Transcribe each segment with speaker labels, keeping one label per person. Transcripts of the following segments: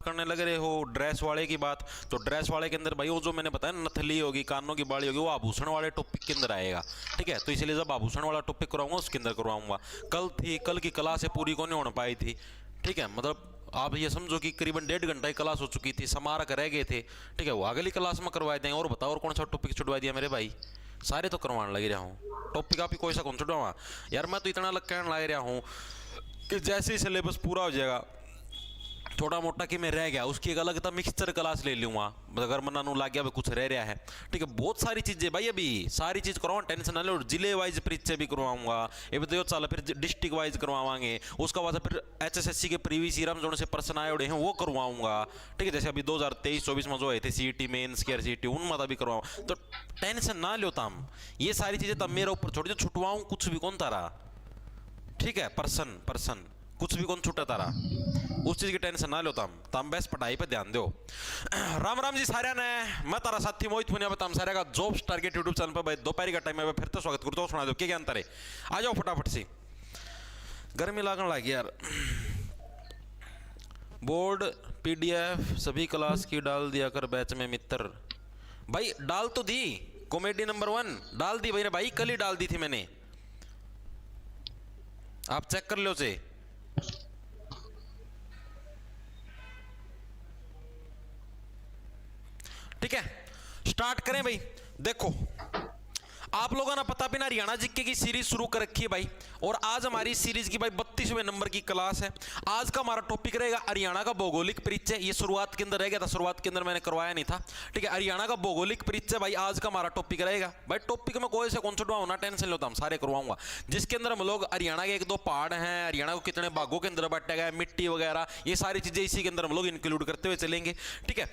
Speaker 1: करने लग रहे हो ड्रेस वाले की बात, तो ड्रेस वाले के अंदर भाई वो जो मैंने बताया नथली होगी, कानों की बाली होगी, वो आभूषण वाले टॉपिक के अंदर आएगा। ठीक है, तो इसलिए जब आभूषण वाला टॉपिक करवाऊंगा उसके अंदर करवाऊंगा। कल की क्लास है पूरी को नहीं होने पाई थी। ठीक है, मतलब आप ये समझो कि करीबन 1.5 घंटा की क्लास हो चुकी थी, स्मारक रह गए थे। ठीक है, वो अगली क्लास में करवा देंगे। और बताओ और कौन सा टॉपिक छुड़वा दिया मेरे भाई? सारे तो करवाने लग रहा हूँ टॉपिक, आप ही कोई सा कौन छुड़वा यार। मैं तो इतना लग कहने लग रहा हूँ कि जैसे ही सिलेबस पूरा हो जाएगा थोड़ा मोटा कि मैं रह गया उसकी एक अलग था मिक्सचर क्लास ले लूँगा, अगर मना नू लग गया भाई कुछ रह रहा है। ठीक है, बहुत सारी चीज़ें भाई, अभी सारी चीज़ करवाऊँ, टेंशन ना लो। जिले वाइज परीक्षा भी करवाऊंगा, ये बताइए चल फिर डिस्ट्रिक्ट वाइज करवाएंगे, उसका बाद फिर HSSC के प्रीवियस ईयर में जो से प्रश्न आए हैं वो करवाऊंगा। ठीक है, जैसे अभी 2023-24 में जो आए थे CET मेंस के CET उनमें भी करवाऊँ, तो टेंशन ना लो तम। ये सारी चीज़ें तब मेरे ऊपर छोड़ दो, छुटवाऊँ कुछ भी कौन तारा। ठीक है, पर्सन कुछ भी कौन छूटा तारा, उस चीज की टेंशन ना लो तम बस पढ़ाई पे ध्यान दो। राम राम जी सारे ने, मैं तारा साथी मोहित मुनिया बताऊं सारे का जॉब्स टारगेट यूट्यूब चैनल पर भाई दोपहर का टाइम है फिर तो स्वागत करता हूँ। सुना दो क्या अंतर है, आ जाओ फटाफट से, गर्मी लगने लगी यार। बोर्ड PDF सभी क्लास की डाल दिया कर बैच में मित्र। भाई डाल तो दी, कॉमेडी नंबर 1 डाल दी भाई, भाई कल ही डाल दी थी मैंने, आप चेक कर लो से। ठीक है, स्टार्ट करें भाई। देखो आप लोगों ने पता बिना हरियाणा जीके की सीरीज शुरू कर रखी है भाई, और आज हमारी सीरीज की भाई 32वें नंबर की क्लास है। आज का हमारा टॉपिक रहेगा हरियाणा का भौगोलिक परिचय। ये शुरुआत के अंदर रह गया था, शुरुआत के अंदर मैंने करवाया नहीं था। ठीक है, हरियाणा का भौगोलिक परिचय भाई आज का हमारा टॉपिक रहेगा। भाई टॉपिक में कोई से कौन सा होना टेंशन लेता, हम सारे करवाऊंगा, जिसके अंदर हम लोग हरियाणा के 1-2 पहाड़ हैं, हरियाणा को कितने भागों के अंदर बांटा गया है, मिट्टी वगैरह, ये सारी चीजें इसी के अंदर हम लोग इंक्लूड करते हुए चलेंगे। ठीक है,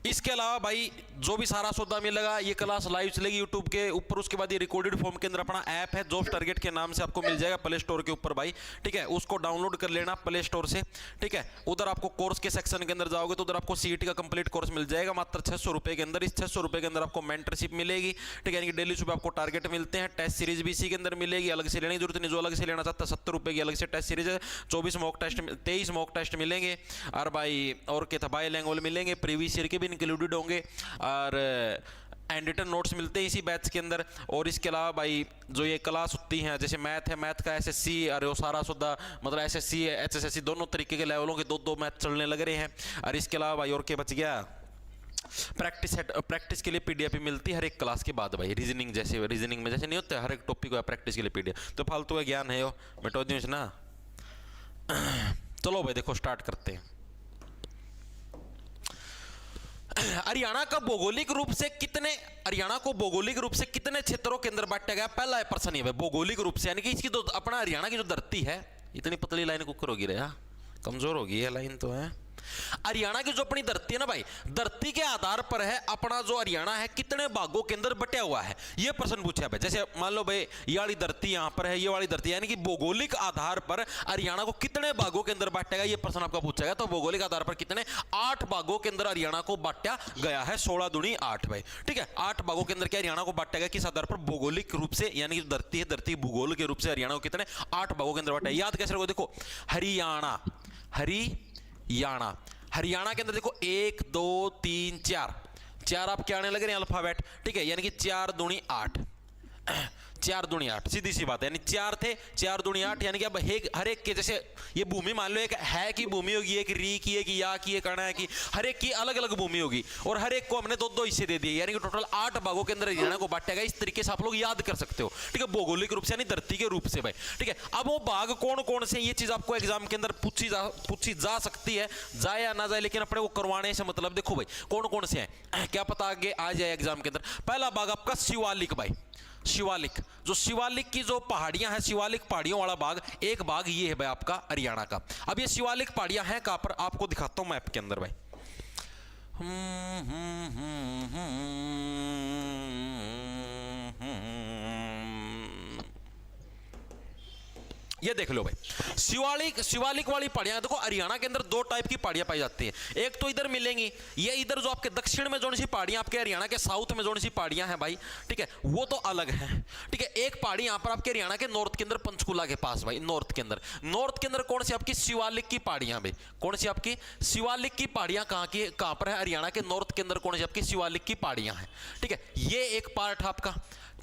Speaker 1: इसके अलावा भाई जो भी सारा सौदा मिलेगा, ये क्लास लाइव चलेगी यूट्यूब के ऊपर, उसके बाद ये रिकॉर्डेड फॉर्म के अंदर अपना ऐप है जॉब्स टारगेट के नाम से आपको मिल जाएगा प्ले स्टोर के ऊपर भाई। ठीक है, उसको डाउनलोड कर लेना प्ले स्टोर से। ठीक है, उधर आपको कोर्स के सेक्शन के अंदर जाओगे तो उधर आपको CET का कंप्लीट कोर्स मिल जाएगा मात्र 600 रुपए के अंदर। इस 600 रुपए के अंदर आपको मेंटरशिप मिलेगी। ठीक है, यानी कि डेली सुबह आपको टारगेट मिलते हैं, टेस्ट सीरीज भी इसी के अंदर मिलेगी, अलग से लेने की जरूरत नहीं। जो अलग से लेना चाहता है 70 रुपए की अलग से टेस्ट सीरीज है, 24 मॉक टेस्ट, 23 मॉक टेस्ट मिलेंगे, और भाई और क्या था बाय लैंग्वेज मिलेंगे, प्रीवियस ईयर के भी इंक्लूडेड होंगे, और एंड रिटन नोट्स मिलते हैं इसी बैच के अंदर। और इसके अलावा भाई जो ये क्लास होती हैं, जैसे मैथ है, मैथ का SSC और वो सारा सुधा मतलब SSC HSSC दोनों तरीके के लेवलों के 2-2 मैथ चलने लग रहे हैं। और इसके अलावा भाई और क्या बच गया, प्रैक्टिस के लिए PDF मिलती है हर एक क्लास के बाद भाई। रीजनिंग जैसे, रीजनिंग में जैसे नहीं होता हर एक टॉपिक को प्रैक्टिस के लिए PDF, तो फालतू का ज्ञान है वो मिटो दूँ ना। चलो भाई देखो स्टार्ट करते हैं। हरियाणा का भौगोलिक रूप से कितने, हरियाणा को भौगोलिक रूप से कितने क्षेत्रों के अंदर बांटा गया? पहला प्रश्न ये है भौगोलिक रूप से, यानी कि इसकी तो अपना हरियाणा की जो धरती है, इतनी पतली लाइन कुकर होगी रे, कमजोर होगी है लाइन तो है। हरियाणा की जो अपनी धरती है ना भाई, धरती के आधार पर है अपना जो हरियाणा है कितने भागों के अंदर बटा हुआ है, ये प्रश्न पूछा है। जैसे मान लो भाई ये वाली धरती यहां पर है, ये वाली धरती, यानी कि भौगोलिक आधार पर हरियाणा को कितने भागों के अंदर बांटेगा, ये प्रश्न आपका पूछा गया। तो भौगोलिक आधार पर कितने, 8 भागों के अंदर हरियाणा को बांटा गया है, 16 दूनी 8 भाई। ठीक है, 8 भागों के अंदर क्या हरियाणा को बांटा गया, किस आधार पर? भौगोलिक रूप से, यानी कि धरती है, धरती भूगोल के रूप से हरियाणा को कितने 8 भागों के अंदर बांटा है। याद कैसे रखो, देखो हरियाणा, हरियाणा, हरियाणा के अंदर देखो 1 2 3 4 आप क्या आने लग रहे हैं अल्फाबेट। ठीक है, यानी कि 4 दूनी 8, 4 दूनी 8, सीधी सी बात है, यानी 4 थे, 4 दूनी 8, यानी कि अब हर एक के, जैसे ये भूमि मान लो एक है की भूमि होगी, एक री की, एक या की, एक अणा की, हर एक की अलग अलग भूमि होगी, और हर एक को हमने 2-2 हिस्से दे दिए, यानी कि टोटल 8 भागों के अंदर हरियाणा को बांटा गया। इस तरीके से आप लोग याद कर सकते हो। ठीक है, भौगोलिक रूप से यानी धरती के रूप से भाई। ठीक है, अब वो भाग कौन कौन से, ये चीज आपको एग्जाम के अंदर पूछी जा सकती है, जाए या ना जाए, लेकिन अपने को करवाने से मतलब देखो भाई कौन कौन से हैं, क्या पता आगे आ जाए एग्जाम के अंदर। पहला भाग आपका शिवालिक भाई, शिवालिक, जो शिवालिक की जो पहाड़ियां हैं, शिवालिक पहाड़ियों वाला भाग, एक भाग ये है भाई आपका हरियाणा का। अब ये शिवालिक पहाड़ियां हैं कहां पर, आपको दिखाता हूं मैप के अंदर भाई। ये देख लो भाई, शिवालिक वाली पहाड़ियां देखो, हरियाणा के अंदर दो टाइप की पहाड़ियां पाई जाती हैं। एक तो इधर मिलेंगी, ये इधर जो आपके दक्षिण में जो सी पहाड़ियां, आपके हरियाणा के साउथ में जो सी पहाड़ियां हैं भाई, ठीक है, वो तो अलग है। ठीक है, एक पहाड़ी यहां पर आपके हरियाणा के नॉर्थ के अंदर, पंचकुला के पास भाई, नॉर्थ के अंदर कौन सी आपकी शिवालिक की पहाड़ियां भाई, कौन सी आपकी शिवालिक की पहाड़ियां कहां पर है, हरियाणा के नॉर्थ के अंदर कौन सी आपकी शिवालिक की पहाड़ियां हैं। ठीक है, ये एक पार्ट है आपका।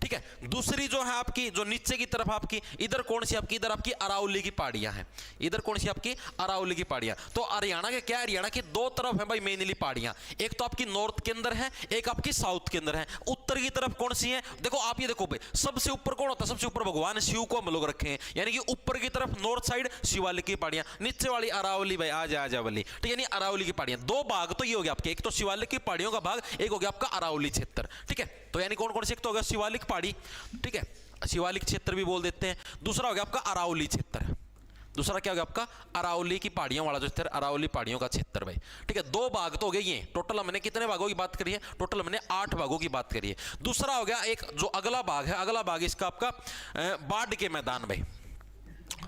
Speaker 1: ठीक है, दूसरी जो है आपकी, जो नीचे की तरफ आपकी, इधर कौन सी आपकी, इधर आपकी अरावली की पहाड़ियां हैं, इधर कौन सी आपकी अरावली की पहाड़ियां। तो हरियाणा के क्या, हरियाणा की दो तरफ है भाई मेनली पहाड़ियां, एक तो आपकी नॉर्थ के अंदर है, एक आपकी साउथ के अंदर है। उत्तर की तरफ कौन सी है, देखो आप ये देखो भाई, सबसे ऊपर कौन होता है, सबसे ऊपर भगवान शिव को हम लोग रखे हैं, यानी कि ऊपर की तरफ नॉर्थ साइड शिवालिक की पहाड़ियां, नीचे वाली अरावली भाई, आजा वाली। ठीक है, यानी अरावली की पहाड़ियां, दो भाग तो ये हो गया आपके, एक तो शिवालिक की पहाड़ियों का भाग, एक हो गया आपका अरावली क्षेत्र। ठीक है, तो यानी कौन कौन से, एक तो हो गया शिवालिक पहाड़ी, ठीक है, शिवालिक क्षेत्र भी बोल देते हैं, दूसरा हो गया आपका अरावली क्षेत्र, दूसरा क्या हो गया आपका अरावली की पहाड़ियों वाला जो क्षेत्र, अरावली पहाड़ियों का क्षेत्र भाई। ठीक है, दो भाग तो हो गए ये, टोटल हमने कितने भागों की बात करी है, टोटल हमने 8 भागों की बात करी है। दूसरा हो गया एक जो अगला भाग है, अगला भाग इसका आपका बाढ़ के मैदान भाई,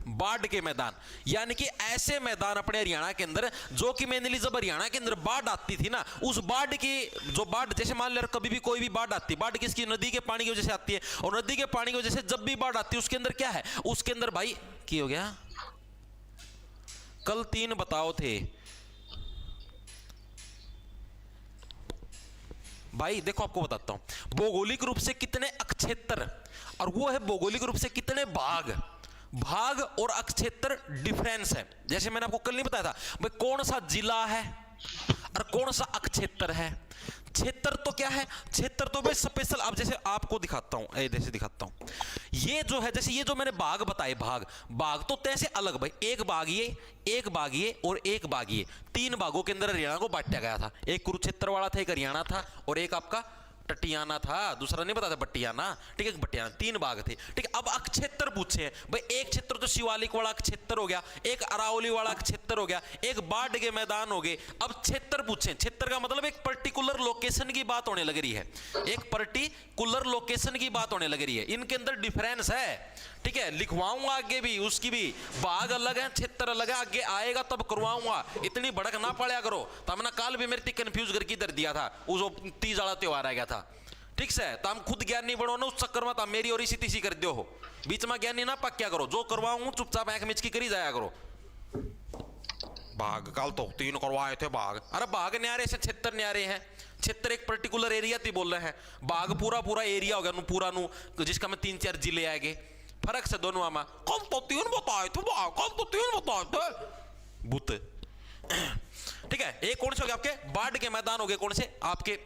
Speaker 1: बाढ़ के मैदान, यानी कि ऐसे मैदान अपने हरियाणा के अंदर जो कि मेनली जब हरियाणा के अंदर बाढ़ आती थी ना, उस बाढ़ की जो बाढ़, जैसे मान लो कभी भी कोई भी बाढ़ आती है, बाढ़ किसकी, नदी के पानी की वजह से आती है, और नदी के पानी की वजह से जब भी बाढ़ आती है उसके अंदर क्या है, उसके अंदर भाई की हो गया, कल 3 बताओ थे भाई, देखो आपको बताता हूं, भौगोलिक रूप से कितने अक्षेत्र, और वो है भौगोलिक रूप से कितने भाग और अक्षेत्र डिफरेंस है। जैसे मैंने आपको कल नहीं बताया था भाई, कौन सा जिला है और कौन सा अक्षेत्र है। क्षेत्र तो क्या है, क्षेत्र तो भाई स्पेशल, अब जैसे आपको दिखाता हूं, जैसे दिखाता हूं, ये जो है, जैसे ये जो मैंने भाग बताए, भाग तो तैसे अलग भाई, एक भाग ये और एक भाग ये, 3 भागों के अंदर हरियाणा को बांटा गया था। एक कुरुक्षेत्र वाला था, एक हरियाणा था, और एक आपका टटियाना था, दूसरा नहीं पता था बट्टियाना। ठीक है, बट्टियाना, 3 भाग थे। ठीक है, अब अक्षेत्र पूछे हैं भाई, एक क्षेत्र तो शिवालिक वाला क्षेत्र हो गया, एक अरावली वाला क्षेत्र हो गया, एक बाढ़ के मैदान हो गए। अब क्षेत्र पूछे, क्षेत्र का मतलब एक पर्टिकुलर लोकेशन की बात होने लग रही है, एक पर्टिकुलर लोकेशन की बात होने लग रही है, इनके अंदर डिफरेंस है। ठीक है, लिखवाऊंगा आगे भी, उसकी भी भाग अलग है, क्षेत्र अलग है, आगे आएगा तब करवाऊंगा, इतनी भड़क ना पड़ा करो। तो हमने काल भी मेरे कंफ्यूज करके दर दिया था, उस तीज वाला त्योहार आ गया था, ठीक से, तो हम खुद ज्ञान नहीं बढ़ो ना उस चक्कर में, तो मेरी और इसी तीसी कर दो हो, बीच में ज्ञान नहीं ना पक्या करो, जो करवाऊं चुपचाप आंख मिच की करी जाया करो। भाग कल तो 3 करवाए थे भाग, अरे भाग न्यारे से क्षेत्र न्यारे हैं, क्षेत्र एक पर्टिकुलर एरिया थी बोल रहे हैं, भाग पूरा एरिया हो गया पूरा नु, जिसका में 3-4 जिले आएंगे, फर्क से दोनों में, कल तो 3 बताए थे भाग, कल तो 3 बताए थे भूत। ठीक है, एक कौन से हो गए आपके बाढ़ के मैदान हो गए, कौन से आपके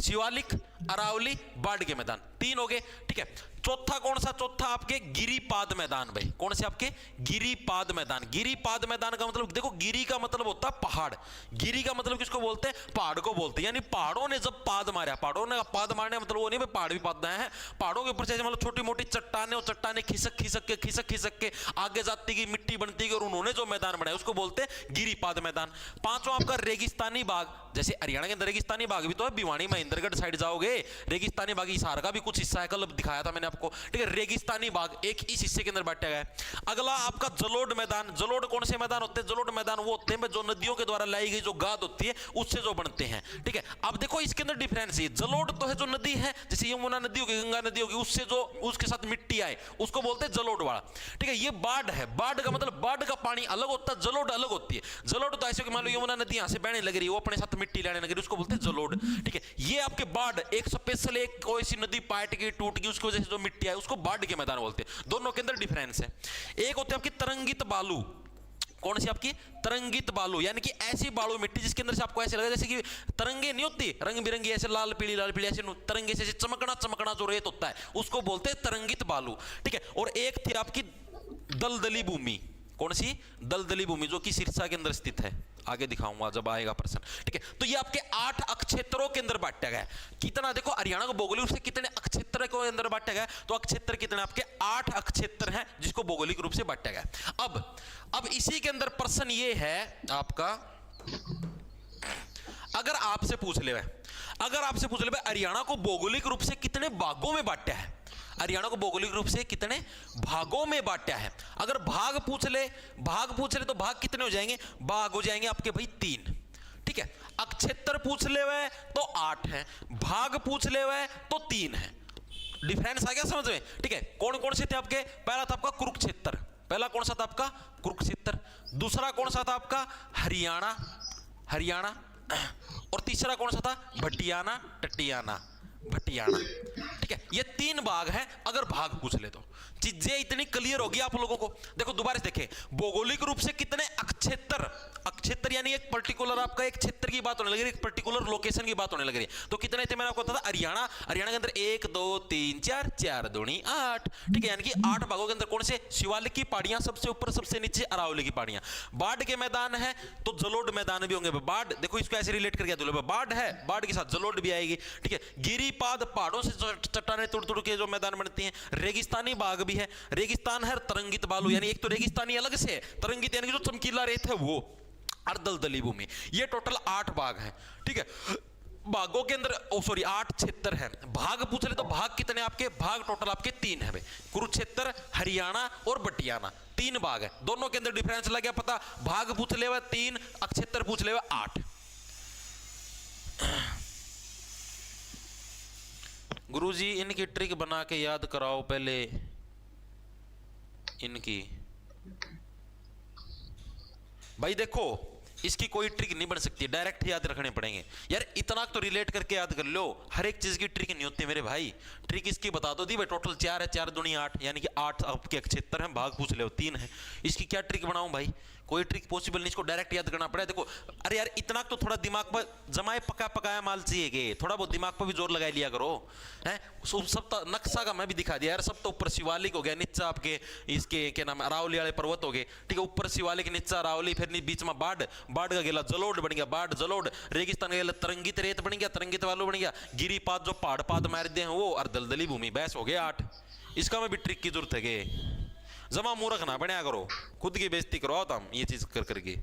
Speaker 1: शिवालिक, अरावली, बाढ़ के मैदान, 3 हो गए। ठीक है, चौथा कौन सा, चौथा आपके गिरिपाद मैदान भाई, कौन से आपके गिरिपाद मैदान। गिरिपाद मैदान का मतलब देखो, गिरी का मतलब होता है पहाड़, गिरी का मतलब किसको बोलते हैं, पहाड़ को बोलते हैं, यानी पहाड़ों ने जब पाद मारा, पहाड़ों ने पाद मारने मतलब वो नहीं भाई पहाड़ भी पाद हैं, पहाड़ों के ऊपर से मतलब छोटी मोटी चट्टाने, और चट्टाने खिसक के आगे जाती गई, मिट्टी बनती गई, और उन्होंने जो मैदान बनाया उसको बोलते हैं गिरिपाद मैदान। पांचवा आपका रेगिस्तानी बाग, जैसे हरियाणा के अंदर रेगिस्तानी बाग भी तो है, भिवानी महेंद्रगढ़ साइड जाओगे रेगिस्तानी बाग, हिसार का भी कुछ हिस्सा है, कल दिखाया था मैंने आपको। ठीक है, रेगिस्तानी बाग एक इस हिस्से के अंदर बांटा गया है। अगला आपका जलोढ़ मैदान, जलोढ़ कौन से मैदान होते हैं, जलोढ़ मैदान वो होते हैं जो नदियों के द्वारा लाई गई जो गाद होती है उससे जो बनते हैं। ठीक है, अब देखो इसके अंदर डिफरेंस है, जलोढ़ तो है जो नदी है, जैसे यमुना नदी होगी, गंगा नदी होगी, उससे जो उसके साथ मिट्टी आए उसको बोलते हैं जलोढ़ वाला। ठीक है, ये बाढ़ है, बाढ़ का मतलब बाढ़ का पानी अलग होता है, जलोढ़ अलग होती है। जलोढ़ तो ऐसे कि मान लो यमुना नदी यहां से बहने लग रही है, वो अपने साथ मिट्टी लाने लग रही है, उसको बोलते हैं जलोढ़। ठीक है, ये आपके बाढ़ एक स्पेशल, एक कोई सी नदी पाट गई, टूट गई, उसकी वजह से जो मिट्टी है उसको बाढ़ के मैदान बोलते हैं। दोनों के अंदर डिफरेंस है। एक होती है आपकी तरंगित बालू, कौन सी आपकी तरंगित बालू, यानी कि ऐसी बालू मिट्टी जिसके अंदर से आपको ऐसे लगे जैसे कि तरंगे नहीं होती रंग बिरंगी, ऐसे लाल पीली ऐसे तरंगे से चमकना जो रेत होता है उसको बोलते हैं तरंगित बालू। ठीक है, और एक थी आपकी दलदली भूमि, कौन सी दलदली भूमि, जो कि सिरसा के अंदर स्थित है, आगे दिखाऊंगा जब आएगा प्रश्न। ठीक है, तो ये आपके 8 अक्षेत्रों के अंदर बांटा गया है। कितना देखो, हरियाणा को भौगोलिक रूप से कितने अक्षेत्र के अंदर बांटा गया, तो अक्षेत्र कितने आपके 8 अक्षेत्र हैं जिसको भौगोलिक रूप से बांटा गया। अब इसी के अंदर प्रश्न ये है आपका, अगर आपसे पूछ ले हरियाणा को भौगोलिक रूप से कितने भागों में बांटा है, हरियाणा को भौगोलिक रूप से कितने भागों में बांटा है। अगर भाग पूछ ले तो भाग कितने हो जाएंगे, भाग हो जाएंगे आपके भाई 3, ठीक है। अक्षेत्र पूछ ले हुए तो 8 है, भाग पूछ ले हुए तो 3 है। डिफरेंस आ गया समझ में, ठीक है। कौन कौन से थे आपके, पहला था आपका कुरुक्षेत्र, पहला कौन सा था आपका कुरुक्षेत्र, दूसरा कौन सा था आपका हरियाणा, और तीसरा कौन सा था भटियाना टटियाना भटियाना, ठीक है। ये 3 भाग हैं अगर भाग पूछ ले तो। चीजें इतनी क्लियर होगी आप लोगों को। देखो दोबारा से देखें, भौगोलिक रूप से कितने अक्षेत्र यानी एक पर्टिकुलर आपका एक क्षेत्र की बात होने लग रही है, एक पर्टिकुलर लोकेशन की बात होने लग रही है। तो कितने थे मैंने आपको बताया था, हरियाणा के अंदर 1 2 3 4 4 दूनी 8, ठीक है। यानी कि 8 भागों के अंदर कौन से, शिवालिक की पहाड़ियां सबसे ऊपर, सबसे नीचे अरावली की पहाड़ियां। बाढ़ के मैदान है तो जलोढ़ मैदान भी होंगे। बाढ़ देखो इसको ऐसे रिलेट करके दूल्हे, बाढ़ है, बाढ़ के साथ जलोढ़ भी आएगी, ठीक है। गिरिपाद पहाड़ों से चट्टानें तोड़ के जो मैदान बनती हैं। रेगिस्तानी भाग भी है, रेगिस्तान है तरंगित बालू, यानी एक तो रेगिस्तानी अलग से है, तरंगित यानी कि जो चमकीला रेत है वो, अर्दलदली भूमि। ये टोटल 8 भाग है, ठीक है। भागों के अंदर 8 क्षेत्र है। भाग पूछ ले तो भाग कितने आपके, भाग टोटल आपके 3 है भाई, कुरुक्षेत्र, हरियाणा और बटियाना, 3 भाग है। दोनों के अंदर डिफरेंस लग गया पता, भाग पूछ ले 3, अक्षेत्र पूछ ले 8। गुरुजी इनकी ट्रिक बना के याद कराओ पहले इनकी। भाई देखो इसकी कोई ट्रिक नहीं बन सकती, डायरेक्ट याद रखने पड़ेंगे यार। इतना तो रिलेट करके याद कर लो, हर एक चीज की ट्रिक नहीं होती मेरे भाई। ट्रिक इसकी बता दो दी भाई, टोटल 4 है, 4 दूनी 8, यानी कि 8 आपके क्षेत्र हैं, भाग पूछ ले 3 है। इसकी क्या ट्रिक बनाऊं भाई, कोई ट्रिक पॉसिबल नहीं, इसको डायरेक्ट याद करना पड़ेगा। देखो अरे यार इतना तो थोड़ा दिमाग पर जमाए पकाया माल चाहिए कि थोड़ा बहुत दिमाग पर भी जोर लगा लिया करो, हैं। सब तो नक्शा का मैं भी दिखा दिया यार। सब तो ऊपर शिवालिक हो गया, नीचा आपके इसके क्या नाम अरावली वाले पर्वत हो गए, ठीक है। ऊपर शिवालिक, नीचा अरावली, फिर बीच में बाढ़ का गेला जलोढ़ बन गया, बाढ़ जलोढ़, रेगिस्तान का गेला तरंगित रेत बन गया, तरंगित वालू बन गया, गिरिपाद जो पहाड़ मार दे हैं वो, और दलदली भूमि, बस हो गया 8। इसका में भी ट्रिक की जरूरत है कि जमा मूर्ख ना बनया करो, खुद की बेइज्जती करो तुम ये चीज कर करके।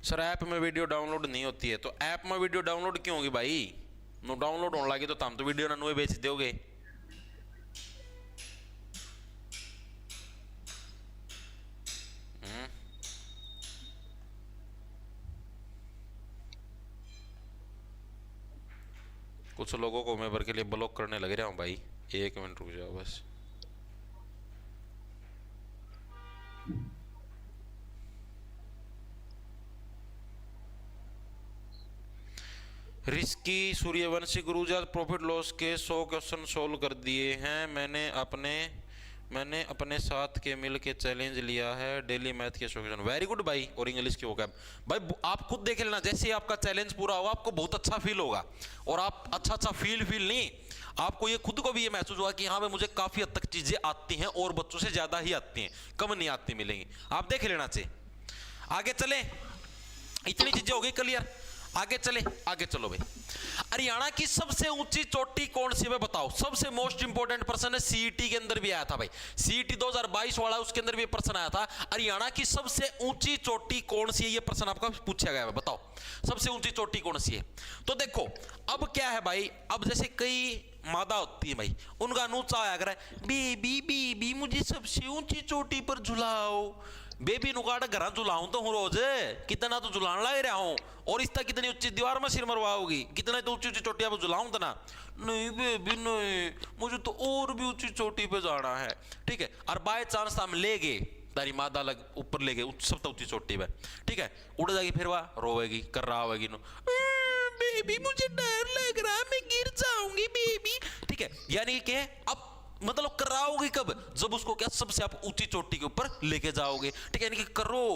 Speaker 1: सर ऐप में वीडियो डाउनलोड नहीं होती है, तो ऐप में वीडियो डाउनलोड क्यों होगी भाई, नो डाउनलोड होने लगी तो तुम तो वीडियो ना नुए बेच दोगे। कुछ लोगों को मैं भर के लिए ब्लॉक करने लग रहा हूँ भाई, 1 मिनट रुक जाओ बस। रिस्की सूर्यवंशी गुरुजी आज प्रॉफिट लॉस के 100 क्वेश्चन सोल्व कर दिए हैं। मैंने अपने साथ के मिल के चैलेंज लिया है, डेली मैथ के 100 क्वेश्चन। वेरी गुड भाई, और इंग्लिश की वोकैब भाई आप खुद देख लेना, जैसे ही आपका चैलेंज पूरा होगा आपको बहुत अच्छा फील होगा। और आप अच्छा फील नहीं, आपको ये खुद को भी ये महसूस होगा कि हाँ भाई मुझे काफी हद तक चीजें आती हैं और बच्चों से ज्यादा ही आती हैं, कम नहीं आती मिलेंगी। आप देख लेना चाहिए। आगे चले, इतनी चीजें हो गई क्लियर, आगे चलो भाई। हरियाणा की सबसे ऊंची चोटी कौन सी है बताओ। सबसे मोस्ट इंपोर्टेंट प्रश्न है, सीईटी के अंदर भी आया था भाई, सीईटी 2022 वाला, उसके अंदर भी प्रश्न आया था। हरियाणा की सबसे ऊंची चोटी कौन सी है, ये प्रश्न आपका पूछा गया है, बताओ सबसे ऊंची चोटी कौन सी है। तो देखो अब क्या है भाई, अब जैसे कई मादा होती है भाई, उनका नूचा आया करे, बेबी मुझे सबसे ऊंची चोटी पर झुलाओ। बेबी नुकाड़ घर झुलाऊं तो हूं रोज, कितना तो झुलाने लग रहा हूं, और इस तक कितनी ऊंची दीवार में सिर मरवाओगी, कितना तो ऊंची चोटियां पर झुलाऊं तना। नहीं बेबी नहीं, मुझे तो और भी ऊंची चोटी पे जाना है, ठीक है। और बाय चांस हम ले गए, तारी मादा लग ऊपर ले गए सबसे ऊंची चोटी पे, ठीक है। उड़ जाएगी, फिर वह रोएगी, कर रहा होगी बेबी मुझे डर लग रहा है, मैं गिर जाऊंगी बेबी, ठीक है। यानी कि अब मतलब कराओगे कब, जब उसको क्या सबसे आप ऊंची चोटी के ऊपर लेके जाओगे, ठीक है। यानी कि करो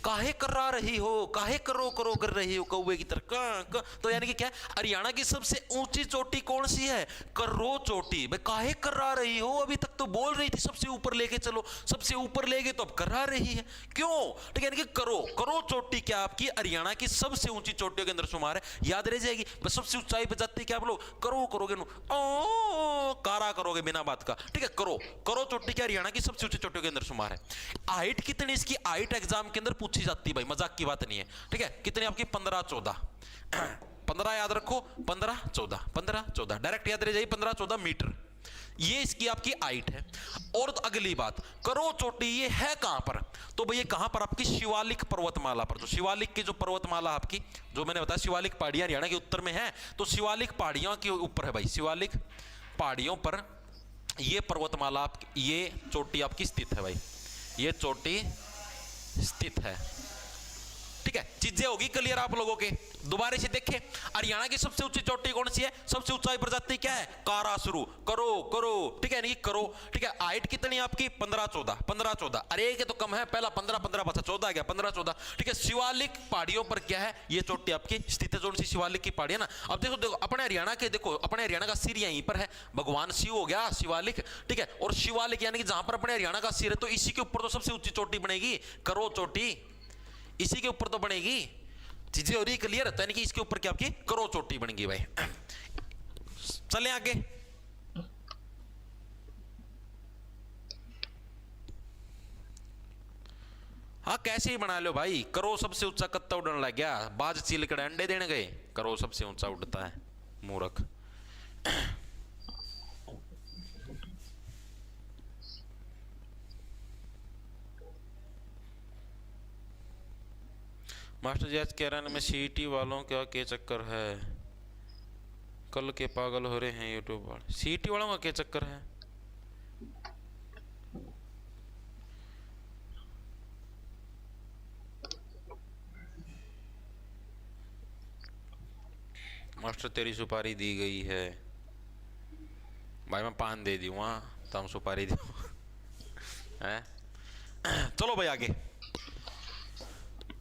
Speaker 1: काहे करा रही हो, काहे करो करो कर रही हो कौवे की तरह। तो यानी कि क्या है, हरियाणा की सबसे ऊंची चोटी कौन सी है, करो चोटी। भाई काहे करा रही हो, अभी तक तो बोल रही थी सबसे ऊपर लेके चलो, सबसे ऊपर ले गए तो अब करा रही है क्यों। ठीक है, यानी कि करो करो चोटी क्या आपकी हरियाणा की सबसे ऊंची चोटियों के अंदर शुमार है, याद रह जाएगी। बस सबसे ऊंचाई पे जाती क्या बोलो, करो करोगे ओ कारा करोगे बिना बात का। ठीक है, करो करो चोटी क्या हरियाणा की सबसे ऊंची चोटियों के अंदर शुमार है। हाइट कितनी इसकी, हाइट एग्जाम के अंदर पूछी जाती है भाई, मजाक की बात नहीं है। ठीक है, कितनी आपकी 15-14 15 याद रखो, 15-14 डायरेक्ट याद रह जाइए, 15-14 मीटर ये इसकी आपकी हाइट है। और तो अगली बात, करो चोटी ये है कहां पर, तो भाई ये कहां पर आपकी शिवालिक पर्वतमाला पर। तो शिवालिक की जो पर्वतमाला आपकी, जो मैंने बताया शिवालिक पहाड़ियां हरियाणा के उत्तर में है, तो शिवालिक पहाड़ियों के ऊपर है भाई, शिवालिक पहाड़ियों पर ये पर्वतमाला ये चोटी आपकी स्थित है भाई, ये चोटी स्थित है। ठीक है, चीजें होगी क्लियर आप लोगों के। दोबारा से देखें, हरियाणा की सबसे ऊंची चोटी कौन सी है, सबसे ऊंचाई प्रजाति क्या है, कारासुरु। करो करो, ठीक है, नहीं करो। ठीक है, हाइट कितनी आपकी 15-14 अरे के तो कम है, पहला 15-15 बचा 14 आ गया 15-14। ठीक है, शिवालिक पहाड़ियों पर क्या है, ये चोटी आपकी स्थित है, जो सी शिवालिक की पहाड़ी है ना। अब देखो देखो अपने हरियाणा के, देखो अपने हरियाणा का सिर यहीं पर है, भगवान शिव हो गया शिवालिक। ठीक है, और शिवालिक यानी कि जहां पर अपने हरियाणा का सिर है, तो इसी के ऊपर तो सबसे ऊंची चोटी बनेगी, करो चोटी इसी के ऊपर तो बनेगी। चीजें हो रही क्लियर, यानी कि इसके ऊपर क्या आपकी करो चोटी बनेगी भाई। चलें आगे। हाँ कैसे ही बना लो भाई, करो सबसे ऊंचा कत्ता उड़ने लग गया, बाज चिलकड़े अंडे देने गए, करो सबसे ऊंचा उड़ता है मूर्ख। मास्टर जी आज केरल में सीईटी वालों का क्या चक्कर है, कल के पागल हो रहे हैं यूट्यूब वाले। सीईटी वालों का क्या चक्कर है, मास्टर तेरी सुपारी दी गई है भाई, मैं पान दे दूंगा तुम सुपारी दो है। चलो भाई आगे।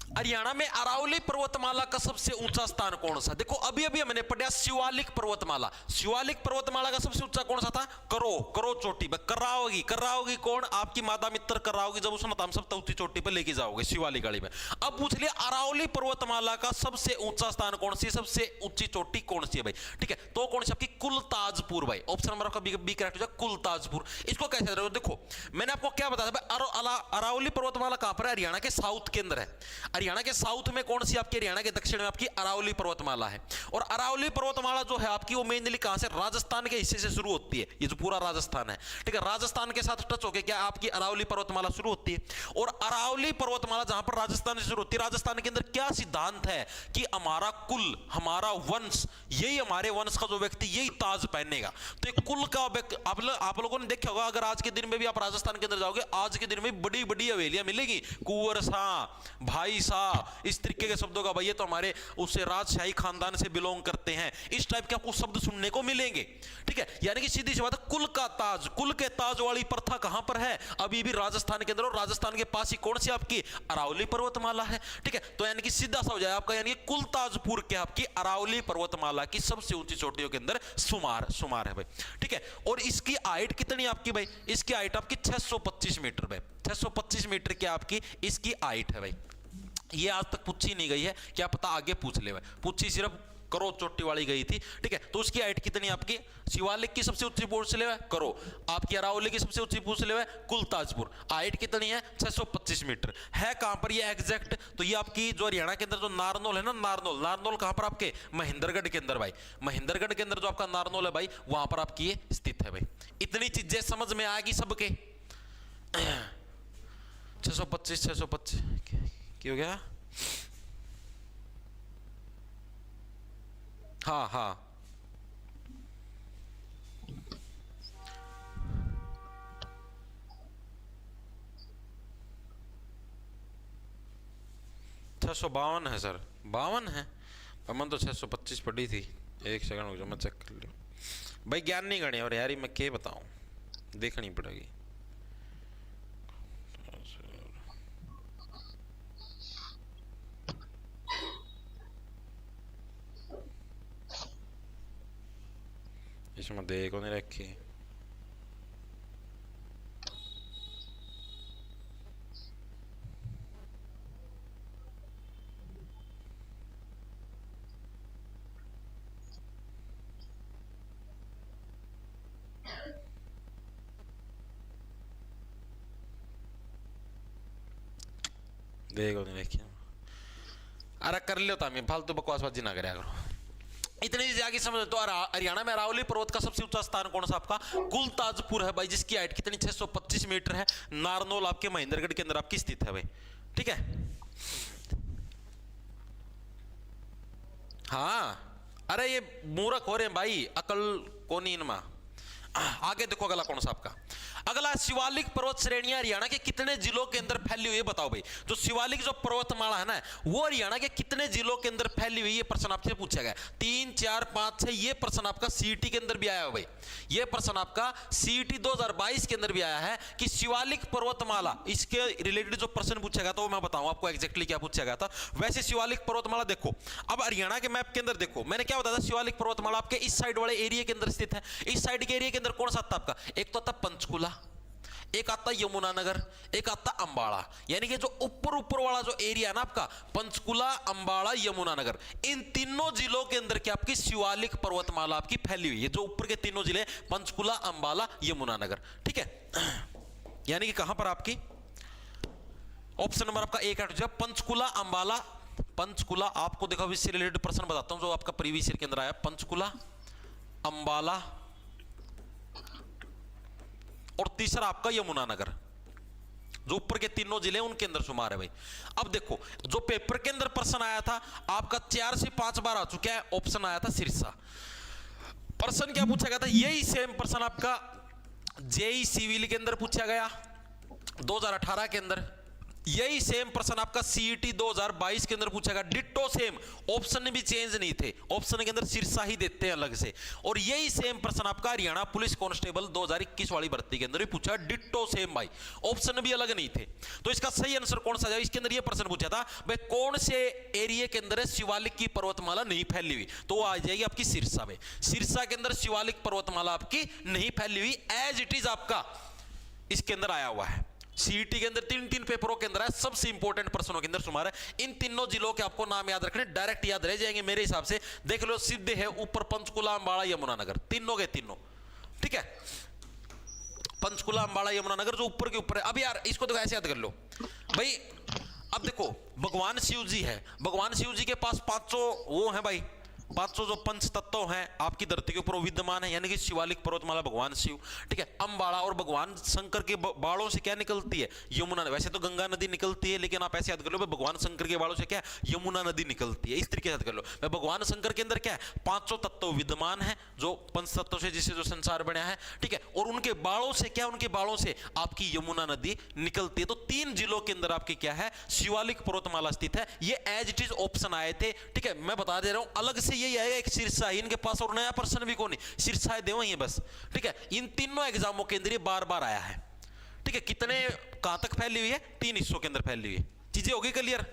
Speaker 1: हरियाणा में अरावली पर्वतमाला का सबसे ऊंचा स्थान कौन सा, देखो अभी अभी हमने पढ़ा शिवालिक पर्वतमाला। शिवालिक पर्वतमाला का सबसे ऊंचा कौन सा था, करो करो चोटी। कराओगी कौन, आपकी माता मित्र कराओगी, जब उसमें हम सब ऊंची चोटी पर लेके जाओगे शिवालिक गाड़ी में। अब पूछ लिया अरावली पर्वतमाला का सबसे ऊंचा स्थान कौन सी, सबसे ऊंची चोटी कौन सी है भाई। ठीक है, तो कौन सी आपकी कुलताजपुर भाई, ऑप्शन नंबर आपका बी करेक्ट हो जाए कुलताजपुर। इसको कैसे देखो मैंने आपको क्या बताया भाई, अरावली पर्वतमाला कहां पर है, हरियाणा के साउथ के अंदर है। हरियाणा के साउथ में कौन सी आपकी, हरियाणा के दक्षिण में आपकी अरावली पर्वतमाला है। और अरावली पर्वतमाला जो है आपकी वो मेनली कहां से, राजस्थान के हिस्से से शुरू होती है, ये जो पूरा राजस्थान है। ठीक है, राजस्थान के साथ टच होकर क्या आपकी अरावली पर्वतमाला शुरू होती है। और अरावली पर्वतमाला जहां पर राजस्थान से शुरू होती है, राजस्थान के अंदर क्या सिद्धांत है कि हमारा कुल, हमारा वंश, यही हमारे वंश का जो व्यक्ति यही ताज पहनेगा। तो एक कुल का आप लोगों ने देखा होगा, अगर आज के दिन में भी आप राजस्थान के अंदर जाओगे, आज के दिन में बड़ी बड़ी हवेलियां मिलेगी, कुंवर सा, भाई सा, इस तरीके के शब्दों का, भाई ये तो हमारे उससे राजशाही खानदान से बिलोंग करते हैं, इस टाइप के आपको शब्द सुनने को मिलेंगे। ठीक है, यानी कि सीधी सी बात है, कुल का ताज, कुल के ताज वाली प्रथा कहां पर है, अभी भी राजस्थान के अंदर। और राजस्थान के पास ही कौन सी आपकी अरावली पर्वतमाला है। ठीक है, तो यानी कि सीधा सा हो जाए आपका, यानी कि कुल ताजपुर के आपकी अरावली पर्वतमाला की सबसे ऊंची चोटियों के अंदर शुमार है भाई। ठीक है, और इसकी हाइट कितनी आपकी भाई, इसकी हाइट आपकी 625 मीटर भाई, 625 मीटर की आपकी इसकी हाइट है भाई। ये आज तक पूछी नहीं गई है, क्या पता आगे पूछ ले भाई, पूछी सिर्फ करो चोटी वाली गई थी। ठीक है, तो उसकी हाइट कितनी आपकी, शिवालिक की सबसे ऊंची पूछ ले करो, आपकी अरावली की सबसे ऊंची पूछ ले कुलताजपुर, हाइट कितनी है 625 मीटर। है कहां पर ये एग्जैक्ट, तो ये आपकी जो हरियाणा के अंदर जो नारनौल है ना, नारनौल कहां पर आपके, महेंद्रगढ़ के अंदर भाई, महेंद्रगढ़ के अंदर जो आपका नारनौल है भाई, वहां पर आपकी ये स्थित है भाई। इतनी चीजें समझ में आएगी सबके। 625 क्या हो गया, हाँ 652 है सर, 52 है, हमने तो 625 पढ़ी थी। एक सेकंड हो जाओ मैं चेक कर लूँ भाई, ज्ञान नहीं गणे और यार मैं क्या बताऊँ, देखनी पड़ेगी। इसमें देखो नहीं रखी। देखो नहीं रखी। अरे कर लियो तामी, फालतू बकवासबाजी ना करया करो। इतनी चीज आगे समझ तो हरियाणा में अरावली पर्वत का सबसे ऊंचा स्थान कौन सा आपका? कुलताजपुर है भाई, जिसकी हाइट कितनी 625 मीटर है। नारनौल आपके महेंद्रगढ़ के अंदर आपकी स्थित है भाई, ठीक है। हाँ अरे ये मूर्ख हो रहे हैं भाई, अकल को नहीं इनमा। आगे देखो अगला कौन सा आपका? अगला शिवालिक पर्वत श्रेणियां हरियाणा के कितने जिलों के अंदर फैली हुई है? बताओ भाई, जो शिवालिक जो पर्वतमाला है ना, वो हरियाणा के कितने जिलों के अंदर फैली हुई है? ये प्रश्न आपसे पूछा गया। 3, 4, 5, 6। ये प्रश्न आपका सीईटी के अंदर भी आया है भाई। ये प्रश्न आपका सीईटी 2022 के अंदर भी आया है कि शिवालिक पर्वतमाला, इसके रिलेटेड जो प्रश्न पूछा गया था वो मैं बताऊं आपको एग्जैक्टली क्या पूछा गया था। वैसे शिवालिक पर्वतमाला देखो, अब हरियाणा के मैप के अंदर देखो, मैंने क्या बताया था, शिवालिक पर्वतमाला आपके इस साइड वाले एरिया के अंदर स्थित है। इस साइड के एरिया के अंदर कौन सा आता आपका? एक तो आता पंचकुला, एक आता यमुनानगर, एक आता अंबाला। यानी कि जो ऊपर वाला जो एरिया है ना आपका, पंचकुला, अंबाला, यमुनानगर, इन तीनों जिलों के अंदर क्या आपकी शिवालिक पर्वतमाला आपकी फैली हुई है। जो ऊपर के तीनों जिले, पंचकुला, अंबाला, यमुनानगर, ठीक है। यानी कि कहां पर आपकी ऑप्शन नंबर आपका एक है पंचकुला, अंबाला। पंचकुला आपको देखो इससे रिलेटेड प्रश्न बताता हूं जो आपका प्रीवियस ईयर के अंदर आया। पंचकुला, अंबाला और तीसरा आपका यमुनानगर, जो ऊपर के तीनों जिले उनके अंदर शुमार है भाई। अब देखो जो पेपर के अंदर प्रश्न आया था आपका 4 से 5 बार आ चुका है, ऑप्शन आया था सिरसा। प्रश्न क्या पूछा गया था? यही सेम प्रश्न आपका जेई सिविल के अंदर पूछा गया 2018 के अंदर। यही सेम प्रश्न आपका सीईटी 2022 के अंदर पूछा गया, डिट्टो सेम। ऑप्शन भी चेंज नहीं थे, ऑप्शन के अंदर सिरसा ही देते हैं अलग से। और यही सेम प्रश्न आपका हरियाणा पुलिस कांस्टेबल 2021 वाली भर्ती के अंदर भी पूछा, डिट्टो सेम भाई, ऑप्शन भी अलग नहीं थे। तो इसका सही आंसर कौन सा जाए? इसके अंदर यह प्रश्न पूछा था भाई कौन से एरिया के अंदर शिवालिक की पर्वतमाला नहीं फैली हुई, तो वो आ जाएगी आपकी सिरसा में। सिरसा के अंदर शिवालिक पर्वतमाला आपकी नहीं फैली हुई, एज इट इज आपका इसके अंदर आया हुआ है। सीईटी के अंदर 3 पेपरों के अंदर है, सबसे इंपॉर्टेंट प्रश्नों के अंदर शुमार है। इन तीनों जिलों के आपको नाम याद रखने, डायरेक्ट याद रह जाएंगे मेरे हिसाब से। देख लो सीधे है ऊपर पंचकुला, अंबाला, यमुनानगर, तीनों के तीनों, ठीक है। पंचकुला, अंबाला, यमुनानगर जो ऊपर के ऊपर है। अब यार इसको तो ऐसे याद कर लो भाई। अब देखो भगवान शिव जी है, भगवान शिव जी के पास 500 वो है भाई, 500 जो पंच तत्व हैं आपकी धरती के ऊपर विद्यमान है, यानी कि शिवालिक पर्वतमाला भगवान शिव, ठीक है। अंबाला और भगवान शंकर के बालों से क्या निकलती है? यमुना। वैसे तो गंगा नदी निकलती है, लेकिन आप ऐसे याद कर लो भगवान शंकर के बालों से क्या यमुना नदी निकलती है, इस तरीके से याद कर लो। भगवान शंकर के अंदर क्या है? 500 तत्व विद्यमान है, जो पंच तत्वों से जिससे जो संसार बना है, ठीक है। और उनके बालों से क्या, उनके बालों से आपकी यमुना नदी निकलती है। तो 3 जिलों के अंदर आपकी क्या है? शिवालिक पर्वतमाला स्थित है। ये एज इट इज ऑप्शन आए थे, ठीक है। मैं बता दे रहा हूं अलग से यही आएगा एक सिरसा, इनके पास और नया प्रश्न भी कौन है, सिरसा देव ही है बस, ठीक है। इन तीनों एग्जामों के अंदर ये बार बार आया है, ठीक है। कितने कहां तक फैली हुई है? 3 हिस्सों के अंदर फैली हुई है। चीजें होगी क्लियर?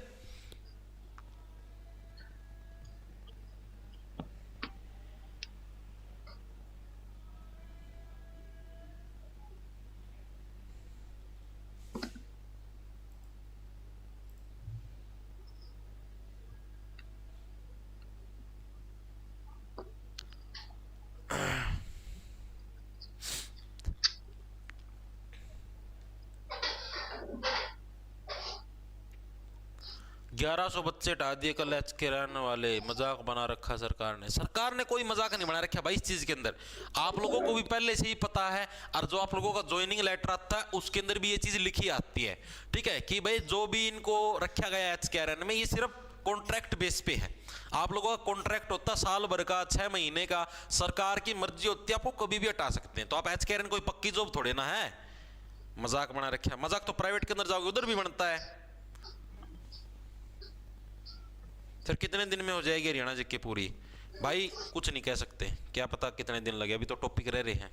Speaker 1: ग्यारह 1100 बच्चे हटा दिए कल एच के रहने वाले, मजाक बना रखा सरकार ने। सरकार ने कोई मजाक नहीं बना रखा भाई इस चीज के अंदर, आप लोगों को भी पहले से ही पता है। और जो आप लोगों का ज्वाइनिंग लेटर आता है उसके अंदर भी ये चीज लिखी आती है, ठीक है, कि भाई जो भी इनको रखा गया एच के रहने में, ये सिर्फ कॉन्ट्रैक्ट बेस पे है। आप लोगों का कॉन्ट्रैक्ट होता है साल भर का, 6 महीने का, सरकार की मर्जी होती है, आपको कभी भी हटा सकते हैं। तो आप एच के रहने कोई पक्की जॉब थोड़े ना है, मजाक बना रखा है। मजाक तो प्राइवेट के अंदर जाओगे उधर भी बनता है। फिर कितने दिन में हो जाएगी हरियाणा जीके पूरी? भाई कुछ नहीं कह सकते, क्या पता कितने दिन लगे, अभी तो टॉपिक रह रहे हैं,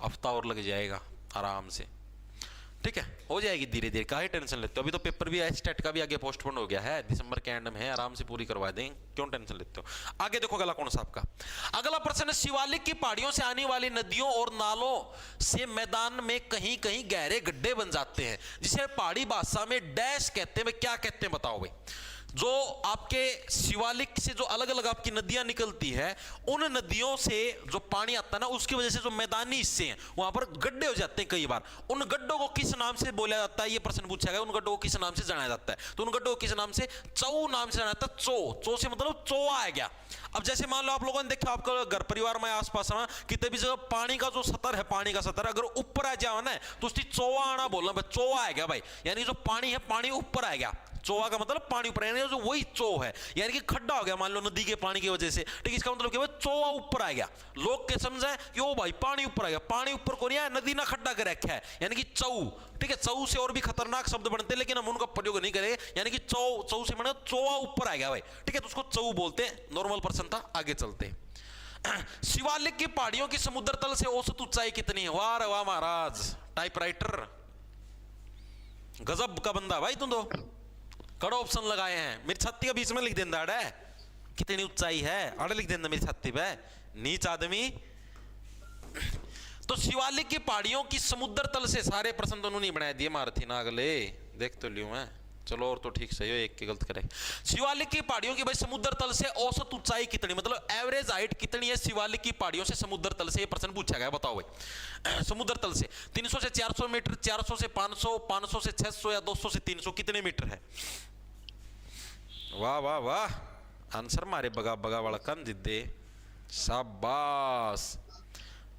Speaker 1: हफ्ता और लग जाएगा आराम से। ठीक है, हो जाएगी धीरे धीरे, काहे टेंशन लेते हो? अभी तो पेपर भी स्टेट का भी आगे पोस्टपोन हो गया है, दिसंबर के एंड में है, आराम से पूरी करवा दें, क्यों टेंशन लेते हो? आगे देखो अगला कौन सा आपका अगला प्रश्न है, शिवालिक की पहाड़ियों से आने वाली नदियों और नालों से मैदान में कहीं कहीं गहरे गड्ढे बन जाते हैं, जिसे पहाड़ी भाषा में डैश कहते हैं। क्या कहते हैं बताओ भाई? जो आपके शिवालिक से जो अलग अलग आपकी नदियां निकलती है, उन नदियों से जो पानी आता है ना, उसकी वजह से जो मैदानी हिस्से हैं वहां पर गड्ढे हो जाते हैं कई बार। उन गड्ढों को किस नाम से बोला जाता है, ये प्रश्न पूछा गया। उन गड्ढों को किस नाम से जाना जाता है? तो उन गड्ढों को किस नाम से? चौ नाम से जाना जाता है। चौ से मतलब चौआ आ गया। अब जैसे मान लो आप लोगों ने देखा, आपका घर परिवार में आसपास में कितने भी जगह पानी का जो सतर है, पानी का सतर अगर ऊपर आ जाओ ना, तो उसकी चौआ आना बोलना भाई, चौआ आ गया भाई, यानी जो पानी है पानी ऊपर आ गया। चौआ का मतलब पानी ऊपर, यानी जो वही चौ है, यानी कि खड्डा हो गया मान लो नदी के पानी की वजह से, ठीक है। इसका मतलब क्या? चौआ ऊपर आ गया। लोग के समझे कि ओ भाई पानी ऊपर आ गया, पानी ऊपर को नहीं आया, नदी ना खड्डा कर रखा है, यानी कि चौ, ठीक है। चौ से और भी खतरनाक शब्द बनते हैं, लेकिन हम उनका प्रयोग नहीं करेंगे, यानी कि चौ से मतलब चौआ ऊपर आ गया भाई, ठीक है। तो उसको चौ बोलते हैं, नॉर्मल पर्सन था। आगे चलते हैं। शिवालिक की पहाड़ियों की समुद्र तल से औसत ऊंचाई कितनी है? वाह रे वाह महाराज, टाइपराइटर गजब का बंदा भाई, तुम तो कड़ो ऑप्शन लगाए हैं। मेरी छाती के बीच में लिख देना अड़े, कितनी ऊंचाई है अड़े लिख देना मेरी छाती पे, नीच आदमी। तो शिवालिक की पहाड़ियों की समुद्र तल से, सारे प्रश्न तो उन्होंने बनाए दिए मारथी ना, अगले देख तो लियो मैं, चलो और तो ठीक सही हो, एक की गलत करे। शिवालिक की पहाड़ियों की भाई समुद्र तल से औसत ऊंचाई कितनी, मतलब एवरेज हाइट कितनी है शिवालिक की पहाड़ियों से समुद्र तल से? ये प्रश्न पूछा गया, बताओ भाई। समुद्र तल से 300 से 400 मीटर, 400 से 500, 500 से 600 या 200 से 300, कितने मीटर है? वाह वाह वाह, आंसर मारे बगा बगा वाला कन जिद्दे, शाबाश।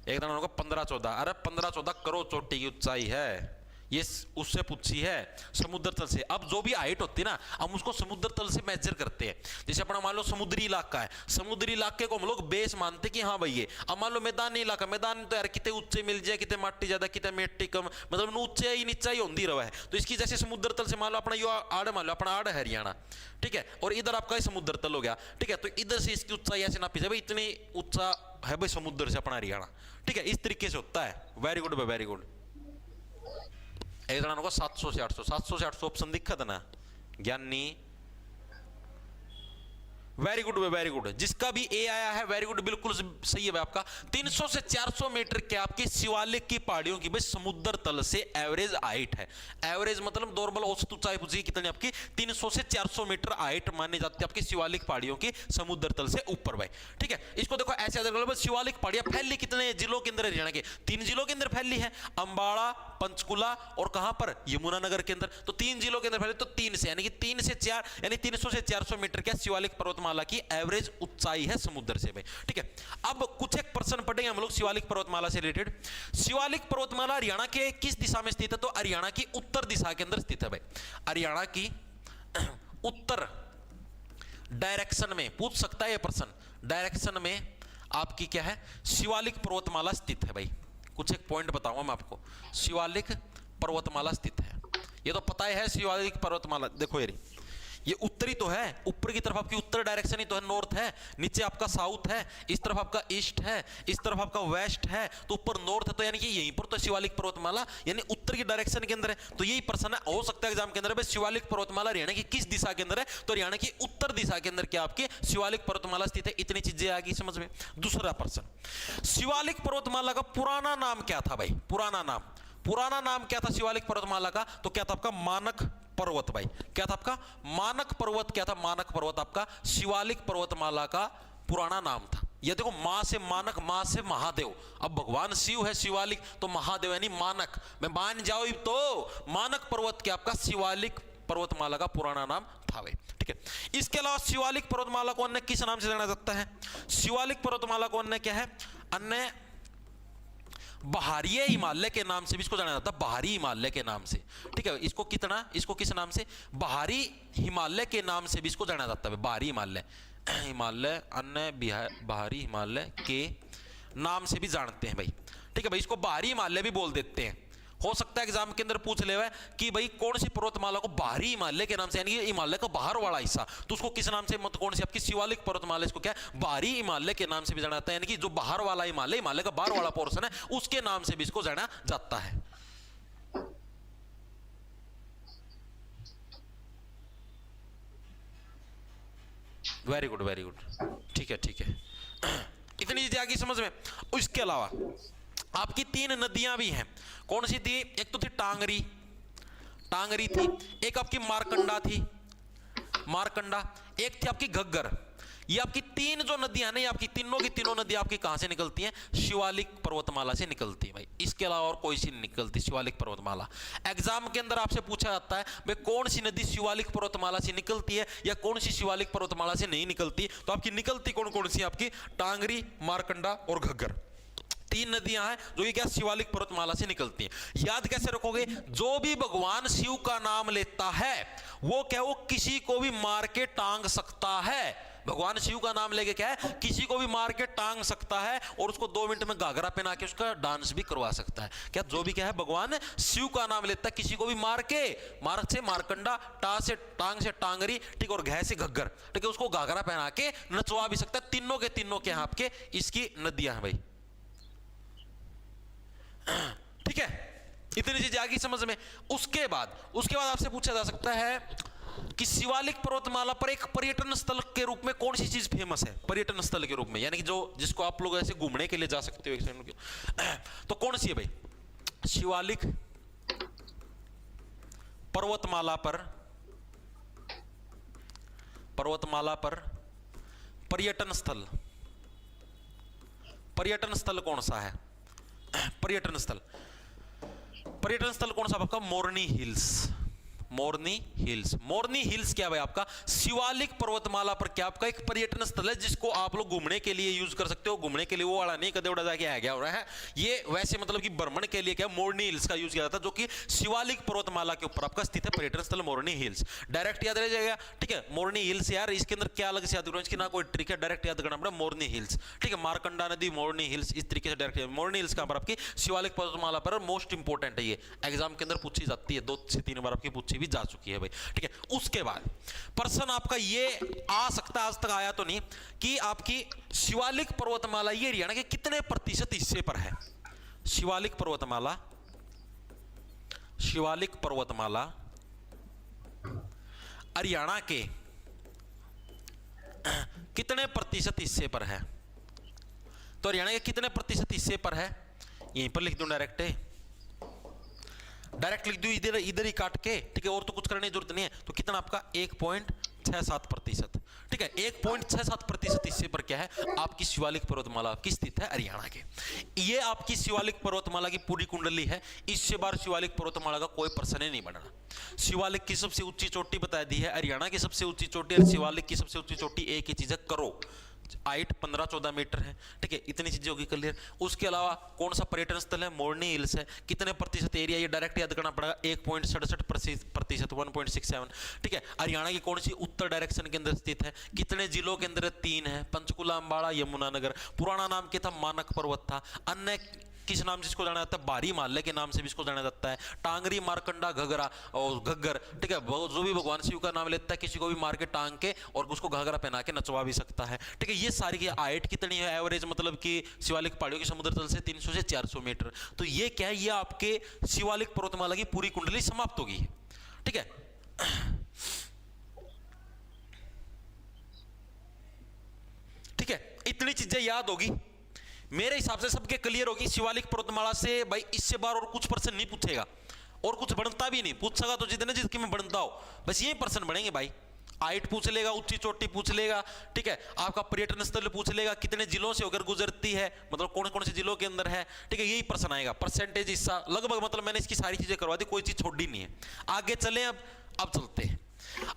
Speaker 1: एक दिन होगा 15-14, अरे 15-14 करोड़ चोटी की ऊंचाई है, ये उससे पूछी है समुद्र तल से। अब जो भी हाइट होती है ना, हम उसको समुद्र तल से मेजर करते हैं। जैसे अपना मान लो समुद्री इलाका है, समुद्री इलाके को हम लोग बेस मानते कि हाँ भाई ये। अब मान लो मैदानी इलाका, मैदान तो यार कितने ऊंचे मिल जाए, कितने माटी ज्यादा, कितने मिट्टी कम, मतलब ऊंचे ही नीचा ही होती रहा है। तो इसकी जैसे समुद्र तल से मान लो अपना यो आड़, मान लो अपना आड़ है हरियाणा, ठीक है, और इधर आपका समुद्र तल हो गया, ठीक है। तो इधर से इसकी ऊंचाई ऐसे नापी जाए भाई, इतनी ऊंचा है भाई समुद्र से अपना हरियाणा, ठीक है। इस तरीके से होता है। वेरी गुड भाई, वेरी गुड। एक जना होगा 700 से 800, 700 से 800 ऑप्शन दिखा था ना ज्ञानी, वेरी गुड वेरी गुड। जिसका भी ए आया है वेरी गुड, बिल्कुल सही है आपका। 300 से 400 मीटर के आपकी शिवालिक की पहाड़ियों की भाई समुद्र तल से एवरेज हाइट है। एवरेज मतलब नॉर्मल औसत ऊंचाई पूछी कितनी आपकी? 300 से 400 मीटर हाइट मानी जाती है आपकी शिवालिक पहाड़ियों की समुद्र तल से ऊपर भाई, ठीक है। इसको देखो ऐसे शिवालिक पहाड़ियां फैली कितने जिलों के अंदर? हरियाणा के 3 जिलों के अंदर फैली है, अंबाला, पंचकुला और कहां पर? यमुनानगर के अंदर। तो 3 जिलों के अंदर फैली, तो 3 से यानी कि 3 से 4 यानी 300 से 400 मीटर क्या शिवालिक पर्वतमाला की एवरेज ऊंचाई है समुद्र से भाई, ठीक है। अब कुछ एक प्रश्न पढ़ेंगे हम लोग शिवालिक पर्वतमाला से रिलेटेड। शिवालिक पर्वतमाला हरियाणा के किस दिशा में स्थित है? तो हरियाणा की उत्तर दिशा के अंदर स्थित है भाई। हरियाणा की उत्तर डायरेक्शन में पूछ सकता है ये प्रश्न, डायरेक्शन में आपकी क्या है? शिवालिक पर्वतमाला स्थित है भाई। कुछ एक पॉइंट बताऊंगा मैं आपको। शिवालिक पर्वतमाला स्थित है, ये तो पता है शिवालिक पर्वतमाला। देखो ये उत्तरी तो है, ऊपर की तरफ आपकी उत्तर डायरेक्शन ही तो है, नॉर्थ है, नीचे आपका साउथ है, इस तरफ आपका ईस्ट है, इस तरफ आपका वेस्ट है, तो ऊपर नॉर्थ है, तो यानी कि यहीं पर तो शिवालिक पर्वतमाला यानी उत्तर की डायरेक्शन के अंदर है। तो यही प्रश्न है, हो सकता है एग्जाम के अंदर शिवालिक पर्वतमाला हरियाणा की किस दिशा के अंदर है? तो हरियाणा की उत्तर दिशा के अंदर क्या आपकी शिवालिक पर्वतमाला स्थित है। इतनी चीजें आ गई समझ में। दूसरा प्रश्न, शिवालिक पर्वतमाला का पुराना नाम क्या था भाई? पुराना नाम क्या था शिवालिक पर्वतमाला का? तो क्या था आपका? मानक पर्वत भाई। क्या था आपका? मानक पर्वत। क्या था? मानक पर्वत आपका शिवालिक पर्वतमाला का पुराना नाम था। ये देखो, मां से मानक, मां से महादेव। अब भगवान शिव है शिवालिक, तो महादेव यानी मानक। मैं मान जाओ तो मानक पर्वत क्या आपका शिवालिक पर्वतमाला का पुराना नाम था भाई, ठीक है। इसके अलावा शिवालिक पर्वतमाला को अन्य किस नाम से जाना जाता है? शिवालिक पर्वतमाला को अन्य क्या है? अन्य बहारीय हिमालय के नाम से भी इसको जाना जाता है, बहारी हिमालय के नाम से, ठीक है। इसको किस नाम से? बहारी हिमालय के नाम से भी इसको जाना जाता है। बहारी हिमालय अन्य बहारी हिमालय के नाम से भी जानते हैं भाई, ठीक है भाई। इसको बहारी हिमालय भी बोल देते हैं। हो सकता है एग्जाम के अंदर पूछ ले कि भाई कौन सी पर्वतमाला को बाहरी हिमालय के नाम से, यानी कि हिमालय का बाहर वाला हिस्सा, तो उसको किस नाम से? कौन सी आपकी शिवालिक पर्वतमाला, इसको क्या है? बाहरी हिमालय के नाम से भी जाना जाता है, यानी कि जो बाहर वाला हिमालय का बाहर वाला पोर्शन है उसके नाम से भी इसको जाना जाता है। वेरी गुड वेरी गुड, ठीक है ठीक है। इतनी चीजें आ गई समझ में। उसके अलावा आपकी 3 नदियां भी हैं। कौन सी थी? एक तो थी टांगरी, टांगरी थी, एक आपकी मारकंडा थी, मारकंडा, एक थी आपकी घग्गर। ये आपकी 3 जो नदियां ना, ये आपकी तीनों की तीनों नदियां आपकी कहां से निकलती हैं? शिवालिक पर्वतमाला से निकलती है भाई। इसके अलावा और कोई सी नहीं निकलती शिवालिक पर्वतमाला। एग्जाम के अंदर आपसे पूछा जाता है भाई कौन सी नदी शिवालिक पर्वतमाला से निकलती है या कौन सी शिवालिक पर्वतमाला से नहीं निकलती, तो आपकी निकलती कौन कौन सी? आपकी टांगरी, मारकंडा और घग्गर, 3 नदियां हैं जो कि क्या शिवालिक पर्वतमाला से निकलती हैं। याद कैसे रखोगे? जो भी भगवान शिव का नाम लेता है वो क्या, वो किसी को भी मार के टांग सकता है। भगवान शिव का नाम लेके क्या है, किसी को भी मार के टांग सकता है और उसको 2 मिनट में घाघरा पहना के उसका डांस भी करवा सकता है। क्या जो भी क्या है, भगवान शिव का नाम लेता है किसी को भी मार के, मार से मारकंडा, टा से टांग से टांगरी, ठीक, और घै से घग्गर, ठीक है, उसको घाघरा पहना के नचवा भी सकता है। तीनों के तीनों के आपके इसकी नदियां हैं भाई, ठीक है। इतनी चीजें आ गई समझ में। उसके बाद आपसे पूछा जा सकता है कि शिवालिक पर्वतमाला पर एक पर्यटन स्थल के रूप में कौन सी चीज फेमस है? पर्यटन स्थल के रूप में यानी कि जो जिसको आप लोग ऐसे घूमने के लिए जा सकते हो, तो कौन सी है भाई? शिवालिक पर्वतमाला पर पर्यटन स्थल, पर्यटन स्थल कौन सा है? पर्यटन स्थल कौन सा आपका? मोरनी हिल्स। मोरनी हिल्स, मोरनी हिल्स क्या भाई आपका? शिवालिक पर्वतमाला पर क्या आपका एक पर्यटन स्थल है जिसको आप लोग घूमने के लिए यूज कर सकते हो। घूमने के लिए वो वाला नहीं कदे उड़ा जाके आ गया हो रहा है, ये वैसे मतलब कि भ्रमण के लिए क्या मोरनी हिल्स का यूज किया जाता है, जो कि शिवालिक पर्वतमाला के ऊपर आपका स्थित है पर्यटन स्थल मोरनी हिल्स। डायरेक्ट याद रह जाएगा, ठीक है। मोरनी हिल्स यार, इसके अंदर क्या अलग से याद करो, इसकी ना कोई ट्रिक है, डायरेक्ट याद करना पड़ेगा मोरनी हिल्स, ठीक है। मारकंडा नदी, मोरनी हिल्स, इस तरीके से डायरेक्ट। मोरनी हिल्स कहां पर? आपकी शिवालिक पर्वतमाला पर। मोस्ट इंपोर्टेंट है ये, एग्जाम के अंदर पूछी जाती है, 2 से 3 बार आपकी पूछी भी जा चुकी है भाई, ठीक है। उसके बाद प्रश्न आपका ये आ सकता है, आज तक आया तो नहीं, कि आपकी शिवालिक पर्वतमाला ये हरियाणा के कितने प्रतिशत हिस्से पर है? शिवालिक पर्वतमाला हरियाणा के कितने प्रतिशत हिस्से पर है? तो हरियाणा के कितने प्रतिशत हिस्से पर है? यहीं पर लिख दूं, डायरेक्ट लिख दूं, इधर ही काट के, ठीक है, और तो कुछ करने की जरूरत नहीं है। तो कितना आपका? 1.67%, ठीक है। 1.67% हिस्से पर क्या है? आपकी शिवालिक पर्वतमाला आपकी स्थित है हरियाणा के। ये आपकी शिवालिक पर्वतमाला की पूरी कुंडली है। इससे बार शिवालिक पर्वतमाला का कोई प्रश्न ही नहीं बनना। शिवालिक की सबसे ऊंची चोटी बता दी है, हरियाणा की सबसे ऊंची चोटी और शिवालिक की सबसे ऊंची चोटी एक ही चीज है, करो। हाइट 15-14 मीटर है, ठीक है। इतनी चीजें होगी क्लियर। उसके अलावा कौन सा पर्यटन स्थल है? मोरनी हिल्स है। कितने प्रतिशत एरिया? ये डायरेक्ट याद करना पड़ेगा, 1.67%, 1.67, ठीक है। हरियाणा की कौन सी उत्तर डायरेक्शन के अंदर स्थित है? कितने जिलों के अंदर? 3 है, पंचकुला, अंबाला, यमुनानगर। पुराना नाम क्या था? मानक पर्वत था। अन्य किस नाम से इसको जाना जाता है? बारी माल्य के नाम से भी इसको जाना जाता है। टांगरी, मारकंडा, घगरा और घग्गर, ठीक है। जो भी भगवान शिव का नाम लेता है किसी को भी मार के टांग के और उसको घाघरा पहना के नचवा भी सकता है, ठीक है। ये सारी की हाइट कितनी है एवरेज, मतलब कि शिवालिक पहाड़ियों के समुद्र तल से 300 से 400 मीटर। तो ये क्या है? ये आपके शिवालिक पर्वतमाला की पूरी कुंडली समाप्त होगी, ठीक है। ठीक है, इतनी चीजें याद होगी, मेरे हिसाब से सबके क्लियर होगी। शिवालिक पर्वतमाला से भाई इससे बार और कुछ प्रश्न नहीं पूछेगा और कुछ बनता भी नहीं। पूछेगा तो जितने जिसकी में बनता हो, बस ये प्रश्न बनेंगे भाई। हाइट पूछ लेगा, ऊंची चोटी पूछ लेगा, ठीक है। आपका पर्यटन स्थल पूछ लेगा, कितने जिलों से होकर गुजरती है, मतलब कौन कौन से जिलों के अंदर है, ठीक है। यही प्रश्न आएगा। परसेंटेज हिस्सा लगभग, मतलब मैंने इसकी सारी चीजें करवा दी, कोई चीज छोड़ी नहीं है। आगे चले, अब चलते हैं,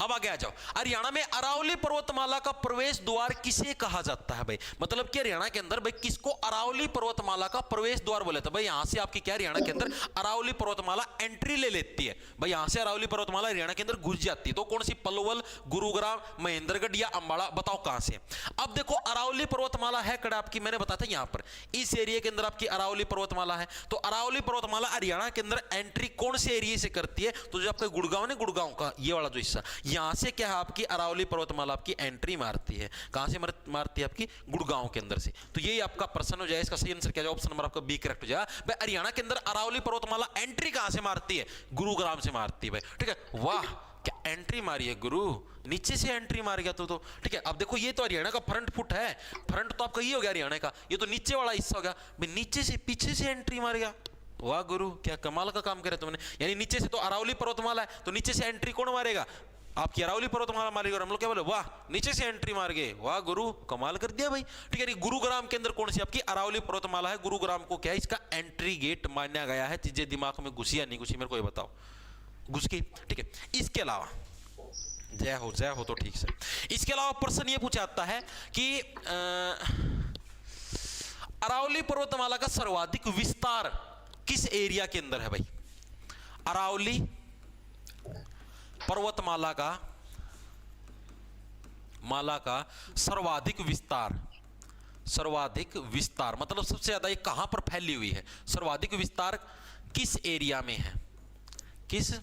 Speaker 1: अब आगे आ जाओ। हरियाणा में अरावली पर्वतमाला का प्रवेश द्वार किसे कहा जाता है भाई? मतलब कि हरियाणा के अंदर भाई किसको अरावली पर्वतमाला का प्रवेश द्वार बोले? तो भाई यहां से आपकी क्या हरियाणा के अंदर अरावली पर्वतमाला एंट्री ले लेती है भाई। यहां से अरावली पर्वतमाला हरियाणा के अंदर घुस जाती है। तो कौन सी? पलवल, गुरुग्राम, महेंद्रगढ़ या अंबाला? बताओ कहां से। अब देखो अरावली पर्वतमाला है कड़ा आपकी, मैंने बताया था यहां पर इस एरिया के अंदर आपकी अरावली पर्वतमाला है। तो अरावली पर्वतमाला हरियाणा के अंदर एंट्री कौन से एरिया से करती है? तो जो आपका गुड़गांव ने, गुड़गांव का ये वाला जो हिस्सा, यहां से क्या है आपकी अरावली पर्वतमाला आपकी एंट्री मारती है। कहां से मारती है? आपकी गुड़गांव के अंदर से। तो यही आपका प्रश्न हो जाए, इसका सही आंसर क्या है? ऑप्शन नंबर आपका बी करेक्ट हो जाएगा भाई। हरियाणा के अंदर अरावली पर्वतमाला एंट्री कहां से मारती है? गुरुग्राम से मारती है भाई, ठीक है। वाह क्या एंट्री मारी है गुरु, नीचे से एंट्री मार गया तो ठीक है। अब देखो ये तो हरियाणा का फ्रंट फुट है, फ्रंट तो आपका ये हो गया हरियाणा का, ये तो नीचे वाला हिस्सा हो गया भाई, नीचे से पीछे से एंट्री मार गया। वाह गुरु, क्या कमाल का काम करे तुमने। यानी नीचे से तो अरावली पर्वतमाला है, तो नीचे से एंट्री कौन मारेगा, आपकी अरावली पर्वतमाला मारेगी, और हम लोग क्या बोले, वाह नीचे से एंट्री मार गए, वाह गुरु कमाल कर दिया भाई। ठीक है, गुरुग्राम के अंदर कौन सी आपकी अरावली पर्वतमाला है, गुरुग्राम को क्या है, इसका एंट्री गेट माना गया है। चीजें दिमाग में घुसी या नहीं घुसी, मेरे को ये बताओ, घुस गई। ठीक है, इसके अलावा जय हो तो ठीक से। इसके अलावा प्रश्न ये पूछा जाता है कि अरावली पर्वतमाला का सर्वाधिक विस्तार किस एरिया के अंदर है भाई। अरावली पर्वतमाला का सर्वाधिक विस्तार मतलब सबसे ज्यादा ये कहां पर फैली हुई है, सर्वाधिक विस्तार किस एरिया में है, किस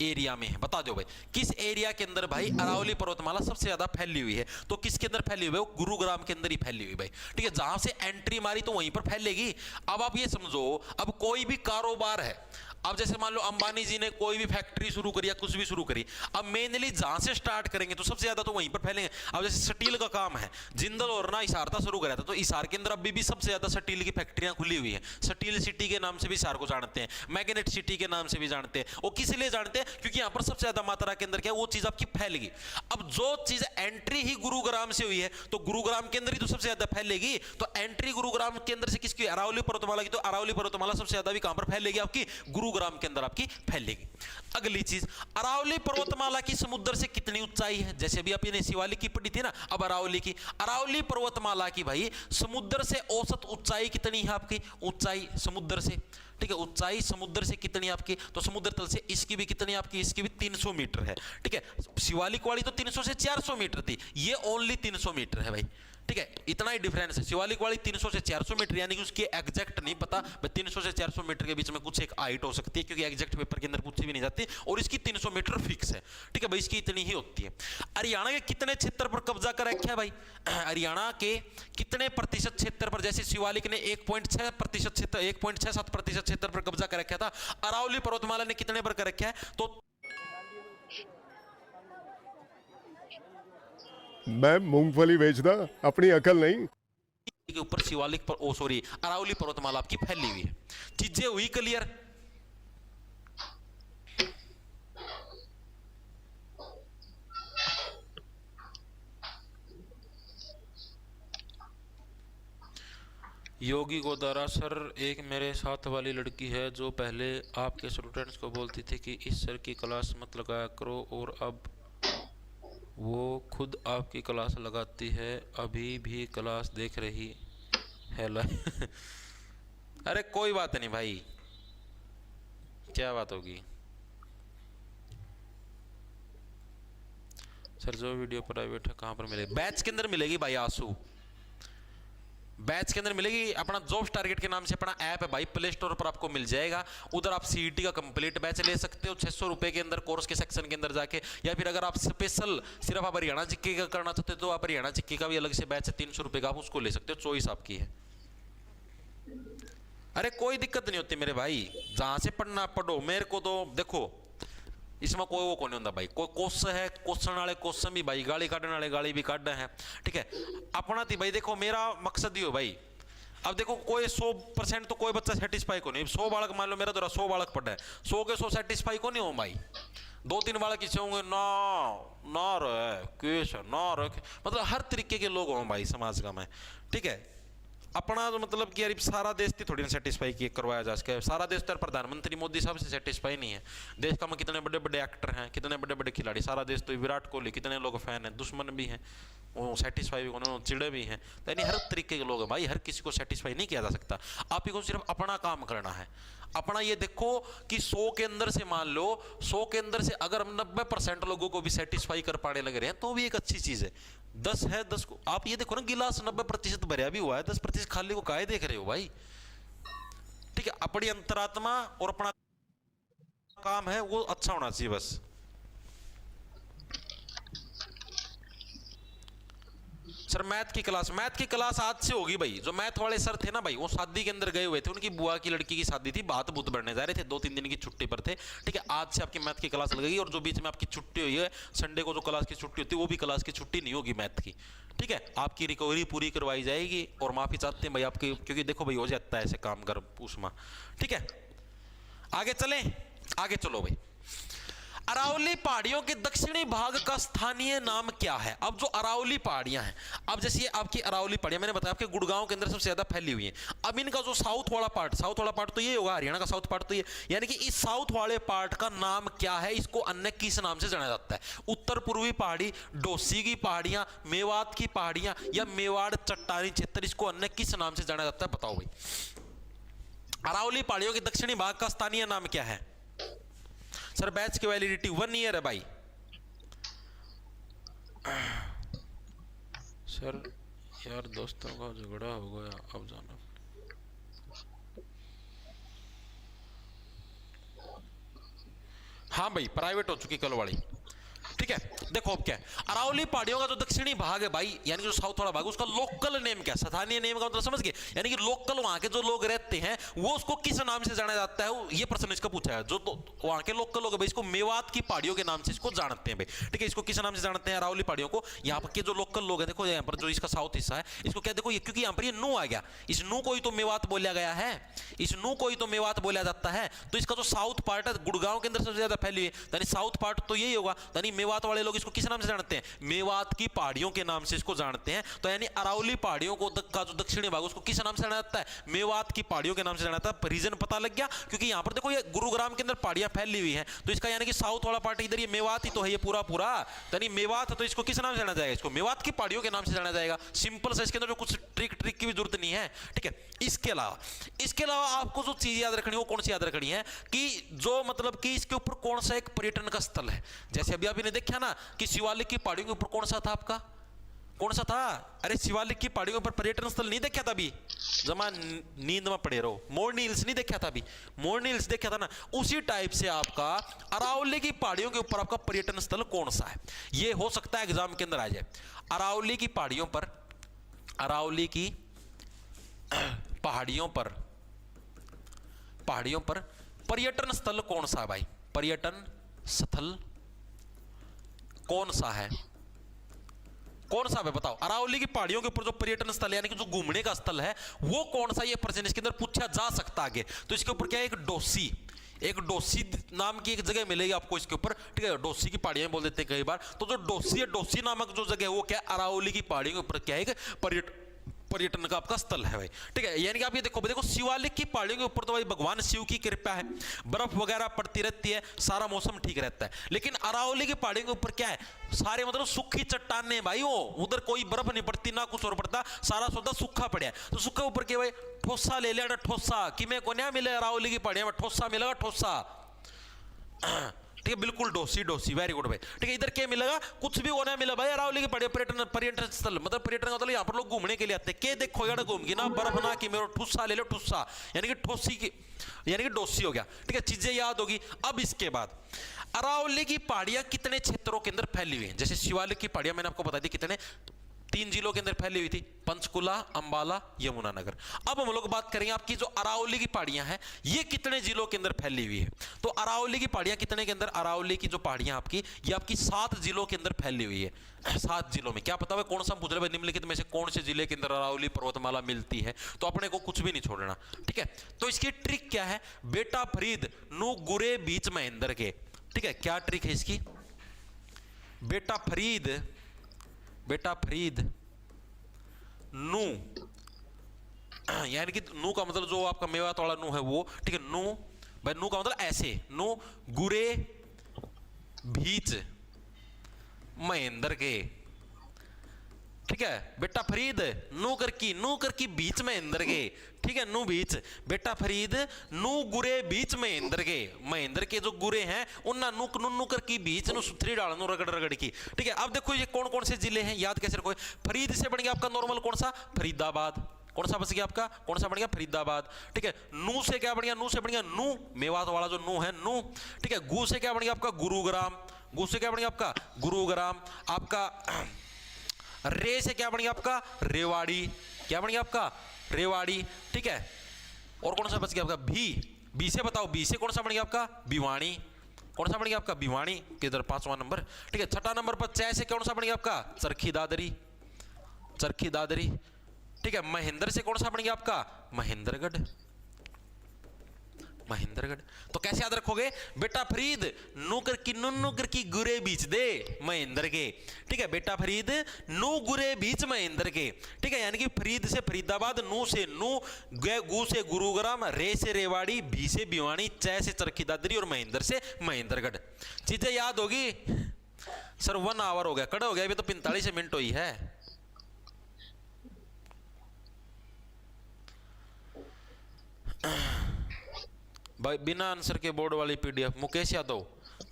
Speaker 1: एरिया में है, बता दो भाई, किस एरिया के अंदर भाई अरावली पर्वतमाला सबसे ज्यादा फैली हुई है। तो किसके अंदर फैली हुई है, वो गुरुग्राम के अंदर ही फैली हुई भाई। ठीक है, जहां से एंट्री मारी तो वहीं पर फैलेगी। अब आप ये समझो, अब कोई भी कारोबार है, अब जैसे मान लो अंबानी जी ने कोई भी फैक्ट्री शुरू करी या कुछ भी शुरू करी, अब मेनली जहां से स्टार्ट करेंगे तो सबसे ज्यादा तो वहीं पर फैलेंगे। अब जैसे स्टील का काम है, जिंदल और ना हिसार था शुरू करा था, तो हिसार के अंदर अभी भी सबसे ज्यादा स्टील की फैक्ट्रियां खुली हुई है। स्टील सिटी के नाम से भी हिसार को जानते हैं, मैग्नेट सिटी के नाम से भी जानते हैं। वो किस लिए जानते हैं, क्योंकि यहाँ पर सबसे ज्यादा मात्रा के अंदर क्या है, वो चीज आपकी फैल गई। अब जो चीज एंट्री ही गुरुग्राम से हुई है, तो गुरुग्राम के अंदर ही तो सबसे ज्यादा फैलेगी। तो एंट्री गुरुग्राम के अंदर से किसकी, अरावली पर्वतमाला की, तो अरावली पर्वतमाला सबसे ज्यादा भी कहां पर फैलेगी, आपकी गुरुग्राम के अंदर आपकी फैलेगी। अगली चीज, अरावली पर्वतमाला की समुद्र से कितनी ऊंचाई है, जैसे अभी आपने शिवालिक की पढ़ी थी ना, अब अरावली की, अरावली पर्वतमाला की भाई समुद्र से औसत ऊंचाई कितनी है आपकी, ऊंचाई समुद्र से। ठीक है, ऊंचाई समुद्र से कितनी आपकी, तो समुद्र तल से इसकी भी कितनी आपकी, इसकी भी 300 मीटर है। ठीक है, शिवालिक वाली तो 300 से 400 मीटर थी, ये ओनली 300 मीटर है भाई। ठीक है, इतना ही डिफरेंस है। शिवालिक वाली 300 से 400 मीटर, यानी कि उसकी एग्जैक्ट नहीं पता, 300 से 400 मीटर के बीच में कुछ एक हाइट हो सकती है, क्योंकि एग्जैक्ट पेपर के अंदर पूछी भी नहीं जाती, और इसकी 300 मीटर फिक्स है। ठीक है भाई, इसकी इतनी ही होती है। हरियाणा के कितने क्षेत्र पर कब्जा कर रखा है भाई, हरियाणा के कितने प्रतिशत क्षेत्र पर, जैसे शिवालिक ने 1.6% क्षेत्र, 1.67% क्षेत्र पर कब्जा कर रखा था, अरावली पर्वतमाला ने कितने पर कर रखा है, तो
Speaker 2: मैं मूंगफली बेचदा, अपनी अकल नहीं।
Speaker 1: के ऊपर शिवालिक पर, ओ सॉरी, अरावली पर्वतमाला आपकी फैली हुई है। चीजें हुई क्लियर। योगी गोदारा सर, एक मेरे साथ वाली लड़की है जो पहले आपके स्टूडेंट्स को बोलती थी कि इस सर की क्लास मत लगाया करो, और अब वो खुद आपकी क्लास लगाती है, अभी भी क्लास देख रही है। अरे कोई बात नहीं भाई, क्या बात होगी सर। जो वीडियो प्राइवेट है कहाँ पर मिलेगी, बैच के अंदर मिलेगी भाई आंसू, बैच के अंदर मिलेगी। अपना जॉब्स टारगेट के नाम से अपना ऐप है भाई, प्ले स्टोर पर आपको मिल जाएगा। उधर आप सीईटी का कंप्लीट बैच ले सकते हो 600 रुपए के अंदर, कोर्स के सेक्शन के अंदर जाके। या फिर अगर आप स्पेशल सिर्फ आप हरियाणा जीके का करना चाहते हो, तो आप हरियाणा जीके का भी अलग से बैच है 300 रुपए का, आप उसको ले सकते हो, चॉइस आपकी है। अरे कोई दिक्कत नहीं होती मेरे भाई, जहां से पढ़ना पढ़ो। मेरे को तो देखो इसमें कोई वो कौन होता भाई, कोई क्वेश्चन है, क्वेश्चन वाले क्वेश्चन भी भाई, गाली काटने वाले गाली भी काट है। ठीक है, अपना थी भाई, देखो मेरा मकसद ही हो भाई। अब देखो कोई 100% तो कोई बच्चा सेटिस्फाई को नहीं, 100 बालक मान लो मेरा तो 100 बालक पढ़ा है, 100 के 100 सेटिस्फाई को नहीं हो भाई। 2-3 बालक किसे होंगे ना, ना रहे केश ना रहे, मतलब हर तरीके के लोग हों भाई समाज का मैं। ठीक है, अपना तो मतलब कि यार सारा देश की थोड़ी ना सेटिस्फाई किए करवाया जा सके। सारा देश तो प्रधानमंत्री मोदी साहब से सेटिस्फाई नहीं है। देश का में कितने बड़े बड़े एक्टर हैं, कितने बड़े बड़े खिलाड़ी, सारा देश तो विराट कोहली, कितने लोग फैन हैं, दुश्मन भी हैं, वो सेटिस्फाई भी उन्होंने चिड़े भी हैं। तो यानी हर तरीके के लोग हैं भाई, हर किसी को सेटिस्फाई नहीं किया जा सकता। आप ही को सिर्फ अपना काम करना है। अपना ये देखो कि 100 के अंदर से मान लो 100 के अंदर से अगर हम 90% लोगों को भी सेटिस्फाई कर पाने लग रहे हैं, तो भी एक अच्छी चीज है। 10 है, 10 को आप ये देखो ना, गिलास 90% भरा भी हुआ है, 10% खाली को काहे देख रहे हो भाई। ठीक है, अपनी अंतरात्मा और अपना काम है वो अच्छा होना चाहिए बस। सर मैथ की क्लास आज से होगी भाई। जो मैथ वाले सर थे ना भाई, वो शादी के अंदर गए हुए थे, उनकी बुआ की लड़की की शादी थी, बात बुत बढ़ने जा रहे थे, 2-3 दिन की छुट्टी पर थे। ठीक है, आज से आपकी मैथ की क्लास लगेगी, और जो बीच में आपकी छुट्टी हुई है संडे को जो क्लास की छुट्टी होती है, वो भी क्लास की छुट्टी नहीं होगी मैथ की। ठीक है, आपकी रिकवरी पूरी करवाई जाएगी। और माफी चाहते हैं भाई आपकी, क्योंकि देखो भाई हो जाता है ऐसे काम कर उसमा। ठीक है, आगे चलें, आगे चलो भाई। अरावली पहाड़ियों के दक्षिणी भाग का स्थानीय नाम क्या है? अब जो अरावली पहाड़ियां हैं, अब जैसे ये आपकी अरावली पहाड़ियां मैंने बताया आपके गुड़गांव के अंदर सबसे ज्यादा फैली हुई हैं। अब इनका जो साउथ वाला पार्ट तो ये होगा, हरियाणा का साउथ पार्ट तो ये, यानी कि इस साउथ वाले पार्ट का नाम क्या है, इसको अन्य किस नाम से जाना जाता है? उत्तर पूर्वी पहाड़ी, डोसी की पहाड़ियां, मेवात की पहाड़ियां, या मेवाड़ चट्टानी क्षेत्र, इसको अन्य किस नाम से जाना जाता है? बताओ भाई। अरावली पहाड़ियों के दक्षिणी भाग का स्थानीय नाम क्या है? सर बैच की वैलिडिटी 1 ईयर है भाई। सर यार दोस्तों का झगड़ा हो गया, अब जाना। हाँ भाई, प्राइवेट हो चुकी कल वाली। ठीक है, देखो अब क्या है, अरावली पहाड़ियों का जो दक्षिणी भाग है भाई, यानी जो साउथ वाला भाग, उसका लोकल नेम क्या है? स्थानीय नेम का मतलब समझ गए, यानी कि लोकल वहां के जो लोग रहते हैं वो उसको किस नाम से जाना जाता है? ये प्रश्न इसका पूछा है। जो तो वहां के लोकल लोग है भाई, इसको मेवात की पहाड़ियों के नाम से इसको जानते हैं भाई। ठीक है, इसको किस नाम से जानते हैं अरावली पहाड़ियों को? यहाँ पर के जो लोकल लोग हैं, देखो यहाँ पर जो इसका साउथ हिस्सा है, इसको क्या देखो, ये क्योंकि यहाँ पर ये नू आ गया, इस नू को ही तो मेवात बोला गया है, इस नू को ही तो मेवात बोला जाता है। तो इसका जो साउथ पार्ट है गुड़गांव के अंदर सबसे ज्यादा फैली है, यानी साउथ पार्ट तो यही होगा, यानी मेवात वाले लोग इसको किस नाम से जानते हैं? मेवात की पहाड़ियों के नाम से इसको जानते हैं। तो यानी अरावली पहाड़ियों को का जो दक्षिणी भाग, उसको किस नाम से जाना जाता है? मेवात की पहाड़ियों के नाम से जाना जाता है। रीजन पता लग गया, क्योंकि यहां पर देखो ये गुरुग्राम के अंदर पहाड़ियां फैली हुई हैं, तो इसका यानी कि साउथ वाला पार्ट इधर, ये मेवात ही तो है, ये पूरा यानी मेवात, तो इसको किस नाम से जाना जाएगा? इसको मेवात की पहाड़ियों के नाम से जाना जाएगा। सिंपल से, इसके अंदर कुछ ट्रिक की भी जरूरत नहीं है। ठीक है, इसके अलावा आपको जो चीज याद रखनी है, वो कौन सी याद रखनी है कि जो मतलब कि इसके ऊपर कौन सा एक पर्यटन का स्थल है। जैसे अभी आपने देखा ना कि शिवालिक की पहाड़ियों के ऊपर कौन सा था आपका, कौन सा था? अरे शिवालिक की पहाड़ियों पर पर्यटन स्थल नहीं देखा था अभी, जमा नींद में पड़े रहो। मोरनी हिल्स नहीं देखा था अभी, मोरनी हिल्स देखा था ना। उसी टाइप से आपका अरावली की पहाड़ियों के ऊपर आपका पर्यटन स्थल कौन सा है, ये हो सकता है एग्जाम के अंदर आ जाए। अरावली की पहाड़ियों पर, अरावली की पहाड़ियों पर पर्यटन स्थल कौन सा है भाई? पर्यटन स्थल कौन सा है? कौन सा है बताओ? अरावली की पहाड़ियों के ऊपर जो पर्यटन स्थल है, यानी कि जो घूमने का स्थल है, वो कौन सा? ये प्रश्न इसके अंदर पूछा जा सकता आगे। तो इसके ऊपर क्या है? एक डोसी नाम की एक जगह मिलेगी आपको इसके ऊपर। ठीक है, डोसी की पहाड़ियां बोल देते हैं कई बार। तो जो डोसी है, डोसी नामक जो जगह है, वो क्या है? अरावली की पहाड़ियों के ऊपर क्या है? पर्यटन का आपका स्थल है भाई। ठीक है, यानी कि आप ये देखो शिवालिक की पहाड़ियों के ऊपर तो भाई भगवान शिव की कृपा है, बर्फ वगैरह पड़ती रहती है, सारा मौसम ठीक रहता है। लेकिन अरावली की पहाड़ियों के ऊपर क्या है? सारे मतलब सूखी चट्टाने भाई, वो उधर कोई बर्फ नहीं पड़ती ना कुछ और पड़ता, सारा सौदा सूखा पड़ा है। तो सूखा ऊपर क्या भाई? ठोसा ले लिया, ठोसा कि मैं को नहीं मिले अरावली की पहाड़ियों में, ठोसा मिलेगा, ठोसा। ठीक है, बिल्कुल डोसी, वेरी गुड भाई। ठीक है, इधर क्या मिलेगा? कुछ भी होना मिला भाई। अरावली के पर्यटन स्थल मतलब पर्यटन का मतलब यहाँ पर लोग घूमने के लिए आते हैं। क्या देखो यार, घूम की ना बर्फ ना कि मेरे ठुस्सा ले लो, ठुस्सा यानी कि ठोसी की, यानी कि डोसी हो गया। ठीक है, चीजें याद होगी। अब इसके बाद अरावली की पहाड़ियां कितने क्षेत्रों के अंदर फैली हुई हैं? जैसे शिवालिक की पहाड़ियां मैंने आपको बता दी कितने, 3 जिलों के अंदर फैली हुई थी, पंचकुला, अंबाला, यमुनानगर। अब हम लोग बात करेंगे आपकी जो अरावली की पहाड़ियां हैं, ये कितने जिलों के अंदर फैली हुई है? तो अरावली की पहाड़ियां कितने के अंदर? अरावली की जो पहाड़ियां आपकी, ये आपकी 7 जिलों के अंदर फैली हुई है। 7 जिलों में क्या पता है कौन सा पूछ रहे? निम्नलिखित में से कौन से जिले के अंदर अरावली पर्वतमाला मिलती है? तो अपने को कुछ भी नहीं छोड़ना। ठीक है, तो इसकी ट्रिक क्या है? बेटा फरीद नु गुरे बीच महेंद्र के। ठीक है, क्या ट्रिक है इसकी? बेटा फरीद नू, यानी कि नू का मतलब जो आपका मेवात वाला नू है वो। ठीक है, नू भाई, नू का मतलब ऐसे, नू गुरे बीच महेंद्र के। ठीक है, बेटा फरीद नू कर की बीच महेंद्र के। ठीक है, नू बीच, बेटा फरीद नू गुरे बीच महेंद्र के जो गुरे हैं उन्ना नू कर की बीच नु सुथरी डाल रगड़ की। ठीक है, अब देखो ये कौन से जिले हैं, याद कैसे रखो? फरीद से बन गया आपका नॉर्मल कौन सा? फरीदाबाद। कौन सा बच गया आपका? कौन सा बन गया? फरीदाबाद। ठीक है, नू से क्या बन गया? नू से बन गया नू, मेवात वाला जो नू है नू। ठीक है, गु से क्या बन गया आपका? गुरुग्राम। गु से क्या बन गया आपका? गुरुग्राम। आपका रे से क्या बन गया आपका रेवाड़ी, क्या बन गया आपका रेवाड़ी, ठीक है। और कौन सा बच गया आपका भी, बी से बताओ, बी से कौन सा बन गया आपका भिवानी, कौन सा बन गया आपका भिवानी, किधर 5वां नंबर, ठीक है। छठा नंबर पर च से कौन सा बन गया आपका चरखी दादरी, चरखी दादरी, ठीक है। महेंद्र से कौन सा बन गया आपका महेंद्रगढ़, महेंद्रगढ़। तो कैसे याद रखोगे बेटा फरीद नूकर की नुकर की गुरे बीच दे महेंद्र के, ठीक है। बेटा फरीद नू गुरे बीच महेंद्र के, ठीक है। यानी कि फरीद से फरीदाबाद, नू से नू, गु से गुरुग्राम, रे से रेवाड़ी, भी से भिवानी, च से चरखी दादरी और महेंद्र से महेंद्रगढ़। चीजें याद होगी सर। 1 आवर हो गया, कड़ा हो गया, अभी तो 45 मिनट हुई है। भाई बिना आंसर के बोर्ड वाली पीडीएफ मुकेश यादव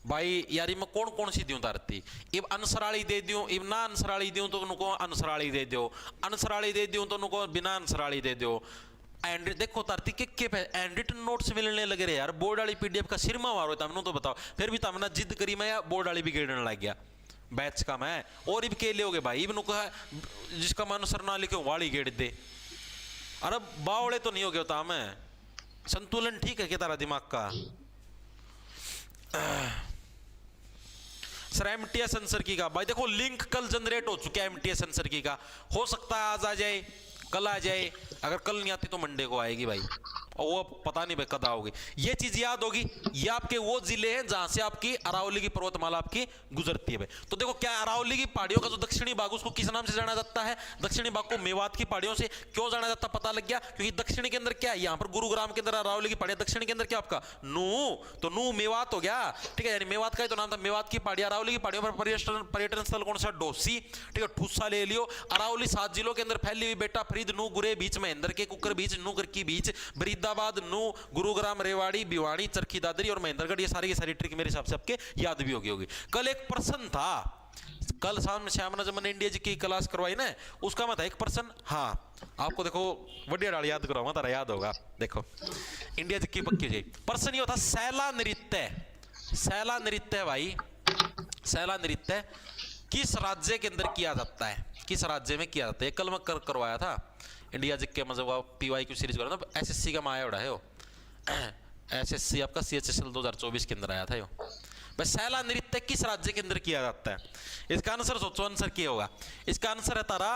Speaker 1: भाई यार मैं कौन कौन सी दूं तारती, इब आंसराली दे दूं, इब ना आंसराली दूं तो उनको आंसराली दे दो, आंसराली दे दूं तो उनको बिना आंसराली दे दो। एंड देखो तारती के पे एंड नोट्स मिलने लगे रे यार। बोर्ड वाली पीडीएफ का सिरमा मारो तमनो तो बताओ, फिर भी तमना जिद करी मैं बोर्ड वाली भी गेड़ने लग गया बैच का मैं। और इब के लियोगे भाई, इब नुको जिसका मन सर ना लिखे वाली गेड़ दे। अरे बावड़े तो नहीं हो गया होता मैं, संतुलन ठीक है क्या तारा दिमाग का। सर एमटीएस आंसर की का भाई देखो लिंक कल जनरेट हो चुका है एमटीएस आंसर की का, हो सकता है आज आ जाए, कल आ जाए, अगर कल नहीं आती तो मंडे को आएगी भाई, और वो पता नहीं भाई कद आओगी। ये चीज याद होगी, ये आपके वो जिले हैं जहां से आपकी अरावली की पर्वतमाला आपकी गुजरती है भाई। तो देखो क्या अरावली की पहाड़ियों का जो दक्षिणी भाग उसको किस नाम से जाना जाता है, दक्षिणी भाग को मेवात की पहाड़ियों से क्यों जाना जाता पता लग गया, क्योंकि दक्षिणी के अंदर क्या है, यहाँ पर गुरुग्राम के अंदर अरावली की पहाड़ियां, दक्षिणी के अंदर क्या आपका नू, तो नू मेवात हो गया, ठीक है। यानी मेवात का ही तो नाम था, मेवात की पहाड़ियां। अरावली की पहाड़ियों पर पर्यटन स्थल कौन सा डोसी, ठीक है, ठुस्सा ले लियो। अरावली 7 जिलों के अंदर फैली हुई बेटा फरीद, नू गुरे बीच महेंद्र के, कुकर बीच, नूकर की बीच, फरीदाबाद, नू, गुरुग्राम, रेवाड़ी, भिवानी, चरखी दादरी और महेंद्रगढ़। ये सारी की सारी ट्रिक मेरे हिसाब से आपके याद भी होगी। कल एक प्रश्न था, कल शाम श्यामना जब मैंने इंडिया जी की क्लास करवाई ना, उसका मत है एक प्रश्न, हाँ आपको देखो वडिया डाल याद कराऊंगा, तारा याद होगा। देखो इंडिया जी की पक्की जी प्रश्न ये होता, सैला नृत्य, सैला नृत्य भाई, सैला नृत्य किस राज्य के अंदर किया जाता है, किस राज्य में किया जाता है। कल मैं करवाया था इंडिया जी के मतलब पीवाईक्यू सीरीज करा ना, एसएससी का माया उड़ा है वो, एसएससी आपका सीएचएसएल 2024 के अंदर आया था यो। भाई सैला नृत्य किस राज्य के अंदर किया जाता है, इसका आंसर सोचो, आंसर क्या होगा। इसका आंसर है तारा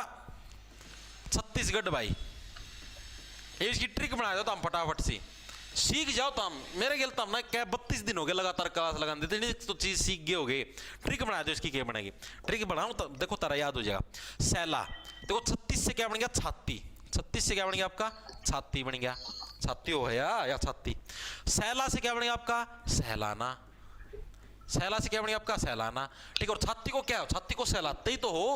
Speaker 1: छत्तीसगढ़ भाई। इसकी ट्रिक बना दो तुम फटाफट सी, सीख जाओ तुम, मेरे ख्याल तुम ना क्या 32 दिन हो गए लगातार क्लास लगा देते नहीं तो चीज सीख गए हो गए। ट्रिक बना दो इसकी, क्या बनेगी ट्रिक बनाऊं तो देखो तारा याद हो जाएगा। सैला देखो 36 से क्या बन गया छाती, 36 से क्या बन गया आपका छाती बन गया, छाती हो या छाती। सैला से क्या बन गया आपका सहलाना, सैला से क्या बन गया आपका सहलाना, ठीक है। और छाती को क्या हो, छाती को सहलाते ही तो हो।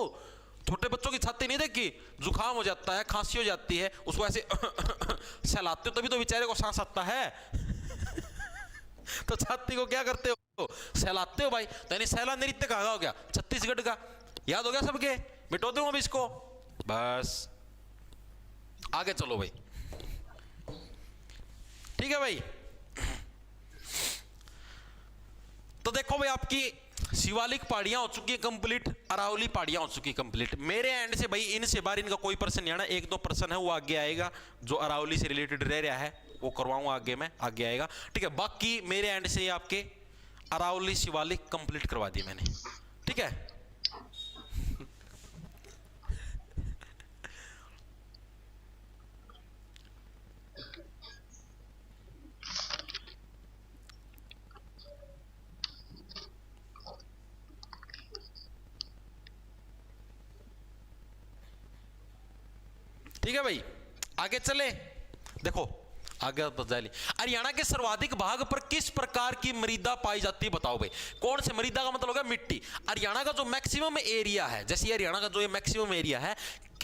Speaker 1: छोटे बच्चों की छाती नहीं देखी, जुकाम हो जाता है, खांसी हो जाती है, उसको ऐसे सहलाते हो तभी तो बेचारे को सांस आता है। तो छाती को क्या करते हो, सहलाते हो भाई। तो यानी सैला नृत्य कहाँ हो गया, छत्तीसगढ़ का। याद हो गया सबके, मिटो दूं अब इसको, बस आगे चलो भाई, ठीक है भाई। तो देखो भाई आपकी शिवालिक पहाड़ियां हो चुकी है कंप्लीट, अरावली पहाड़ियां हो चुकी है कंप्लीट। मेरे एंड से भाई इनसे बाहर इनका कोई प्रश्न नहीं आना, 1-2 प्रश्न है वो आगे आएगा, जो अरावली से रिलेटेड रह रहा है वो करवाऊंगा आगे में, आगे आएगा, ठीक है। बाकी मेरे एंड से आपके अरावली शिवालिक कंप्लीट करवा दिए मैंने, ठीक है। ठीक है भाई आगे चले, देखो आगे बजाली। हरियाणा के सर्वाधिक भाग पर किस प्रकार की मृदा पाई जाती है बताओ भाई। कौन से मृदा का मतलब होगा मिट्टी। हरियाणा का जो मैक्सिमम एरिया है, जैसे हरियाणा का जो ये मैक्सिमम एरिया है,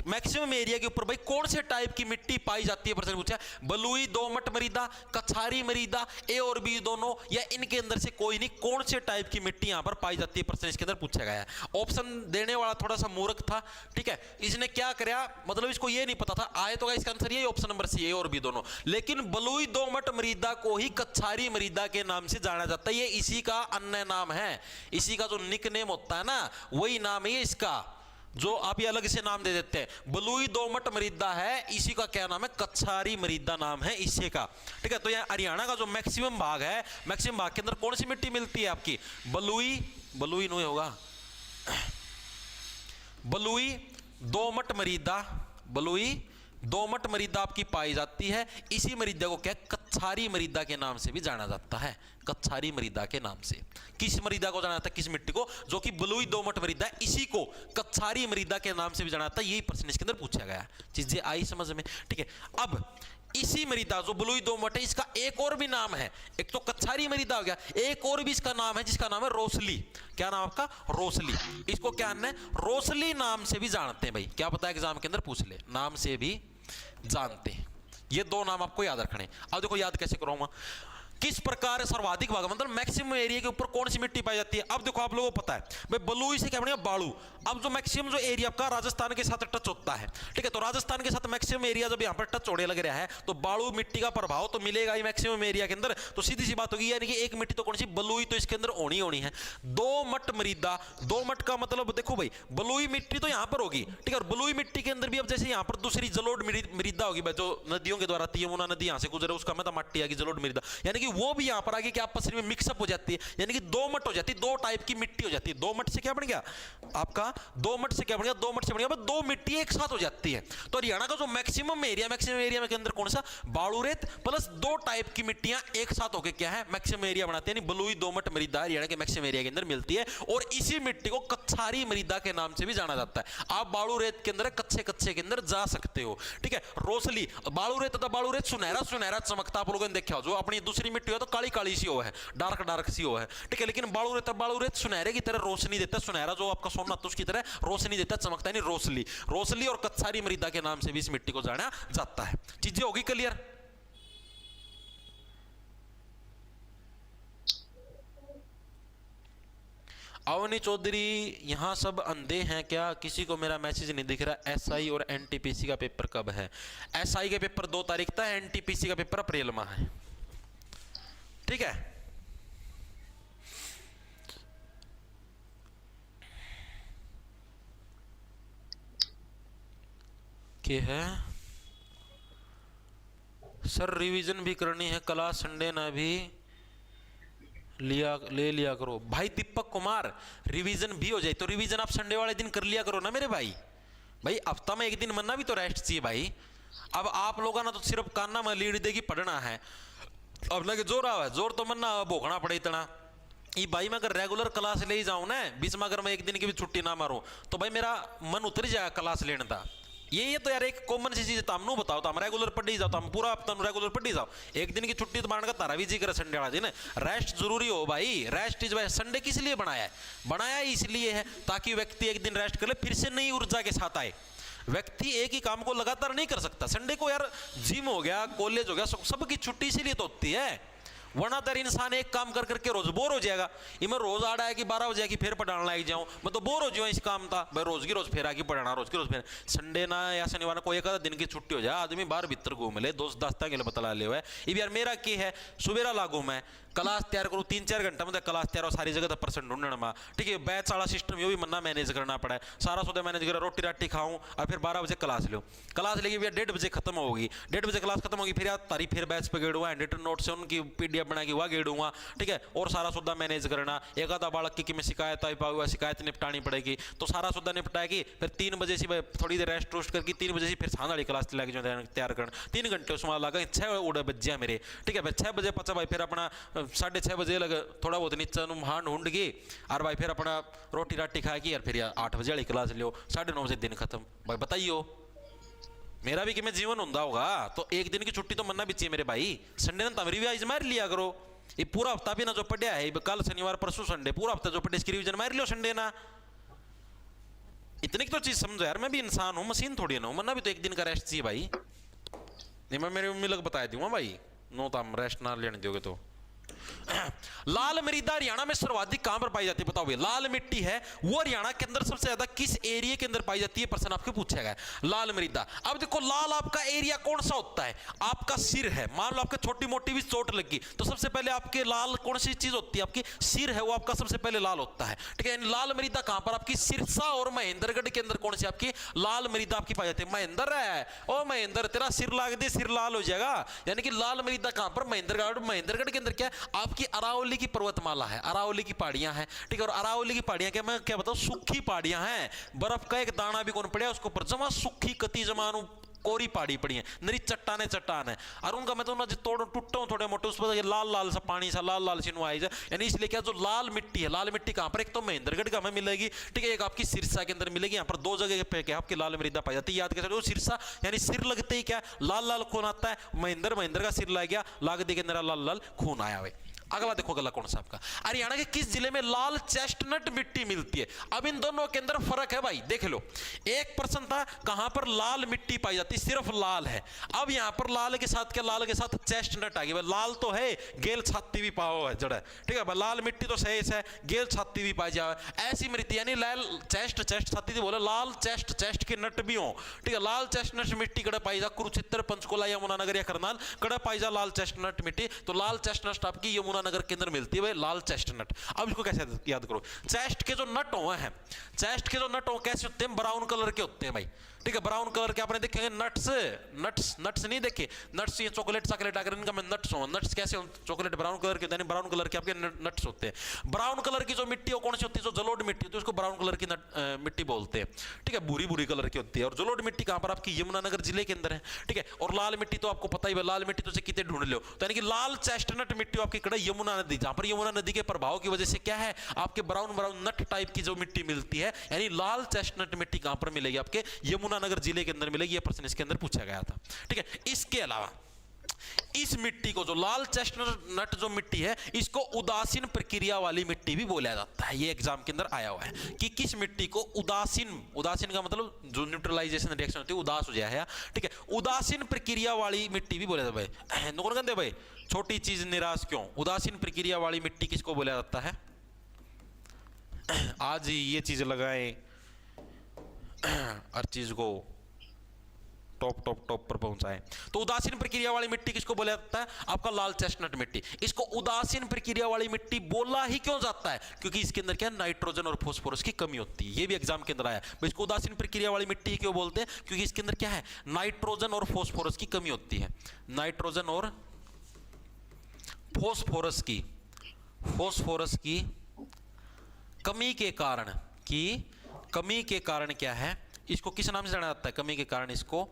Speaker 1: मैक्सिमम एरिया के ऊपर भाई कौन से टाइप की मिट्टी पाई जाती है प्रश्न पूछा। बलुई दोमट मृदा, कछारी मृदा, ए और बी दोनों, या इनके अंदर से कोई नहीं, कौन से टाइप की मिट्टी यहां पर पाई जाती है प्रश्न इसके अंदर पूछा गया है। ऑप्शन देने वाला थोड़ा सा मूर्ख था, ठीक है। इसने क्या किया, मतलब इसको ये नहीं पता था, आए तो इसका आंसर यही ऑप्शन नंबर सी, ए और बी दोनों। लेकिन बलुई दोमट मृदा को ही कछारी मृदा के नाम से जाना जाता है, ये इसी का अन्य नाम है, इसी का जो निकनेम होता है ना वही नाम है इसका। जो आप ये अलग से नाम दे देते हैं। बलुई दोमट मृदा है, इसी का क्या नाम है? कच्छारी मृदा नाम है इसी का। ठीक है, तो यहाँ हरियाणा का जो मैक्सिमम भाग है, मैक्सिमम भाग के अंदर कौन सी मिट्टी मिलती है आपकी? बलुई, बलुई नहीं होगा, बलुई दोमट मृदा, बलुई दोमट मृदा आपकी पाई जाती है। इसी मृदा को क्या कच्छारी मृदा के नाम से भी जाना जाता है, कच्छारी मृदा के नाम से। किस मृदा को जाना जाता है? किस मिट्टी को? जो कि बलुई दोमट मृदा है, इसी को कच्छारी मृदा के नाम से भी जाना जाता है। यही प्रश्न इसके अंदर पूछा गया। चीजें आई समझ में? ठीक है, अब इसी मृदा जो बलुई दोमट है, इसका एक और भी नाम है। एक तो कच्छारी मृदा हो गया, एक और भी इसका नाम है जिसका नाम है रोसली। क्या नाम आपका? रोसली। इसको क्या है? रोसली नाम से भी जानते हैं भाई। क्या पता है एग्जाम के अंदर पूछ ले, नाम से भी जानते हैं। ये दो नाम आपको याद रखने। अब देखो याद कैसे करूंगा। किस प्रकार सर्वाधिक भाग मतलब मैक्सिमम एरिया के ऊपर कौन सी मिट्टी पाई जाती है? अब देखो आप लोगों को पता है भाई, बलुई से क्या बनेगा? बालू। अब जो मैक्सिमम जो एरिया आपका राजस्थान के साथ टच होता है, ठीक है, तो राजस्थान के साथ मैक्सिमम एरिया जब यहाँ पर टच होने लग रहा है, तो बालू मिट्टी का प्रभाव तो मिलेगा ही मैक्सिमम एरिया के अंदर। तो सीधी सी बात होगी, यानी कि एक मिट्टी तो कौन सी? बलुई तो इसके अंदर होनी होनी है। दोमट मृदा, दोमट का मतलब देखो भाई, बलुई मिट्टी तो यहाँ पर होगी, ठीक है, और बलुई मिट्टी के अंदर भी अब जैसे यहाँ पर दूसरी जलोढ़ मृदा होगी जो नदियों के द्वारा, यमुना नदी यहाँ से गुजरे, उसका मतलब मट्टी आएगी जलोढ़ मृदा, यानी कि वो भी यहाँ पर आगे क्या आपस में मिक्सअप हो जाती है, यानी कि दोमट हो जाती है। दो टाइप की मिट्टी हो जाती है। दोमट से क्या बन गया आपका? दोमट से क्या बन गया? दोमट से बन गया दो मिट्टी एक साथ हो जाती है। तो हरियाणा का जो मैक्सिमम एरिया में के अंदर कौन सा? बालू रेत प्लस दो टाइप की मिट्टियां एक साथ होकर क्या है? मैक्सिमम एरिया बनाते हैं। बलुई दोमट मृदा हरियाणा के मैक्सिमम एरिया के अंदर मिलती है, और इसी मिट्टी को कच्छारी मृदा के नाम से भी जाना जाता है। आप बालू रेत के अंदर कच्चे कच्चे के अंदर जा सकते हो, ठीक है। रोसली, बालू रेत तथा बालू रेत सुनहरा सुनहरा चमकता आप लोगों ने देखा हो। जो अपनी दूसरी मिट्टी हो तो काली काली सी हो है, डार्क डार्क सी हो है, ठीक है, लेकिन बालू रेत सुनहरे की तरह रोशनी देता है। सुनहरा जो आपका सोना तो उसकी तरह रोशनी देता है, चमकता है। नहीं, रोसली, रोसली और कच्छारी मृदा के नाम से भी इस मिट्टी को जाना जाता है। चीजें होगी क्लियर? अवनी चौधरी, यहां सब अंधे हैं क्या? किसी को मेरा मैसेज नहीं दिख रहा। एसआई और एनटीपीसी का पेपर कब है? एसआई का पेपर 2 तारीख था, एनटीपीसी का पेपर अप्रैल में है, ठीक है। के है सर, रिवीजन भी करनी है, क्लास संडे ना भी ले लिया करो। भाई दीपक कुमार, रिवीजन भी हो जाए तो रिवीजन आप संडे वाले दिन कर लिया करो ना मेरे भाई। भाई हफ्ता में एक दिन मरना भी तो रेस्ट चाहिए भाई। अब आप लोगों ना तो सिर्फ कान्ना में लीड देगी पढ़ना है, अब लगे जोर आवा, जोर तो मरना भोगना पड़े इतना। ये भाई मैं अगर रेगुलर क्लास ले ही जाऊं ना, बीच में अगर मैं एक दिन की भी छुट्टी ना मारूं, तो भाई मेरा मन उतर जाएगा क्लास लेने का। ये तो यार एक कॉमन सी चीज है। हम बताओ तो हम रेगुलर पढ़ ही जाओ, तो हम पूरा हफ्ता रेगुलर पढ़ ही जाओ। एक दिन की छुट्टी तो मारने का तारा भी जी करे संडे वाला दिन। रेस्ट जरूरी हो भाई, रेस्ट इज भाई। संडे किस लिए बनाया है? बनाया इसलिए है ताकि व्यक्ति एक दिन रेस्ट कर ले, फिर से नई ऊर्जा के साथ आए। व्यक्ति एक ही काम को लगातार नहीं कर सकता। संडे को यार जिम हो गया, कॉलेज हो गया, सबकी छुट्टी इसीलिए तो होती है, वरना तर इंसान एक काम कर करके रोज बोर हो जाएगा। इमें रोज आड़ा है कि 12 बजे की फिर पढ़ाने लग जाऊं, मैं तो बोर हो जाऊं इस काम था भाई। रोज की रोज फिर आके पढ़ाना, रोज की रोज फिर। संडे ना या शनिवार को एक आधा दिन की छुट्टी हो जाए, आदमी बाहर भीतर घूम ले, दोस्त दास्ता के लिए बतला ले। ये यार मेरा की है, सुबेरा लागू मैं क्लास तैयार करूँ 3-4 घंटा में क्लास तैयार हो, सारी जगह परसेंट ढूंढने में, ठीक है। बैच वाला सिस्टम ये भी मन्ना मैनेज करना पड़ा है, सारा सौदा मैनेज कर, रोटी राटी खाऊं और फिर 12 बजे क्लास लो। क्लास लेके भैया 1:30 बजे खत्म होगी, 1:30 बजे क्लास खत्म होगी, फिर यार तारीख फिर बैच पे गेड़ूंगा, हैंड नोट से उनकी PDF बना के वहाँ गेड़ूंगा, ठीक है। और सारा सौदा मैनेज करना, एक आधा बालक की मैं शिकायत आई पाऊंगा, शिकायत निपटानी पड़ेगी, तो सारा सौदा निपटाएगी। फिर 3 बजे से थोड़ी देर रेस्ट रोस्ट करके 3 बजे से फिर सांझ वाली क्लास लगे जो तैयार करना, 3 घंटे उसमें लगा, 6 उड़े बज गया मेरे, ठीक है भाई। 6 बजे पचा भाई, फिर अपना 6:30 बजे लगे थोड़ा बहुत नीचे हांड ढूंढ के, और भाई फिर अपना रोटी राटी खा के, और फिर 8 बजे वाली क्लास लो, 9:30 बजे दिन खत्म। भाई बताइयो, मेरा भी कि मैं जीवन होता होगा तो एक दिन की छुट्टी तो मरना भी चाहिए मेरे भाई। संडे ने तमरी भी आज मार लिया करो। ये पूरा हफ्ता भी ना जो पढ़िया है, कल शनिवार परसों संडे, पूरा हफ्ता जो पढ़े इसकी रिवीजन मार लियो संडे ना। इतनी तो चीज समझो यार, मैं भी इंसान हूँ, मशीन थोड़ी ना हूँ। मरना भी तो एक दिन का रेस्ट चाहिए भाई। नहीं मैं मेरी मम्मी लोग बता दूंगा भाई, नो तो हम रेस्ट ना लेने दोगे तो। लाल मृदा हरियाणा में सर्वाधिक कहां पर पाई जाती है? बताओ भैया, लाल मिट्टी है वो हरियाणा के अंदर सबसे ज्यादा किस एरिया के अंदर पाई जाती है? प्रश्न आपके पूछा गया है लाल मृदा। अब देखो लाल आपका एरिया कौन सा होता है? आपका सिर है। मान लो आपके छोटी मोटी भी चोट लगी तो सबसे पहले आपके लाल कौन सी चीज होती है? आपकी सिर है, वो आपका सबसे पहले लाल होता है। ठीक है, लाल मृदा कहां पर? आपकी सिरसा और महेंद्रगढ़ के अंदर कौन सी आपकी लाल मृदा आपकी पाई जाती है? महेंद्र है, ओ महेंद्र तेरा सिर लाग दे, सिर लाल हो जाएगा। यानी कि लाल मृदा कहां पर? महेंद्रगढ़। महेंद्रगढ़ के अंदर क्या है? आपकी अरावली की पर्वतमाला है, अरावली की पहाड़ियां हैं। ठीक है, और अरावली की पहाड़ियां क्या, मैं क्या बताऊं, सूखी पहाड़ियां हैं। बर्फ का एक दाना भी कौन पड़ा उसको पर जमा सूखी कती जमानू कोरी पहाड़ी पड़ी है, नरी चट्टाने चट्टान है। और उनका मैं तो ना तोड़ टूटा हूं थोड़े मोटे, उस पर लाल लाल सा पानी सा लाल लाल सी नुआई जाए। यानी इसलिए क्या, जो लाल मिट्टी है, लाल मिट्टी कहां पर? एक तो महेंद्रगढ़ का हमें मिलेगी, ठीक है, एक आपकी सिरसा के अंदर मिलेगी। यहाँ पर दो जगह पे क्या आपकी लाल मृदा पाई जाती है। याद कैसे? सिरसा यानी सिर लगते ही क्या लाल लाल खून आता है। महेंद्र का सिर लग गया, लाग दे के अंदर लाल लाल खून आया हुआ। अगला देखो, अगला कौन सा आपका? हरियाणा के किस जिले में लाल चेस्टनट मिट्टी मिलती है? अब इन दोनों के अंदर फर्क है भाई, देख लो। एक प्रश्न था कहां पर लाल मिट्टी पाई जाती है, सिर्फ लाल है। अब यहां पर लाल के साथ क्या, लाल के साथ चेस्टनट आ गई। लाल तो है, गेल छाती भी पाओ है जड़ है, ठीक है, लाल मिट्टी तो सही है, गेल छाती भी पाई जाए ऐसी मिट्टी, यानी लाल चेस्ट छाती बोले लाल चेस्ट के नट भी हो। ठीक है, लाल चेस्टनट मिट्टी कड़े पाई जा, कुरुक्षेत्र पंचकुला यमुनानगर या करनाल कड़े पाई जा लाल चेस्टनट मिट्टी। तो लाल चेस्टनट आपकी यमुना नगर के अंदर मिलती है भाई, लाल चेस्टनट। अब इसको कैसे याद करो? चेस्ट के जो नट हो हैं, चेस्ट के जो नट हो कैसे होते हैं? ब्राउन कलर के होते हैं भाई। ठीक है, ब्राउन कलर के आपने देखेंगे नट्स नहीं देखे? नट्स ये चॉकलेट अगर इनका मैं नट्स हो, नट्स कैसे चॉकलेट ब्राउन कलर के होते हैं, ब्राउन कलर के आपके नट्स होते हैं। ब्राउन कलर की जो मिट्टी हो कौन सी होती है? जो जलोढ़ मिट्टी होती है उसको ब्राउन कलर की मिट्टी बोलते हैं। ठीक है, भूरी कलर की होती है। और जलोढ़ मिट्टी कहां पर? आपकी यमुनानगर जिले के अंदर है। ठीक है, और लाल मिट्टी तो आपको पता ही है, लाल मिट्टी तो कितने ढूंढ लो। तो यानी कि लाल चेस्टनट मिट्टी आपकी कड़ा यमुना नदी, जहां पर यमुना नदी के प्रभाव की वजह से क्या है आपके ब्राउन नट टाइप की जो मिट्टी मिलती है, यानी लाल चेस्टनट मिट्टी कहां पर मिलेगी? आपके यमुनानगर जिले के अंदर मिलेगी। यह प्रश्न इसके अंदर पूछा गया था। ठीक है, इसके अलावा इस मिट्टी को, जो लाल चेस्टनट जो मिट्टी है, इसको उदासीन प्रक्रिया वाली मिट्टी भी बोला जाता है। ये एग्जाम के अंदर आया हुआ है कि किस मिट्टी को उदासीन का मतलब जो न्यूट्रलाइजेशन रिएक्शन होती है, उदास हो जाए। ठीक है, उदासीन प्रक्रिया वाली मिट्टी भी बोला जाता है भाई। कहते भाई छोटी चीज निराश क्यों? उदासीन प्रक्रिया वाली मिट्टी किसको बोला जाता है? आज ही ये चीज लगाए, हर चीज को टॉप पर पहुंचाए। तो उदासीन प्रक्रिया वाली मिट्टी किसको बोला जाता है? आपका लाल चेस्टनट मिट्टी। इसको उदासीन प्रक्रिया वाली मिट्टी बोला ही क्यों जाता है? क्योंकि इसके अंदर क्या, नाइट्रोजन और फास्फोरस की कमी होती है। ये भी एग्जाम के अंदर आया। इसको उदासीन प्रक्रिया वाली मिट्टी क्यों बोलते हैं? क्योंकि इसके अंदर क्या है, नाइट्रोजन और फास्फोरस की कमी होती है। नाइट्रोजन और फास्फोरस की कमी के कारण क्या है, इसको किस नाम से जाना जाता है? कमी के कारण इसको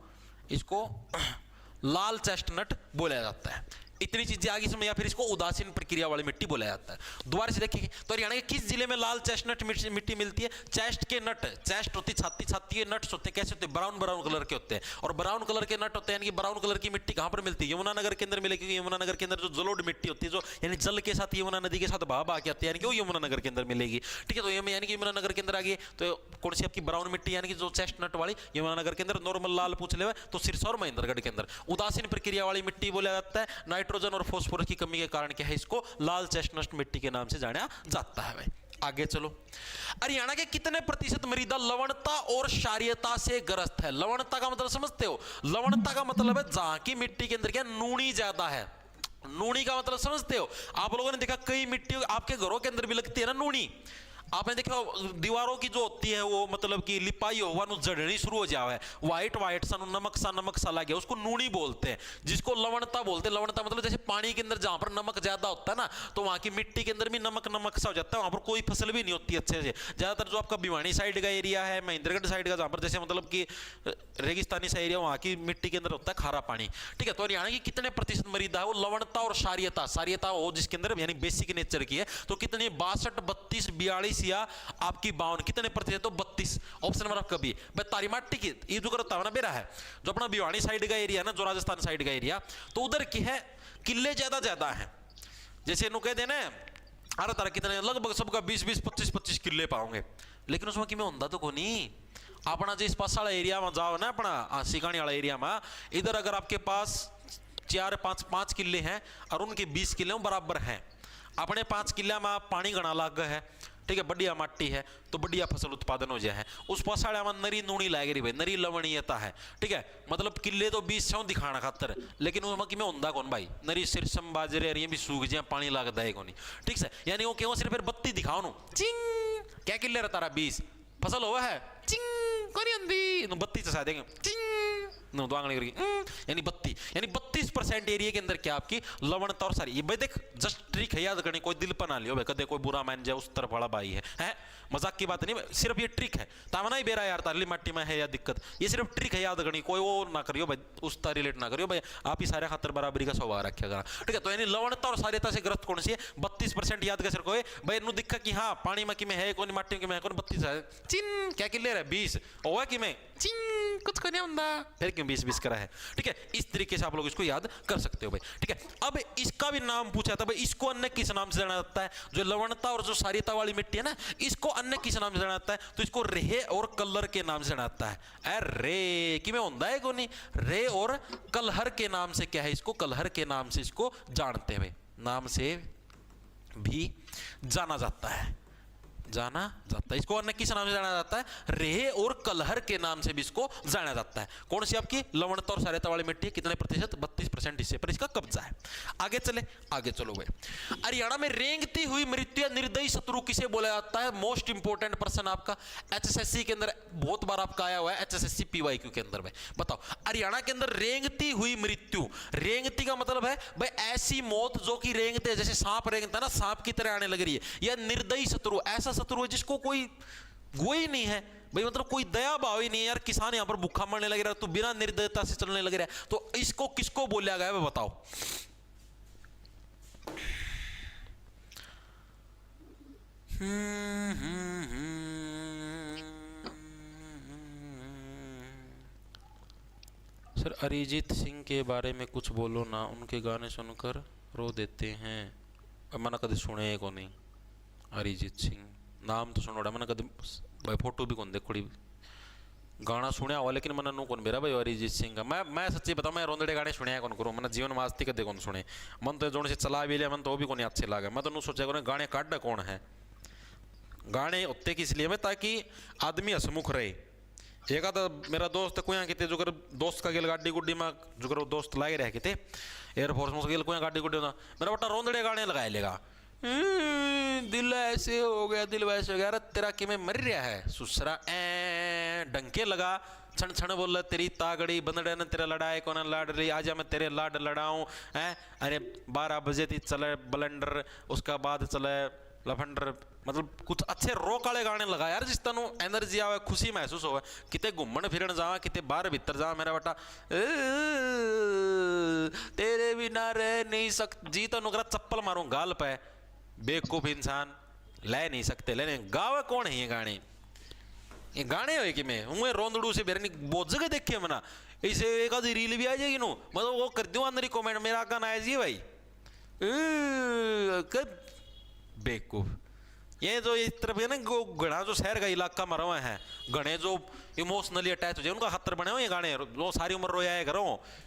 Speaker 1: लाल चेस्टनट बोला जाता है। इतनी चीजें आगे समझ, या फिर इसको उदासीन प्रक्रिया वाली मिट्टी बोला जाता है। दोबारा से देखिए, तो हरियाणा के किस जिले में लाल चेस्टनट मिट्टी मिलती है? चेस्ट के नट, चेस्ट होती छाती के नट्स होते हैं, कैसे होते हैं? ब्राउन कलर के होते हैं। और ब्राउन कलर के नट होते हैं, यानी कि ब्राउन कलर की मिट्टी कहां पर मिलती है? यमुनानगर के अंदर मिलेगी। यमुनानगर के अंदर जो जलोढ़ मिट्टी होती है, जो यानी जल के साथ यमुना नदी के साथ बहा के आती है, यानी कि वो यमुनानगर के अंदर मिलेगी। ठीक है, तो यानी कि यमुनानगर के अंदर आ गई तो कौन सी आपकी ब्राउन मिट्टी, यानी कि जो चेस्टनट वाली यमुनानगर के अंदर। नॉर्मल लाल पूछ ले तो सिरसा और महेंद्रगढ़ के अंदर। उदासीन प्रक्रिया वाली मिट्टी बोला जाता है। नाइट्रोजन और फास्फोरस की कमी के कारण क्या है, इसको लाल चेस्टनट मिट्टी के नाम से जाना जाता है भाई। आगे चलो, हरियाणा के कितने प्रतिशत मृदा लवणता और क्षारीयता से ग्रस्त है? लवणता का मतलब समझते हो? लवणता का मतलब है जहां की मिट्टी के अंदर क्या नूनी ज्यादा है। नूनी का मतलब समझते हो? आप लोगों ने देखा कई मिट्टी आपके घरों के अंदर भी लगती है ना नूनी। आपने देखा दीवारों की जो होती है वो मतलब कि लिपाई होगा जड़नी शुरू हो जाए, व्हाइट सा नमक सा लगे, उसको नूनी बोलते हैं। जिसको लवणता बोलते हैं। लवणता मतलब जैसे पानी के अंदर जहां पर नमक ज्यादा होता है ना, तो वहां की मिट्टी के अंदर भी नमक सा हो जाता है, वहां पर कोई फसल भी नहीं होती अच्छे से। ज्यादातर जो आपका भिवानी साइड का एरिया है, महेंद्रगढ़ साइड का, जहां पर जैसे मतलब कि रेगिस्तानी सा एरिया, वहां की मिट्टी के अंदर होता है खारा पानी। ठीक है, तो हरियाणा की कितने प्रतिशत मृदा है वो लवणता और क्षारीयता हो जिसके अंदर यानी बेसिक नेचर की है, तो कितनी 62, 32, 42 या आपकी 52, कितने प्रतिशत? तो 32। ऑप्शन नंबर आपका बी। तारी माटी की ये जो करता है ना बेरा है, जो अपना भिवानी साइड का एरिया ना, जो राजस्थान साइड का एरिया, तो उधर की है किले ज्यादा है। जैसे नु कह देना हर तरह कितने लगभग सबका 20, 25 किले पाओगे, लेकिन उसमें कि मैं होंदा तो को नहीं। अपना जो इस पास वाला एरिया में जाओ ना, अपना सिकानी वाला एरिया में, इधर अगर आपके पास 4, 5 किले हैं और उनके 20 किले बराबर हैं, अपने 5 किला में पानी घना लाग गया है, ठीक है, बढ़िया माटी है तो बढ़िया फसल उत्पादन हो जाए है। उस पसाड़ा में नरी नूनी लाग रही भाई, नरी लवणीयता है, ठीक है, मतलब किले तो 20 सौ दिखाना खातर, लेकिन वो में होंदा कौन भाई, नरी सिरसम बाजरे अरिया भी सूख जाए, पानी लागदा है कोनी, ठीक है, यानी वो क्यों सिर्फ फिर बत्ती दिखाओ नु चिंग, क्या किले रहता रहा 20 फसल हुआ है चिंग कोनी अंधी नु बत्ती चसा देंगे चिंग नो दो आंगली करके यानी बत्ती, यानी 32% एरिया के अंदर क्या आपकी लवणता और सारी, ये भाई देख जस्ट ट्रिक है, याद करनी, कोई दिल पर ना लियो भाई, कदे कोई बुरा मान जाए उस तरफ वाला भाई है मजाक की बात नहीं, सिर्फ ये ट्रिक है, तावना ही बेरा यार तारली माटी में है या दिक्कत, ये सिर्फ ट्रिक है, याद करनी, कोई वो ना करियो भाई, उस तरह रिलेट ना करियो भाई, आप ही सारे खातर बराबरी का स्वभाव रखेगा, ठीक है। तो यानी लवणता और सार्यता से ग्रस्त कौन सी है, 32% याद कर सको भाई, नु दिखा कि हाँ पानी में कि में है कौन, माटी में है कौन, 32 है चिन क्या किले रहा 20 ओवा कि में चिंग कुछ को नहीं होता, फिर क्यों 20 करा है, ठीक है। इस तरीके से आप लोग इसको याद कर सकते हो भाई, ठीक है। अब इसका भी नाम पूछा था भाई, इसको अन्य किस नाम से जाना जाता है, जो लवणता और जो सार्यता वाली मिट्टी है ना, इसको अन्य किस नाम से जाना जाता है, तो इसको रेह और कलर के नाम से जाना जाता है। अरे कि में होता है को नहीं, रे और कलहर के नाम से क्या है, इसको कलहर के नाम से इसको जानते हैं भाई, नाम से भी जाना जाता है, जाना जाता है, इसको अन्य किस नाम से जाना जाता है, रेह और कलहर के नाम से भी इसको जाना जाता है। कौन सी आपकी लवणता और सार्यता वाली मिट्टी है, कितने प्रतिशत, 32% हिस्से पर इसका कब्जा है। आगे चले, आगे चलो भाई। हरियाणा में रेंगती हुई मृत्यु या निर्दयी शत्रु किसे बोला जाता है, मोस्ट इंपोर्टेंट पर्सन आपका एचएसएससी के अंदर बहुत बार आपका आया हुआ है, एचएसएससी पीवाईक्यू के अंदर में बताओ, हरियाणा के अंदर रेंगती हुई मृत्यु, रेंगती का मतलब है भाई ऐसी मौत जो कि रेंगते, जैसे सांप रेंगता है ना, सांप की तरह आने लग रही है, या निर्दयी शत्रु, ऐसा शत्रु है जिसको कोई गोई नहीं है भाई, मतलब कोई दया भाव ही नहीं है यार, किसान यहां पर भूखा मरने लग रहा है तो बिना निर्दयता से चलने लग रहा है, तो इसको किसको बोला गया है बताओ। सर अरिजीत सिंह के बारे में कुछ बोलो ना, उनके गाने सुनकर रो देते हैं, मैंने कभी सुने को नहीं, अरिजीत सिंह नाम तो सुनो, मैंने कभी भाई फोटो भी कौन देखोड़ी, गाना सुनया हुआ लेकिन मैंने नो कौन मेरा भाई अरिजीत सिंह का, मैं सच्ची बताऊं, मैं रोंदड़े गाने सुने कौन करूँ, मैंने जीवन में आज तक कदे कौन सुने, मन तो जोड़ से चला भी लिया, मन तो वो भी कौन अच्छे लगे, मैं तो नू सोचा कौन गाने काट कौन है, गाने होते किस लिए में ताकि आदमी हसमुख रहे। एक आधा मेरा दोस्त कोई किते जो कर दोस्त का गेल गाड़ी गुड्डी में जो कर दोस्त लाए रहे किते एयरफोर्स में गेल कोई गाड़ी गुड्डी में, मेरा बटा रोंदड़े गाने लगाए लेगा, दिल ऐसे हो गया, दिल वैसे हो गया, अरे तेरा कि में मर रहा है सुसरा, डंके लगा छण छण बोल तेरी तागड़ी बंदड़े ने तेरा लड़ाए कौन लाड रही, आजा मैं तेरे लाड लड़ाऊं है, अरे 12 बजे थी चले बलंडर, उसका बाद चले लफंडर, मतलब कुछ अच्छे रोक वाले गाने लगा यार जिस तनु एनर्जी आवे, खुशी महसूस होवे, किते घूमन फिरन जावा, किते बाहर भीतर जावा, मेरा बेटा तेरे बिना रह नहीं सकती जी, तनु करा चप्पल मारूं गाल पे, बेवकूफ इंसान ले नहीं सकते, लेने गावे कौन है ये गाने, ये गाने हो कि मैं हूँ रोंदड़ू से बेरनी बहुत जगह देखे मना, इसे एक आधी रील भी आ जाएगी नो, मतलब वो कर दूँ अंदर ही कमेंट मेरा गाना आया जी भाई, बेवकूफ, ये जो इस तरफ है ना गढ़ा जो शहर का इलाका मरा हुआ है, गणे जो इमोशनली अटैच हो जाए उनका खतर बने हुए ये गाने, जो सारी उम्र रोया है करो,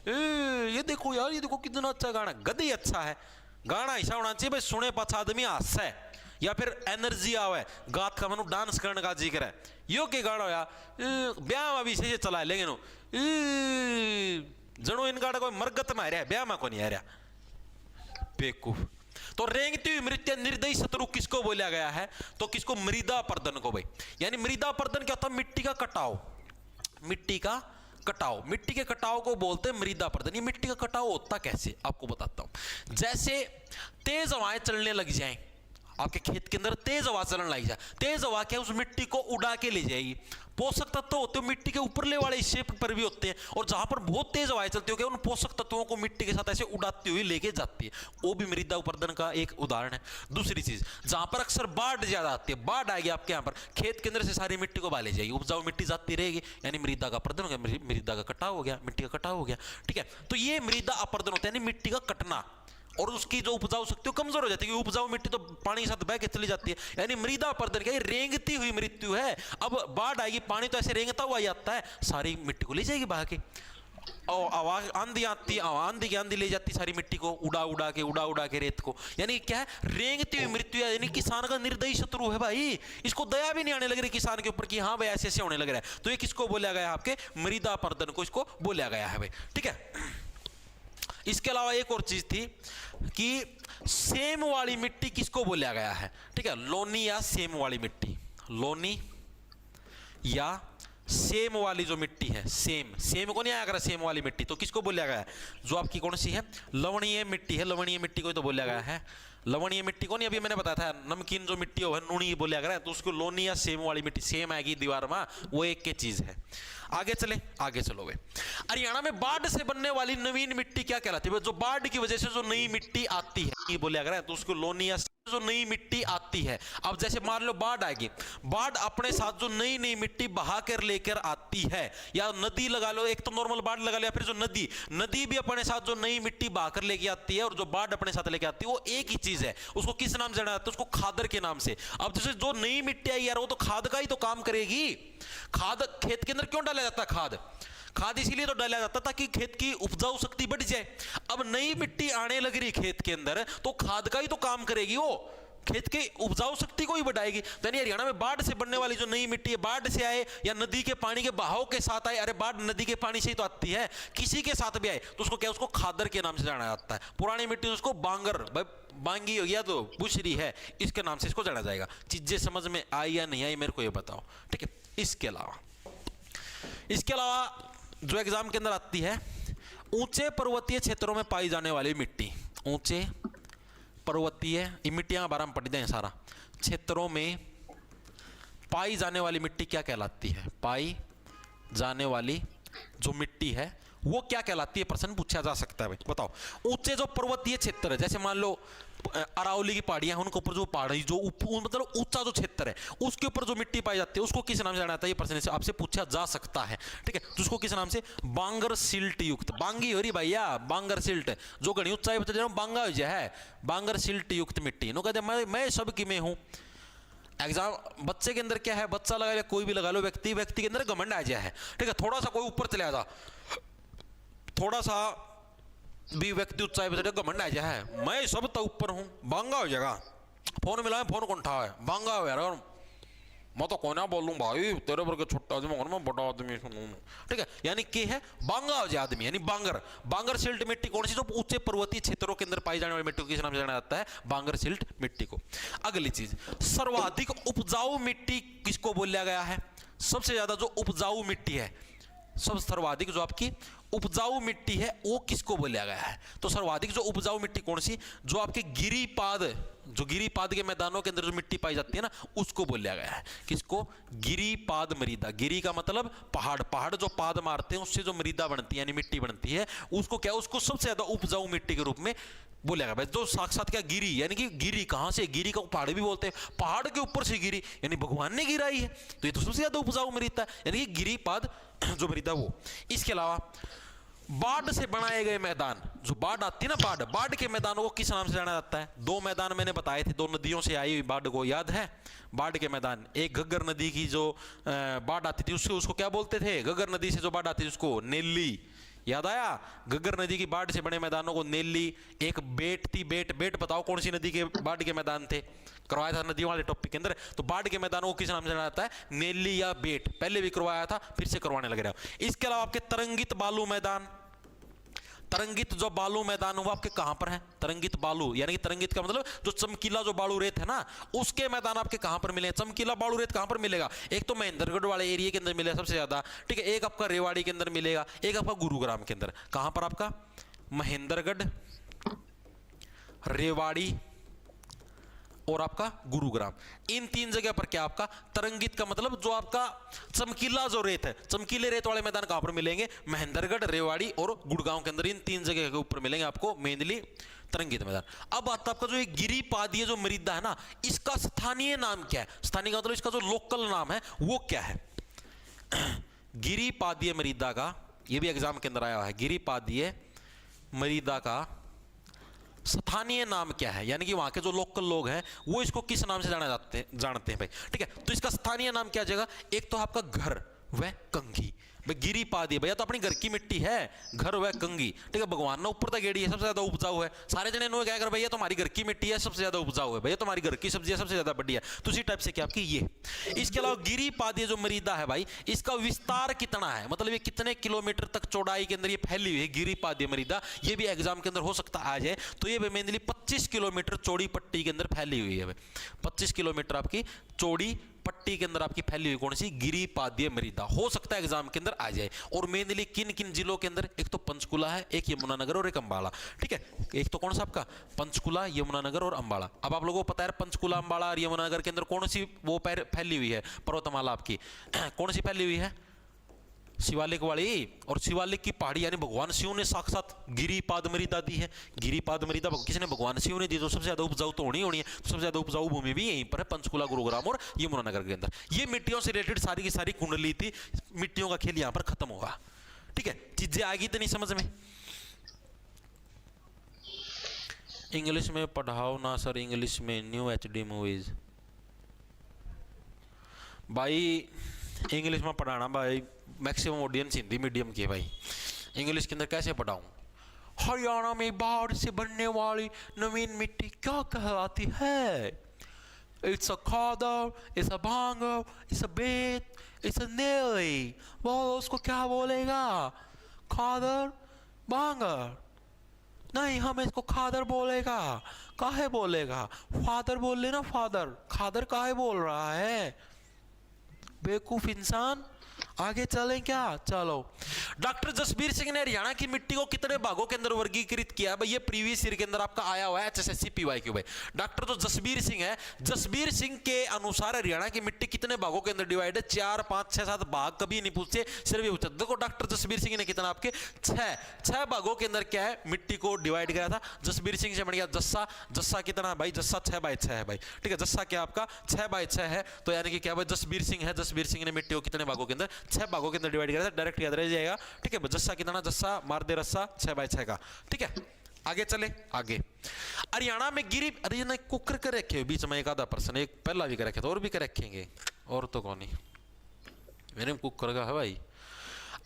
Speaker 1: ये देखो यार, ये देखो कितना अच्छा गाना, गदी अच्छा है गाना, ऐसा होना चाहिए भाई सुने पाछा आदमी हंस है या फिर एनर्जी आवे, गात का मनु डांस करने का जिक्र है, यो के गाना या ब्याह में भी से चला है, लेकिन जनो इन गाड़ा कोई मरगत में आ रहा है, ब्याह में को नहीं आ रहा, बेवकूफ। तो रेंगती हुई मृत्यु निर्दयी शत्रु किसको बोला गया है, तो किसको, मृदा पर्दन को भाई, यानी मृदा पर्दन क्या होता है, मिट्टी का कटाव, मिट्टी का कटाव, मिट्टी के कटाव को बोलते हैं मृदा पर्दन। ये मिट्टी का कटाव होता कैसे आपको बताता हूं, जैसे तेज हवाएं चलने लग जाएं, आपके खेत के अंदर तेज हवा चलने लग जाए, तेज हवा क्या उस मिट्टी को उड़ा के ले जाएगी, पोषक तत्व होते हैं मिट्टी के ऊपरले वाले हिस्से पर भी होते हैं, और जहां पर बहुत तेज हवाएं चलती हो उन पोषक तत्वों को मिट्टी के साथ ऐसे उड़ाती हुई लेके जाती है, वो भी मृदा अपर्दन का एक उदाहरण है। दूसरी चीज, जहां पर अक्सर बाढ़ ज्यादा आती है, बाढ़ आएगी आपके यहाँ पर, खेत के अंदर से सारी मिट्टी को बाले जाएगी, उपजाऊ मिट्टी जाती रहेगी, यानी मृदा का अपर्दन हो गया, मृदा का कटाव हो गया, मिट्टी का कटाव हो गया, ठीक है। तो ये मृदा अपर्दन होता है, यानी मिट्टी का कटना, और उसकी जो उपजाऊ शक्ति कमजोर हो जाती है, क्योंकि उपजाऊ मिट्टी तो पानी के साथ बह के चली जाती है, यानी मृदा अपर्दन क्या, रेंगती हुई मृत्यु है। अब बाढ़ आएगी, पानी तो ऐसे रेंगता हुआ ही आता है, सारी मिट्टी को ले जाएगी बहा के, और आवाज आंधी आती, आंधी की आंधी ले जाती सारी मिट्टी को, उड़ा उड़ा के रेत को। यानी क्या है, रेंगती हुई मृत्यु। यानी किसान का निर्दयी शत्रु है भाई, इसको दया भी नहीं आने लग रही किसान के ऊपर कि हाँ भाई ऐसे ऐसे होने लग रहा है। तो ये किसको बोला गया है, आपके मृदा पर्दन को इसको बोला गया है भाई, ठीक है। इसके अलावा एक और चीज थी कि सेम वाली मिट्टी किसको बोला गया है, ठीक है। लोनी या सेम वाली मिट्टी, लोनी या सेम वाली जो मिट्टी है, सेम को नहीं आया कर, सेम वाली मिट्टी तो किसको बोला गया है, जो आपकी कौन सी है, लवणीय मिट्टी है। लवणीय मिट्टी को तो बोला गया है। लवणीय मिट्टी को नहीं, अभी मैंने बताया था नमकीन जो मिट्टी हो है नूनी बोला गया है, तो उसको लोनी या सेम वाली मिट्टी, सेम आएगी दीवार में, वो एक के चीज है। आगे चलो वे। हरियाणा में बाढ़ से बनने वाली नवीन मिट्टी क्या कहलाती है, जो बाढ़ की वजह से जो नई मिट्टी आती है ये बोला गया है, तो उसको लोनी या जो नई मिट्टी आती है। अब जैसे मान लो बाढ़ आएगी, बाढ़ अपने साथ जो नई नई मिट्टी बहा कर लेकर आती है, या नदी लगा लो, एक तो नॉर्मल बाढ़ लगा लो, या फिर जो नदी भी अपने साथ जो नई मिट्टी बहा कर लेके आती है और जो बाढ़ अपने साथ लेके आती है, वो एक ही चीज है। उसको किस नाम से जाना जाता है, उसको खादर के नाम से। अब जैसे जो नई मिट्टी आई यार, वो तो खाद का ही तो काम करेगी। खाद खेत के अंदर क्यों डाला जाता है, खाद इसीलिए तो डाला जाता ताकि खेत की उपजाऊ शक्ति बढ़ जाए। अब नई मिट्टी आने लग रही खेत के अंदर, तो खाद का ही तो काम करेगी, वो खेत की उपजाऊ शक्ति को ही बढ़ाएगी। तो यानी हरियाणा में बाढ़ से बनने वाली जो नई मिट्टी है, बाढ़ से आए या नदी के पानी के बहाव के साथ आए, अरे बाढ़ नदी के पानी से ही तो आती है, किसी के साथ भी आए तो उसको क्या, उसको खादर के नाम से जाना जाता है। पुरानी मिट्टी उसको बांगर, बांगी हो गया तो बुशरी है, इसके नाम से इसको जाना जाएगा। चीजें समझ में आई या नहीं आई मेरे को ये बताओ, ठीक है। इसके अलावा जो एग्जाम के अंदर आती है, ऊंचे पर्वतीय क्षेत्रों में पाई जाने वाली मिट्टी, ऊंचे पर्वतीय, ये मिट्टियां बारे में पढ़ दें सारा, क्षेत्रों में पाई जाने वाली मिट्टी क्या कहलाती है, पाई जाने वाली जो मिट्टी है वो क्या कहलाती है, प्रश्न पूछा जा सकता है भाई, बताओ। ऊंचे जो पर्वतीय क्षेत्र है, जैसे मान लो अरावली की पहाड़ियां, उनके ऊपर जो पहाड़ी जो मतलब ऊंचा जो क्षेत्र है, उसके ऊपर जो मिट्टी पाई जाती है, उसको किस नाम से जाना जाता है, ये प्रश्न आपसे पूछा जा सकता है, ठीक है। जिसको किस नाम से, बांगर सिल्ट युक्त, बांगी हो रही भैया, बांगर सिल्ट, जो घनी ऊंचाई पर बांगा हो जाए, बांगर सिल्ट युक्त मिट्टी। नो कहते मैं सब की में हूं। एग्जाम बच्चे के अंदर क्या है, बच्चा लगा लिया, कोई भी लगा लो, व्यक्ति के अंदर घमंड आ जाए है, ठीक है। थोड़ा सा कोई ऊपर चले आता, थोड़ा सा भी व्यक्ति ऊंचाई पे घमंड आ जाए, मैं सब तो ऊपर हूं, बांगा हो जाएगा। फोन मिला, फोन कौन उठा है, बांगा हो यार, मैं तो कोई ना बोलूं भाई, तेरे पर छोटा आदमी मैं बड़ा आदमी, ठीक है। यानी कि है बांगा हो जाए आदमी, यानी बांगर सिल्ट मिट्टी कौन सी, जो ऊंचे पर्वतीय क्षेत्रों के अंदर पाई जाने वाली मिट्टी को किस नाम से जाना जाता है, बांगर सिल्ट मिट्टी को। अगली चीज, सर्वाधिक उपजाऊ मिट्टी किसको बोला गया है, सबसे ज्यादा जो उपजाऊ मिट्टी है, सब सर्वाधिक जो आपकी उपजाऊ मिट्टी है वो किसको बोला गया है, तो सर्वाधिक जो उपजाऊ मिट्टी कौन सी, जो आपके गिरिपाद, जो गिरिपाद के मैदानों के अंदर जो मिट्टी पाई जाती है ना, उसको बोला गया है। किसको, गिरिपाद मृदा। गिरी का मतलब पहाड़ जो पाद मारते हैं उससे जो मृदा बनती है यानी मिट्टी बनती है, उसको क्या, उसको सबसे ज्यादा उपजाऊ मिट्टी के रूप में बोला गया। जो साक्षात क्या, गिरी, यानी कि गिरी कहां से, गिरी को पहाड़ भी बोलते हैं, पहाड़ के ऊपर से गिरी, यानी भगवान ने गिराई है, तो ये तो सबसे ज्यादा उपजाऊ मृदा, यानी कि गिरिपाद जो मृदा वो। इसके अलावा बाढ़ से बनाए गए मैदान, जो बाढ़ आती है ना, बाढ़ के मैदानों को किस नाम से जाना जाता है, दो मैदान मैंने बताए थे, दो नदियों से आई हुई बाढ़ को याद है, बाढ़ के मैदान। एक घग्गर नदी की जो बाढ़ आती थी उसको क्या बोलते थे, घग्गर नदी से जो बाढ़ आती थी उसको नेली, याद आया, घग्गर नदी की बाढ़ से बने मैदानों को नेली। एक बेट थी, बेट बताओ कौन सी नदी के बाढ़ के मैदान थे, करवाया था नदियों वाले टॉपिक के अंदर। तो बाढ़ के मैदानों को किस नाम से जाना जाता है, नेली या बेट, पहले भी करवाया था फिर से करवाने लग रहा है। इसके अलावा आपके तरंगित बालू मैदान, तरंगित जो बालू मैदान वो आपके कहां पर है, तरंगित बालू, यानी कि तरंगित का मतलब जो चमकीला जो बालू रेत है ना, उसके मैदान आपके कहां पर मिले, चमकीला बालू रेत कहां पर मिलेगा, एक तो महेंद्रगढ़ वाले एरिया के अंदर मिलेगा सबसे ज्यादा, ठीक है। एक आपका रेवाड़ी के अंदर मिलेगा, एक आपका गुरुग्राम के अंदर। कहां पर आपका, महेंद्रगढ़, रेवाड़ी और आपका गुरुग्राम, इन तीन जगह पर क्या आपका तरंगित का मतलब जो आपका चमकीला जो रेत है, चमकीले रेत वाले मैदान कहां पर मिलेंगे, महेंद्रगढ़, रेवाड़ी और गुड़गांव के अंदर, इन तीन जगह के ऊपर मिलेंगे आपको मेनली तरंगित मैदान। अब आता आपका जो एक गिरिपादीय जो मृदा है ना, इसका स्थानीय नाम क्या है, स्थानीय का मतलब इसका जो लोकल नाम है वो क्या है, गिरिपादीय मृदा का, ये भी एग्जाम के अंदर आया हुआ है, गिरिपादीय मृदा का स्थानीय नाम क्या है, यानी कि वहां के जो लोकल लोग हैं वो इसको किस नाम से जानते हैं भाई, ठीक है। तो इसका स्थानीय नाम क्या जगह, एक तो आपका घर व कंघी, भाई गिरी पा दी भैया, तो अपनी घर की मिट्टी है, घर वह कंगी, ठीक है। भगवान ने ऊपर तक गेड़ी है, सबसे ज्यादा उपजाऊ है। सारे जने नो क्या कर भैया तुम्हारी घर की मिट्टी है सबसे ज्यादा उपजाऊ है, भैया तुम्हारी घर की सब्जियां सबसे ज्यादा बढ़िया है। तो उसी टाइप से क्या आपकी ये। इसके अलावा गिरी पादी जो मृदा है भाई, इसका विस्तार कितना है, मतलब ये कितने किलोमीटर तक चौड़ाई के अंदर ये फैली हुई है गिरी पादी मृदा, ये भी एग्जाम के अंदर हो सकता आ जाए। तो ये मेनली 25 किलोमीटर चौड़ी पट्टी के अंदर फैली हुई है। 25 किलोमीटर आपकी चौड़ी पट्टी के अंदर आपकी फैली हुई कौन सी, गिरिपादीय मृदा, हो सकता है एग्जाम के अंदर आ जाए। और मेनली किन किन जिलों के अंदर, एक तो पंचकुला है, एक यमुनानगर और एक अंबाला, ठीक है। एक तो कौन सा आपका पंचकुला, यमुनानगर और अंबाला। अब आप लोगों को पता है पंचकुला, अंबाला और यमुनानगर के अंदर कौन सी वो फैली हुई है पर्वतमाला आपकी, कौन सी फैली हुई है, शिवालिक वाली। और शिवालिक की पहाड़ी यानी भगवान शिव ने साक्षात गिरिपाद मृदा दी है। गिरिपाद मृदा किसने, भगवान शिव ने दी। तो सबसे ज्यादा उपजाऊ तो होनी है, सबसे ज्यादा उपजाऊ भूमि भी यहीं पर है, पंचकुला, गुरुग्राम और यमुनानगर के अंदर। ये मिट्टियों से रिलेटेड सारी की सारी कुंडली थी, मिट्टियों का खेल यहां पर खत्म होगा, ठीक है। चीजें आएगी तो नहीं समझ में। इंग्लिश में पढ़ाओ ना सर, इंग्लिश में न्यू HD मूवीज। भाई इंग्लिश में पढ़ाना भाई, मैक्सिमम ऑडियंस हिंदी मीडियम की है भाई, इंग्लिश के अंदर कैसे पढ़ाऊं। हरियाणा में बाढ़ से बनने वाली नवीन मिट्टी क्या कहलाती है, it's a Khadar, it's a भांगर, इट्स अ बेत, इट्स अ नेली। वो उसको क्या बोलेगा, खादर, भांगर नहीं, हम इसको खादर बोलेगा। काहे बोलेगा, फादर बोल लेना, फादर, खादर काहे बोल रहा है, बेवकूफ इंसान। आगे चलें क्या, चलो। डॉक्टर जसबीर सिंह ने हरियाणा की मिट्टी को कितने भागों के अंदर वर्गीकृत किया भाई, ये प्रीवियस ईयर के अंदर आपका आया हुआ है HSSC PYQ भाई। डॉक्टर जो जसबीर सिंह है, जसबीर सिंह के अनुसार हरियाणा की मिट्टी कितने भागों के अंदर डिवाइड है, 4, 5, 6, 7 भाग, कभी नहीं पूछते, सिर्फ ये पूछते। देखो डॉक्टर जसबीर सिंह ने कितना आपके 6 भागों के अंदर क्या है मिट्टी को डिवाइड किया था। जसबीर सिंह से बन गया जस्सा, जस्सा कितना भाई, जस्सा 6/6 है भाई, ठीक है। जस्सा क्या आपका 6/6 है, तो यानी कि क्या भाई जसबीर सिंह है, जसबीर सिंह ने मिट्टी को कितने भागों के अंदर, 6 भागों के अंदर डिवाइड किया था, डायरेक्ट याद रह जाएगा, ठीक है। जस्सा कितना, जस्सा मार दे रस्सा, 6/6 का, ठीक है। आगे चले, आगे हरियाणा में गिरी, अरे ये ना कुकर कर रखे हो बीच में एक आधा पर्सन, एक पहला भी कर रखे, तो और भी कर रखेंगे, और तो कौन ही मेरे कुकर का है भाई।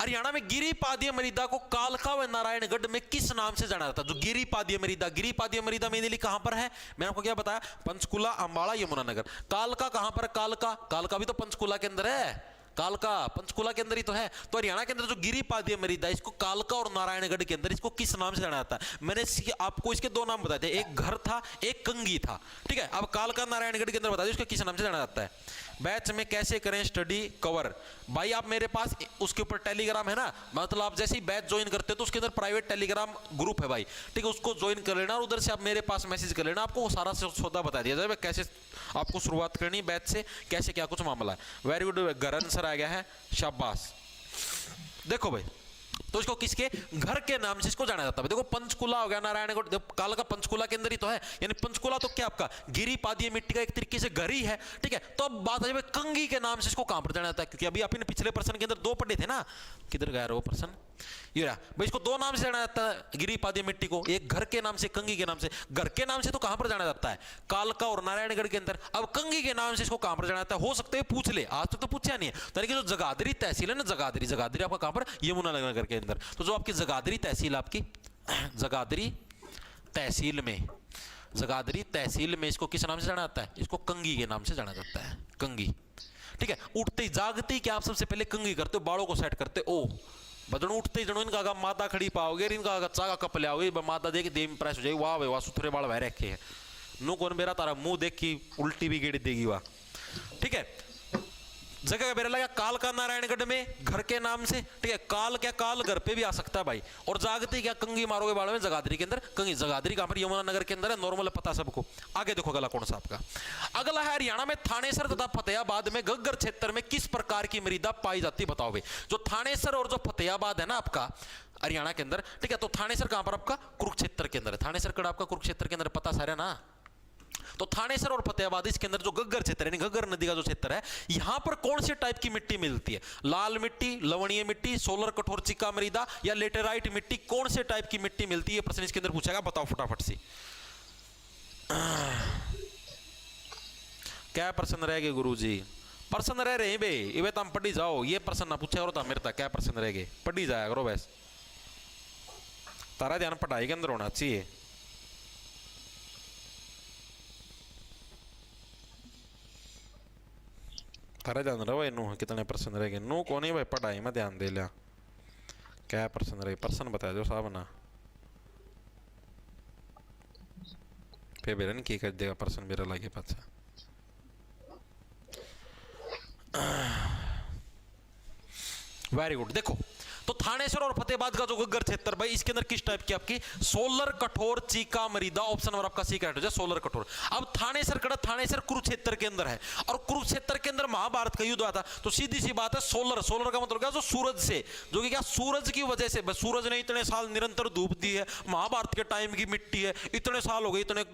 Speaker 1: हरियाणा में गिरिपादीय मृदा को कालका व नारायणगढ़ में किस नाम से जाना जाता है, जो गिरिपादीय मृदा, गिरिपादीय मृदा मेनली कहां पर है, मैंने आपको क्या बताया, पंचकुला, अंबाला, यमुनानगर। कालका कहां पर, कालका, कालका भी तो पंचकुला के अंदर है, कालका पंचकुला के अंदर ही तो है। तो हरियाणा के अंदर जो गिरिपादीय मृदा, इसको कालका और नारायणगढ़ के अंदर इसको किस नाम से जाना जाता है। मैंने आपको इसके 2 नाम बताए थे, एक घर था, एक कंगी था, ठीक है। अब कालका नारायणगढ़ के अंदर बता दो इसको किस नाम से जाना जाता है। बैच में कैसे करें स्टडी कवर, भाई आप मेरे पास उसके ऊपर टेलीग्राम है ना, मतलब आप जैसे ही बैच ज्वाइन करते हो तो उसके अंदर प्राइवेट टेलीग्राम ग्रुप है भाई, ठीक है। उसको ज्वाइन कर लेना और उधर से आप मेरे पास मैसेज कर लेना, आपको वो सारा सौदा बता दिया जाए कैसे आपको शुरुआत करनी बैच से, कैसे क्या कुछ मामला है। वेरी गुड, गरन सर आ गया है, शाबाश। देखो भाई, तो इसको किसके घर के नाम से इसको जाना जाता है। देखो पंचकुला हो गया, नारायणगढ़, कालका पंचकुला के अंदर ही तो है, यानी पंचकुला तो क्या आपका गिरिपादीय मिट्टी का एक तरीके से घर ही है, ठीक है। तो अब बात आ जाए कंगी के नाम से इसको कहां पर जाना जाता है, क्योंकि अभी आपने पिछले पर्सन के अंदर 2 पढ़े थे ना, किधर गया वो पर्सन, ये रहा भाई। इसको 2 नाम से जाना जाता है गिरिपादीय मिट्टी को, एक घर के नाम से, कंगी के नाम से। घर के नाम से तो कहां पर जाना जाता है, कालका और नारायणगढ़ के अंदर। अब कंगी के नाम से इसको कहां पर जाना जाता है, हो सकता है पूछ ले, आज तक तो पूछा नहीं है। तो जो जगाधरी तहसील है ना, जगाधरी, जगाधरी आपका कहां पर, यमुनानगर के अंदर। तो जो आपकी जगाधरी तहसील, आपकी जगाधरी तहसील में, जगाधरी तहसील में इसको किस नाम से जाना जाता है, इसको कंगी के नाम से जाना जाता है, कंगी, ठीक है। उठते ही जागते ही क्या आप सबसे पहले कंगी करते हो, बालों को सेट करते हो, ओ बदन उठते ही जनो इनका आगा माता खड़ी पाओगे, इनका आगा चागा कप ले आओगे, माता देख देव इंप्रेस हो जाएगी, वाह वाह सुथरे बाल वह रखे हैं, नो कौन मेरा तारा मुंह देख की उल्टी भी गेड़ी देगी वाह, ठीक है। जगह मेरा लगा कालका नारायणगढ़ में घर के नाम से, ठीक है। काल क्या, काल घर पे भी आ सकता है भाई। और जागते क्या कंगी मारोगे बालों में, जगाधरी के अंदर कंगी, जगाधरी कहां पर, यमुनानगर के अंदर है, नॉर्मल पता सबको। आगे देखो अगला कौन सा आपका, अगला है हरियाणा में थानेसर तथा फतेहाबाद में घग्गर क्षेत्र में किस प्रकार की मृदा पाई जाती है, बताओ भाई। जो थानेसर और जो फतेहाबाद है ना आपका हरियाणा के अंदर, ठीक है। तो थानेसर कहां पर आपका, कुरुक्षेत्र के अंदर है, थानेसर कड़ा आपका कुरुक्षेत्र के अंदर, पता सारा ना। तो थानेसर और फतेहाबाद इसके अंदर जो घग्गर क्षेत्र है, घग्गर नदी का जो क्षेत्र है, यहां पर कौन से टाइप की मिट्टी मिलती है, लाल मिट्टी, लवणीय मिट्टी, सोलर कठोर चिका मृदा या लेटेराइट मिट्टी, कौन से टाइप की मिट्टी मिलती है, प्रश्न इसके अंदर पूछेगा, बताओ फटाफट से। क्या प्रश्न रहेगा गुरुजी, प्रश्न रह रहे हैं बे, ये तो हम पढ़ी जाओ, ये प्रश्न ना पूछे करो तो मेरे तक क्या प्रश्न रह गए, पढ़ी जाया करो बस। तारा ध्यान पढ़ाई के अंदर होना चाहिए। तारा ध्यान रहो भाई, नू कितने प्रश्न रह गए, नू कौन है भाई, पढ़ाई में ध्यान दे लिया। क्या प्रश्न रहे, प्रश्न बता दो साहब ना, फिर बेरन की कर देगा प्रश्न मेरा लगे पाछा। Very good. देखो तो थानेसर और फतेहाबाद का जो गग्गर क्षेत्र भाई, इसके अंदर किस टाइप की आपकी सोलर कठोर चीका मरीदा, ऑप्शन नंबर आपका सी करेक्ट हो जाए, सोलर कठोर। अब थानेसर कड़ा, थानेसर कुरुक्षेत्र के अंदर है, और कुरुक्षेत्र के अंदर महाभारत का युद्ध हुआ था, तो सीधी सी बात है सोलर, सोलर का मतलब क्या, जो सूरज से, जो कि क्या सूरज की वजह से, सूरज ने इतने साल निरंतर धूप दी है, महाभारत के टाइम की मिट्टी है, इतने साल हो गए, इतने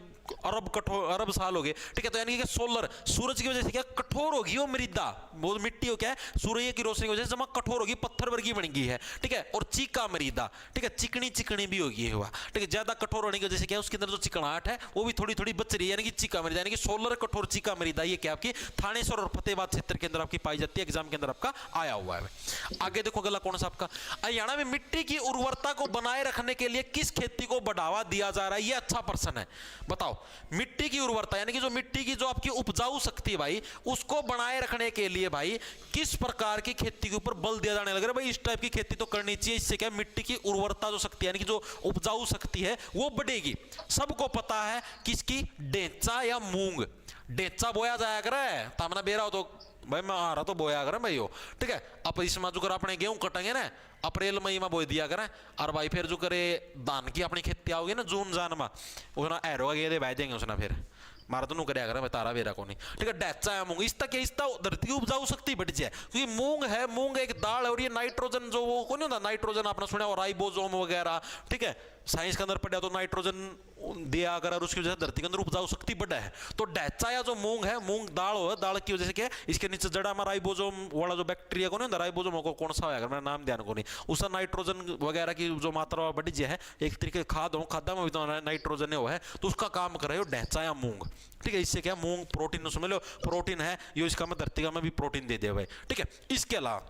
Speaker 1: अरब कठोर, अरब साल हो गए, ठीक है। तो यानी कि सोलर, सूरज की वजह से क्या कठोर होगी वो मृदा, वो मिट्टी हो क्या है, सूर्य की रोशनी की वजह से जमा कठोर होगी, पत्थर वर्गी बन गई है, ठीक है। और चीका मृदा, ठीक है, चिकनी चिकनी भी होगी हुआ, ठीक है। ज्यादा कठोर होने की वजह से क्या, उसके अंदर जो चिकनाहट है वो भी थोड़ी थोड़ी बच रही है, यानी कि चीका मृदा, यानी कि सोलर कठोर चीका मृदा, ये क्या आपकी थानेसर और फतेहाबाद क्षेत्र के अंदर आपकी पाई जाती है, एग्जाम के अंदर आपका आया हुआ है। आगे देखो अगला कौन सा आपका, हरियाणा में मिट्टी की उर्वरता को बनाए रखने के लिए किस खेती को बढ़ावा दिया जा रहा है, ये अच्छा प्रश्न है। बताओ, मिट्टी की उर्वरता यानी कि जो मिट्टी की जो आपकी उपजाऊ शक्ति है भाई, उसको बनाए रखने के लिए भाई किस प्रकार की खेती के ऊपर बल दिया जाने लग रहा है भाई, इस टाइप की खेती तो करनी चाहिए, इससे क्या मिट्टी की उर्वरता जो शक्ति यानी कि जो उपजाऊ शक्ति है वो बढ़ेगी। सबको पता है किसकी, ढेंचा या मूंग, ढेंचा बोया जाया करे, तामना बेरा हो तो भाई मैं आ रहा तो बोया करें भाई हो, ठीक है। अब इसमें जो कर अपने गेहूं कटेंगे ना अप्रैल मई में बोई दिया करें, और भाई फिर जो करे धान की अपनी खेती आओगी ना जून जान में, उसना एरो का गेदे बह देंगे उसना, फिर मारा तो नू कर मैं तारा बेरा को नहीं, ठीक है। डैचा है मूंग, इस तक इस धरती की उपजाऊ शक्ति बढ़ जाए, क्योंकि मूंग है, मूंग एक दाल है, और ये नाइट्रोजन जो वो कौन होता, नाइट्रोजन आपने सुना, और राइबोसोम वगैरह, ठीक है, साइंस के अंदर पढ़ा तो नाइट्रोजन दिया अगर, और उसकी वजह से धरती के अंदर उपजाऊ शक्ति बढ़ा है। तो डैचा या जो मूंग है, मूंग दाल हो, दाल की वजह से क्या है, इसके नीचे जड़ा में राइबोसोम वाला जो बैक्टीरिया को नहीं होता, राइबोसोम को कौन सा है, मेरा नाम ध्यान को नहीं, उसका नाइट्रोजन वगैरह की जो मात्रा बढ़ जाए है, एक तरीके खाद हो, खादा में भी तो नाइट्रोजन है, तो उसका काम कर रहे हो डैचा या मूंग, ठीक है। इससे क्या मूंग प्रोटीन, समझ लो प्रोटीन है ये, इसका में धरती का में भी प्रोटीन दे दे भाई, ठीक है। इसके अलावा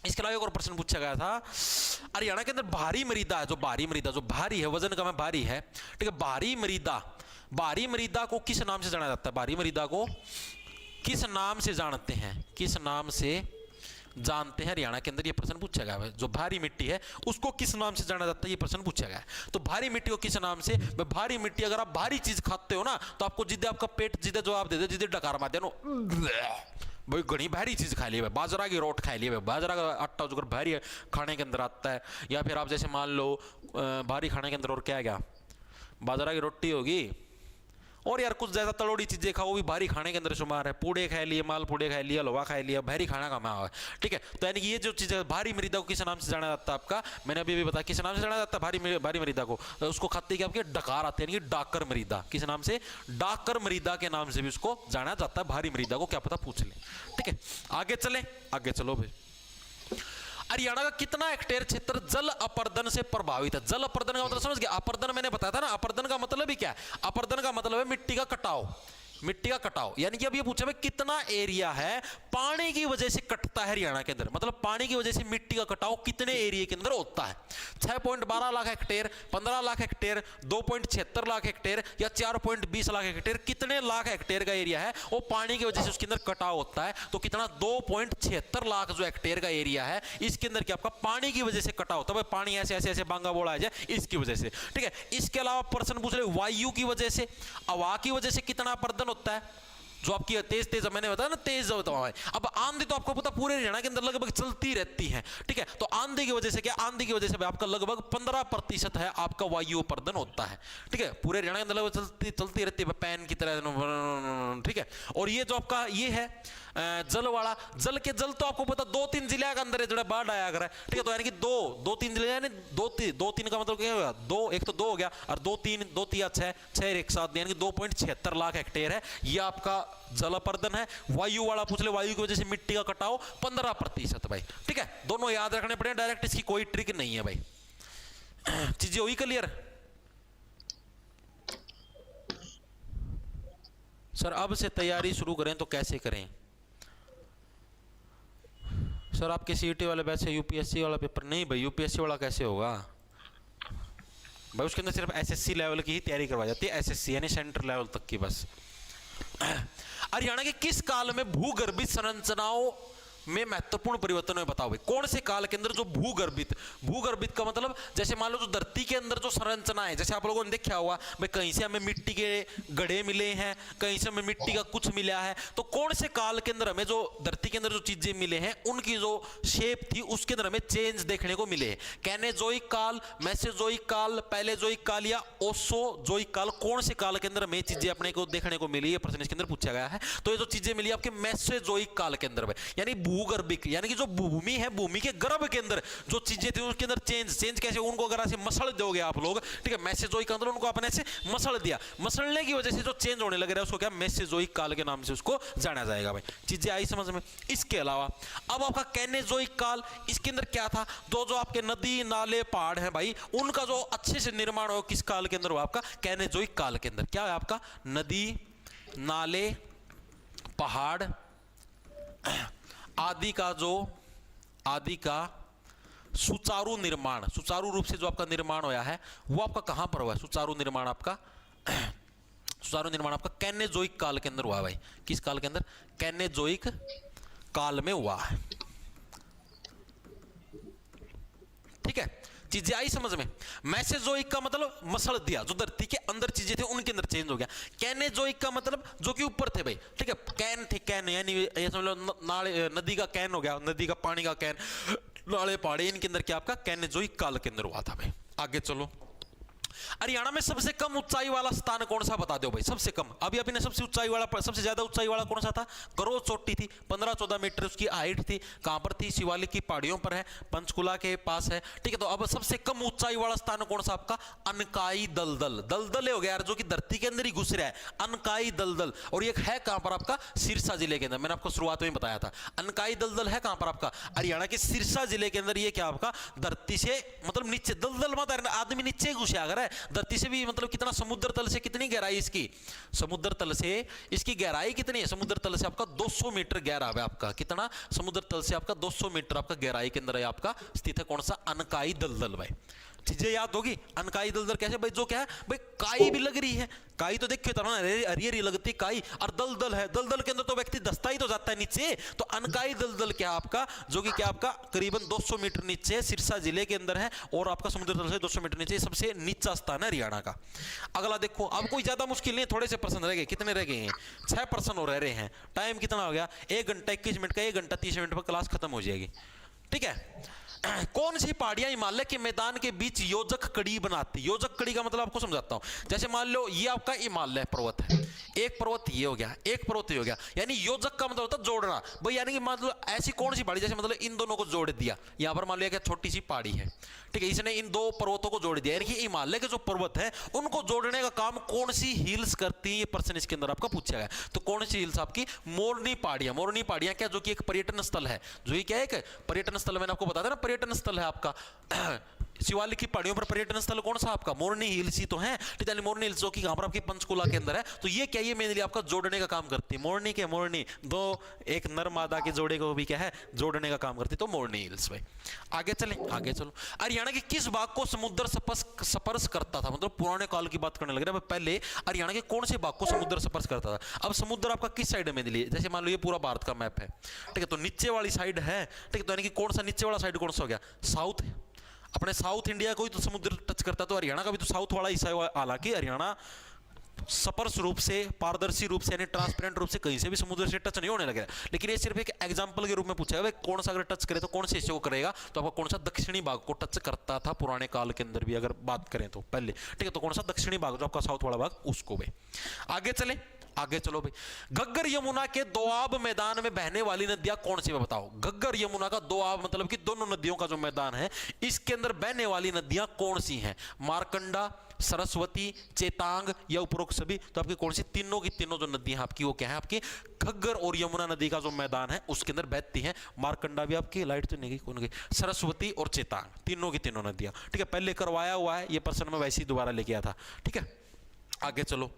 Speaker 1: एक और प्रश्न पूछा गया था, हरियाणा के अंदर भारी मृदा है, जो भारी मृदा जो भारी है, वजन का में भारी है, ठीक है। भारी मृदा को किस नाम से जाना जाता है, भारी मृदा को किस नाम से जानते हैं, किस नाम से जानते हैं, हरियाणा के अंदर ये प्रश्न पूछा गया है। जो भारी मिट्टी है उसको किस नाम से जाना जाता है, ये प्रश्न पूछा गया है। तो भारी मिट्टी को किस नाम से, भारी मिट्टी, अगर आप भारी चीज खाते हो ना तो आपको जिद्दे आपका पेट जिद्दे जवाब दे दे, जिद्दे डकार मार देनो भाई, घनी भारी चीज खा ली है, बाजरा की रोट खा ली है, बाजरा का आटा जो भारी खाने के अंदर आता है, या फिर आप जैसे मान लो भारी खाने के अंदर और क्या है, क्या बाजरा की रोटी होगी, और यार कुछ ज्यादा तलोड़ी चीजें खाओ, वो भी भारी खाने के अंदर शुमार है, पूड़े खा लिए, माल पूड़े खा लिया, हलवा खा लिया, भारी खाना का है, ठीक है। तो यानी कि ये जो चीज भारी मृदा को किस नाम से जाना जाता है आपका, मैंने अभी भी बताया किस नाम से जाना जाता है भारी मृदा को, तो उसको खाते कि आपके डकार आते हैं, यानी कि डाकर मृदा, किस नाम से, डाकर मृदा के नाम से भी उसको जाना जाता है, भारी मृदा को, क्या पता पूछ ले, ठीक है। आगे चले, आगे चलो भाई। हरियाणा का कितना हेक्टेयर क्षेत्र जल अपर्दन से प्रभावित है, जल अपर्दन का मतलब समझ गया, अपर्दन मैंने बताया था ना, अपर्दन का मतलब ही क्या है, अपर्दन का मतलब है मिट्टी का कटाव, मिट्टी का कटाव, यानी कि अब ये पूछा भाई कितना एरिया है पानी की वजह से कटता है हरियाणा के अंदर, मतलब पानी की वजह से मिट्टी का कटाव कितने एरिया के अंदर होता है, 6.12 lakh hectare, 15 lakh hectare, 2.76 lakh hectare, या 4.20 लाख हेक्टेयर, कितने लाख हेक्टेयर का एरिया है वो पानी की वजह से उसके अंदर कटाव होता है, तो कितना 2.76 लाख जो हेक्टेयर का एरिया है इसके अंदर क्या आपका पानी की वजह से कटाव होता है, भाई पानी ऐसे ऐसे ऐसे बांगा बोला जाए इसकी वजह से, ठीक है। इसके अलावा प्रश्न पूछ रहे वायु की वजह से, हवा की वजह से कितना अपर्दन होता है, जो आपकी तेज तेज मैंने बताया ना तेज होता है। अब आंधी तो आपको पता पूरे हरियाणा के अंदर लगभग चलती रहती है, ठीक है। तो आंधी की वजह से क्या, आंधी की वजह से आपका लगभग 15% है आपका वायु अपर्दन होता है, ठीक है। पूरे हरियाणा के अंदर लगभग चलती रहती है पैन की तरह, ठीक है। और ये जो आपका ये है जल वाला, जल के जल तो आपको पता 2-3 जिले के अंदर है जो बाढ़ आया अगर है, ठीक है। तो यानी कि दो तीन जिले, यानी 2-3 का मतलब क्या होगा, दो एक तो 2 हो गया, और 2-3 2-3 6 एक 7, यानी कि 2.76 लाख हेक्टेयर है ये आपका जल अपर्दन है। वायु वाला पूछ ले, वायु की वजह से मिट्टी का कटाव 15% भाई, ठीक है। दोनों याद रखने पड़े डायरेक्ट, इसकी कोई ट्रिक नहीं है भाई, चीजें हुई क्लियर। सर अब से तैयारी शुरू करें तो कैसे करें, सर आपके सीईटी वाले बैच से यूपीएससी वाला पेपर नहीं भाई, यूपीएससी वाला कैसे होगा भाई, उसके अंदर सिर्फ एसएससी लेवल की ही तैयारी करवाई जाती है, एसएससी यानी सेंटर लेवल तक की बस। हरियाणा के किस काल में भूगर्भित संरचनाओं में महत्वपूर्ण परिवर्तन हुए, बताओ भाई कौन से काल के अंदर जो भूगर्भित, भूगर्भित का मतलब जैसे मान लो जो धरती के अंदर जो संरचना है, जैसे आप लोगों ने देखा हुआ भाई कहीं से हमें मिट्टी के गड्ढे मिले हैं, कहीं से हमें मिट्टी का कुछ मिला है, तो कौन से काल के अंदर हमें जो धरती के अंदर जो चीजें मिले हैं उनकी जो शेप थी उसके अंदर हमें चेंज देखने को मिले हैं। कैनेजोइक काल, मेसेजोइक काल, पैलेजोइक काल या ओसोजोइक काल, कौन से काल के अंदर हमें चीजें अपने को देखने को मिली, ये प्रश्न इसके अंदर पूछा गया है। तो ये जो चीजें मिली आपके मेसेजोइक काल के अंदर, यानी भूगर्भिक, यानी कि जो भूमि है, भूमि के गर्भ के अंदर जो चीजें थी उसके अंदर चेंज कैसे, उनको अगर ऐसे मसल दोगे आप लोग, ठीक है, मेसेजोइक के अंदर उनको आपने ऐसे मसल दिया, मसलने की वजह से जो चेंज होने लग रहा है उसको क्या मेसेजोइक काल के नाम से उसको जाना जाएगा भाई। चीजें आई समझ में। इसके अलावा अब आपका कैनेजोइक काल, इसके अंदर क्या था, जो आपके नदी नाले पहाड़ हैं भाई, उनका जो अच्छे से निर्माण हो किस काल के अंदर हुआ, आपका कैनेजोइक काल के अंदर। क्या है आपका, नदी नाले पहाड़ आदि का सुचारू निर्माण, सुचारू रूप से जो आपका निर्माण होया है वो आपका कहां पर हुआ है, सुचारू निर्माण आपका सुचारू निर्माण आपका कैनेजोइक काल के अंदर हुआ है भाई। किस काल के अंदर, कैनेजोइक काल में हुआ है, ठीक है। चीजें आई समझ में। मेसेजोइक का मतलब मसल दिया, जो धरती के अंदर चीजें थी उनके अंदर चेंज हो गया। कैनेजोइक का मतलब जो कि ऊपर थे भाई, ठीक है, कैन थे, कैन यानी ये समझ लो नाले, नदी का कैन हो गया, नदी का पानी का कैन, नाले पहाड़ी, इनके अंदर क्या आपका कैनेजोइक काल के अंदर हुआ था भाई। आगे चलो, हरियाणा में सबसे कम ऊंचाई वाला स्थान कौन सा बता दो भाई, सबसे कम। अभी अभी ने सबसे ऊंचाई वाला, सबसे ज्यादा ऊंचाई वाला कौन सा था, करोड़ चोटी थी, 15-14 मीटर उसकी हाइट थी। कहां पर थी, शिवालिक की पहाड़ियों पर है, पंचकुला के पास है, ठीक है। तो अब सबसे कम ऊंचाई वाला स्थान कौन सा आपका, अनकाई दलदल, दलदल हो गया यार, जो कि धरती के अंदर ही घुस रहा है, अनकाई दलदल। और ये है कहां पर आपका, सिरसा जिले के अंदर। मैंने आपको शुरुआत में बताया था अनकाई दलदल है कहां पर आपका, हरियाणा के सिरसा जिले के अंदर। ये क्या आपका, धरती से मतलब नीचे, दलदल मतलब आदमी नीचे घुसे अगर है, धरती से भी मतलब कितना, समुद्र तल से कितनी गहराई इसकी, समुद्र तल से इसकी गहराई कितनी है, समुद्र तल से आपका 200 मीटर गहरा है आपका, कितना, समुद्र तल से आपका 200 मीटर आपका गहराई के अंदर है आपका स्थित है कौन सा, अनकाई दलदल भाई। चीजें याद होगी, अनकाई दलदल कैसे भाई, जो क्या है भाई, काई भी लग रही है, काई तो देखिए तरह हरी हरी लगती काई, और दलदल है, दलदल के अंदर तो व्यक्ति दस्ता ही तो जाता है नीचे। तो अनकाई दलदल क्या आपका, जो कि क्या आपका करीबन 200 मीटर नीचे सिरसा जिले के अंदर है, और आपका समुद्र तल से 200 मीटर नीचे, सबसे नीचा स्थान है हरियाणा का। अगला देखो, अब कोई ज्यादा मुश्किल नहीं, थोड़े से प्रश्न रह गए, कितने रह गए हैं, 6 प्रश्न हो रहे हैं। टाइम कितना हो गया, 1 घंटा 21 मिनट का, 1 घंटा 30 मिनट पर क्लास खत्म हो जाएगी, ठीक है। कौन सी पहाड़ियां हिमालय के मैदान के बीच योजक कड़ी बनाती, योजक कड़ी का मतलब आपको समझाता हूं। जैसे मान लो ये आपका हिमालय पर्वत है, एक पर्वत ये हो गया, एक पर्वत ये हो गया, यानी योजक का मतलब होता है जोड़ना भाई, यानी कि मान लो ऐसी कौन सी पहाड़ी, जैसे मतलब इन दोनों को जोड़ दिया, यहां पर मान लिया क्या छोटी सी पहाड़ी है, ठीक है, इसने इन 2 पर्वतों को जोड़ दिया, यानी कि हिमालय के जो पर्वत है उनको जोड़ने का काम कौन सी हिल्स करती है, ये प्रश्न इसके अंदर आपका पूछा गया। तो कौन सी हिल्स आपकी, मोरनी पहाड़ियां, मोरनी पहाड़ियां क्या, जो कि एक पर्यटन स्थल है, जो ये क्या है, एक पर्यटन स्थल, मैंने आपको बताया ना पर्यटन स्थल है आपका। शिवालिक की पहाड़ियों पर पर्यटन स्थल कौन सा आपका, मोरनी हिल्स ही तो है, ठीक है, मोरनी हिल्स जो कि कहां पर आपकी पंचकुला के अंदर है। तो ये क्या, ये मेनली आपका जोड़ने का काम करती है, मोरनी के मोरनी, दो एक नर मादा के जोड़े को भी क्या है, जोड़ने का काम करती है, तो मोरनी हिल्स भाई। आगे चलें, आगे चलो, हरियाणा के किस भाग को समुद्र स्पर्श करता था, मतलब पुराने काल की बात करने लग रहा है, पहले हरियाणा के कौन से भाग को समुद्र स्पर्श करता था। अब समुद्र आपका किस साइड में मिली, जैसे मान लो ये पूरा भारत का मैप है, ठीक है, तो नीचे वाली साइड है, ठीक है, तो यानी कि कौन सा नीचे वाला साइड कौन सा हो गया, साउथ, अपने साउथ इंडिया को ही तो समुद्र टच करता, तो हरियाणा का भी तो साउथ वाला हिस्सा है। हालांकि हरियाणा स्पर्श रूप से, पारदर्शी रूप से, यानी ट्रांसपेरेंट रूप से कहीं से भी समुद्र से टच नहीं होने लगे, लेकिन ये सिर्फ एक एग्जांपल के रूप में पूछा है, कौन सा अगर टच करे तो कौन से हिस्से को करेगा, तो आपका कौन सा दक्षिणी भाग को टच करता था पुराने काल के अंदर भी अगर बात करें तो पहले, ठीक है, तो कौन सा दक्षिणी भाग जो आपका साउथ वाला भाग उसको भी। आगे चले, आगे चलो भाई, घग्गर यमुना के दोआब मैदान में बहने वाली नदियां कौन सी, बताओ। घग्गर यमुना का दोआब मतलब कि दोनों नदियों का जो मैदान है, इसके अंदर बहने वाली नदियां कौन सी हैं, मारकंडा, सरस्वती, चेतांग या उपरोक्त सभी। तो आपकी कौन सी, तीनों की तीनों जो नदियां आपकी वो क्या है, आपकी घग्गर और यमुना नदी का जो मैदान है उसके अंदर बहती हैं। मारकंडा भी आपकी, लाइट तो नहीं गई, कौन गई, सरस्वती और चेतांग, तीनों की तीनों नदियां, ठीक है, पहले करवाया हुआ है, ये प्रश्न में वैसे ही दोबारा लेके आया था, ठीक है। आगे चलो,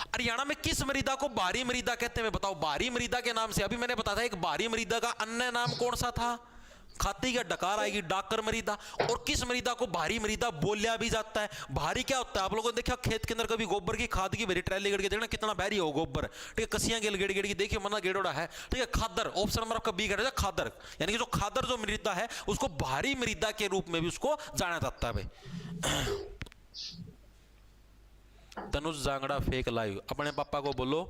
Speaker 1: हरियाणा में किस मृदा को बाहरी मृदा कहते हैं बताओ? बाहरी मृदा के नाम से अभी मैंने बताया था, एक बाहरी मृदा का अन्य नाम कौन सा था? खाती का डकार आएगी, डाकर मृदा। और किस मृदा को भारी मृदा बोलिया भी जाता है? भारी क्या होता है? आप लोगों ने देखा खेत के अंदर कभी गोबर की खाद की भरी ट्रैली गड़ के देखना कितना भारी हो गोबर, ठीक है, कसियां गेड़ गेड़ की देखिए, मना गेड़ोड़ा है, ठीक है। खादर, ऑप्शन नंबर आपका बी करेगा खादर, यानी कि जो खादर जो मृदा है उसको भारी मृदा के रूप में भी उसको जाना जाता है भाई। तनुज जांगड़ा फेक लाइव, अपने पापा को बोलो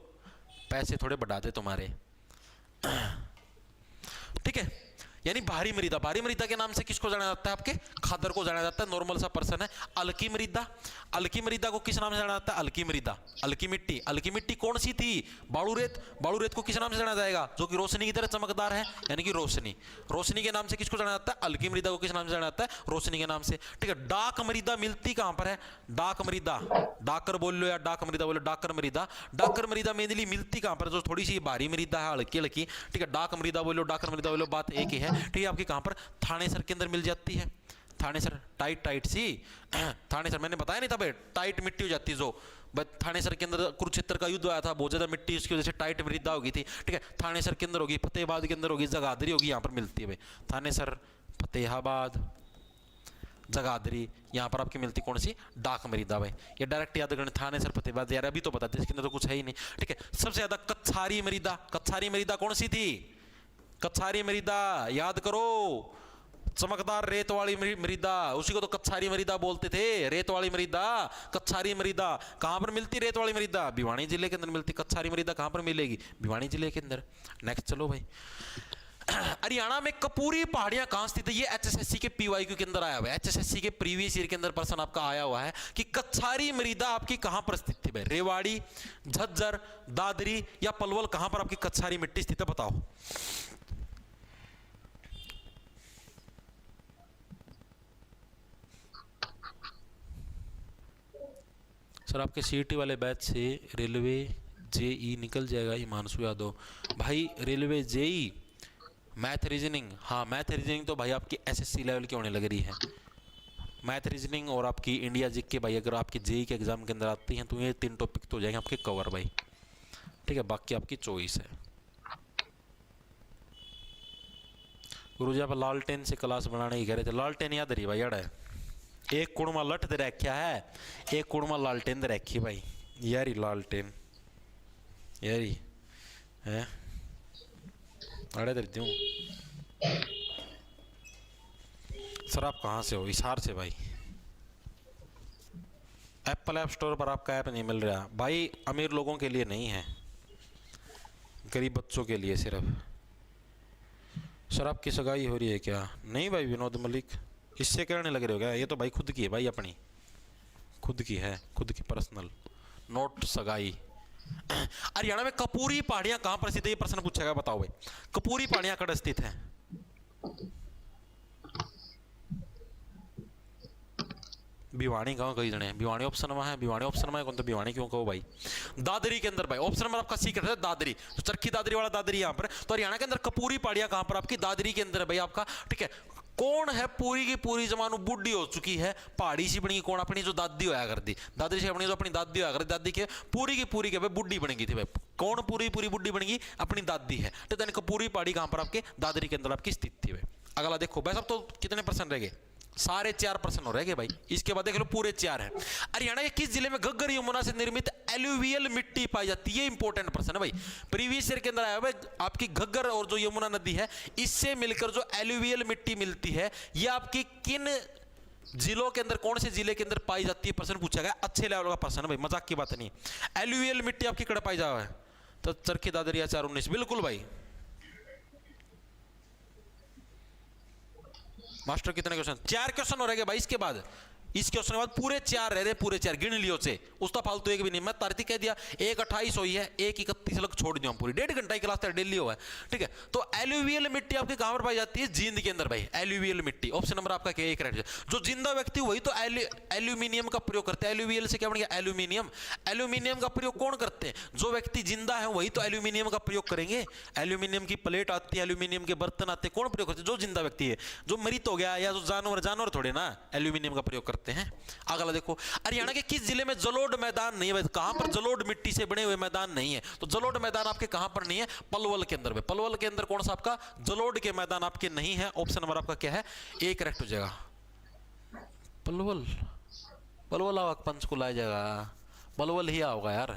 Speaker 1: पैसे थोड़े बढ़ा दे तुम्हारे, ठीक है। यानी भारी मृदा, भारी मृदा के नाम से किसको जाना जाता है? आपके खादर को जाना जाता है। नॉर्मल सा पर्सन है। अलकी मृदा, अलकी मृदा को किस नाम से जाना जाता है? अलकी मृदा, अलकी मिट्टी। अलकी मिट्टी कौन सी थी? बालू रेत। बालू रेत को किस नाम से जाना जाएगा? जो कि रोशनी की तरह चमकदार है, यानी कि रोशनी। रोशनी के नाम से किसको जाना जाता है? अलकी मृदा को किस नाम से जाना जाता है? रोशनी के नाम से, ठीक है। डाक मृदा मिलती कहां पर है? डाक मृदा, डाकर बोल लो या डाक मृदा बोलो, डाकर मृदा। डाकर मृदा मेनली मिलती कहां पर? जो थोड़ी सी भारी मृदा है, हल्की हल्की, ठीक है। डाक मृदा बोलो, डाकर मृदा बोलो, बात एक ही है, ठीक है। आपकी कहां पर? थानेसर के अंदर मिल जाती है। थानेसर टाइट टाइट सी, थानेसर मैंने बताया नहीं था भाई, टाइट मिट्टी हो जाती है जो, थानेसर के अंदर कुरुक्षेत्र का युद्ध आया था, बहुत ज्यादा मिट्टी, उसकी वजह से टाइट मृदा होगी थी, ठीक है। थानेसर के अंदर होगी, फतेहाबाद के अंदर होगी, जगाधरी होगी, यहाँ पर मिलती है भाई। थानेसर, फतेहाबाद, जगाधरी, यहाँ पर आपकी मिलती कौन सी? डाक मृदा भाई। ये डायरेक्ट याद करना, थानेसर, फतेहाबाद, यार अभी तो पता था, इसके अंदर तो कुछ है ही नहीं, ठीक है। सबसे ज्यादा कच्छारी मृदा, कच्छारी मृदा कौन सी थी? कच्छारी मृदा याद करो, चमकदार रेत वाली मृदा, उसी को तो कच्छारी मृदा बोलते थे, रेत वाली मृदा, कच्छारी मृदा। कहां पर मिलती रेत वाली मृदा? भिवानी जिले के अंदर मिलती। कच्छारी मृदा कहां पर मिलेगी? भिवानी जिले के अंदर। नेक्स्ट चलो भाई। हरियाणा में कपूरी पहाड़ियां कहां स्थित है? ये एचएसएससी के पीवाईक्यू के अंदर आया हुआ है, एचएसएससी के प्रीवियस ईयर के अंदर प्रश्न आपका आया हुआ है कि कच्छारी मृदा आपकी कहां पर स्थित थी भाई? रेवाड़ी, झज्जर, दादरी या पलवल, कहां पर आपकी कच्छारी मिट्टी स्थित है बताओ? सर आपके सीईटी वाले बैच से रेलवे जेई निकल जाएगा, हिमांशु यादव भाई। रेलवे जेई, मैथ रीजनिंग, हाँ मैथ रीजनिंग तो भाई आपकी एसएससी लेवल की होने लग रही है। मैथ रीजनिंग और आपकी इंडिया जीके के भाई अगर आपकी जेई के एग्जाम के अंदर आती हैं तो ये 3 टॉपिक तो हो जाएंगे आपके कवर भाई, ठीक है। बाकी आपकी चॉइस है। गुरुजी आप लालटेन से क्लास बनाने की कह रहे थे, लालटेन याद रही भाई, यार है एक कुड़मा लठ दे रखा है, एक कुड़मा लालटेन दे रखी भाई, यारी लालटेन यारी है, अड़े दे दूं। सर आप कहाँ से हो? हिसार से भाई। एप्पल ऐप स्टोर पर आपका ऐप नहीं मिल रहा भाई, अमीर लोगों के लिए नहीं है, गरीब बच्चों के लिए सिर्फ। सर आपकी सगाई हो रही है क्या? नहीं भाई विनोद मलिक, इससे कहने लग रहे हो क्या? ये तो भाई खुद की है भाई, अपनी खुद की है, खुद की पर्सनल, नोट सगाई। हरियाणा में कपूरी पहाड़ियां कहां पर स्थित है? ये प्रश्न पूछेगा, बताओ भाई कपूरी पहाड़ियां कहां स्थित है? भिवानी गांव कई जने, भिवानी ऑप्शन में है, भिवानी ऑप्शन में कौन तो भिवानी क्यों कहो भाई? दादरी के अंदर भाई, ऑप्शन नंबर आपका सी है दादरी, तो चरखी दादरी वाला दादरी यहाँ पर। तो हरियाणा के अंदर कपूरी पहाड़ियां कहां पर? आपकी दादरी के अंदर है भाई आपका, ठीक है। कौन है पूरी की पूरी जमानो बूढ़ी हो चुकी है, पहाड़ी सी बनी कौन? अपनी जो दादी होया करती, दादी से अपनी जो अपनी दादी होया करती, दादी के पूरी की पूरी के भाई बूढ़ी बनेगी थी भाई। कौन पूरी पूरी बूढ़ी बनेगी? अपनी दादी है। तो यानी कपूरी पहाड़ी कहां पर? आपके दादरी के अंदर आपकी स्थित थी भाई। अगला देखो भाई, सब तो कितने % रह गए? सारे 4% हो रहे गए भाई। इसके बाद देख लो पूरे 4 है। हरियाणा के किस जिले में घग्गर यमुना से निर्मित एलुवियल मिट्टी पाई जाती है? ये इंपॉर्टेंट प्रश्न है भाई, प्रीवियस ईयर के अंदर आया भाई। आपकी घग्गर और जो यमुना नदी है इससे मिलकर जो एलुवियल मिट्टी मिलती है, ये आपकी किन जिलों के अंदर, कौन से जिले के अंदर पाई जाती है? प्रश्न पूछा गया, अच्छे लेवल का प्रश्न है भाई, मजाक की बात नहीं। एलुवियल मिट्टी आपकी कड़ पाई जा रहा है? तो चरखी दादरिया 419 बिल्कुल भाई। मास्टर कितने क्वेश्चन? 4 क्वेश्चन हो रहे भाई। इसके बाद इस क्वेश्चन के बाद पूरे 4 रह रहे, पूरे 4 गिन लियो से, उसका फालतू एक भी नहीं। मैं तारीख कह दिया, 1:28 हुई है, 1:31 लग छोड़ दिया पूरी, 1.5 घंटा की क्लास डेली हुआ है, ठीक है। तो एलुवियल मिट्टी आपकी कहां पर पाई जाती है? जींद के अंदर भाई, एलुवियल मिट्टी। ऑप्शन नंबर आपका क्या? एक करेक्ट। जो जिंदा व्यक्ति वही तो एल्यूमिनियम का प्रयोग करते हैं। एलुवियल से क्या बन गया? एल्यूमिनियम। एल्यूमिनियम का प्रयोग कौन करते हैं? जो व्यक्ति जिंदा है वही तो एल्यूमिनियम का प्रयोग करेंगे। एल्यूमिनियम की प्लेट आती है, एल्यूमिनियम के बर्तन आते हैं, कौन प्रयोग करते हैं? जो जिंदा व्यक्ति है। जो मृत हो गया या जो जानवर थोड़े ना एल्यूमिनियम का प्रयोग करते करते हैं। अगला देखो, हरियाणा के किस जिले में जलोढ़ मैदान नहीं है? कहां पर जलोढ़ मिट्टी से बने हुए मैदान नहीं है? तो जलोढ़ मैदान आपके कहां पर नहीं है? पलवल के अंदर। पलवल के अंदर कौन सा आपका जलोढ़ के मैदान आपके नहीं है? ऑप्शन नंबर आपका क्या है? ए करेक्ट हो जाएगा। पलवल, पलवल आवा पंचकुला आ जाएगा, पलवल ही आओगा यार,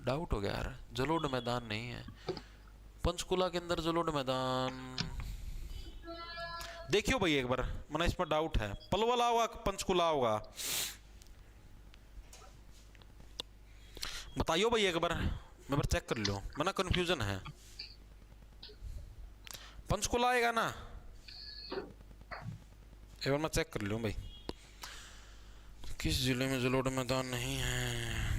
Speaker 1: डाउट हो गया यार। जलोढ़ मैदान नहीं है पंचकुला के अंदर, जलोढ़ मैदान देखियो भाई एक बार, मना इसमें डाउट है। पलवल होगा पंचकुला होगा, बताइयो भाई एक बार चेक कर लो, मना कंफ्यूजन है। पंचकुला आएगा ना? एक बार मैं चेक कर लूं भाई, किस जिले में जलोढ़ मैदान नहीं है?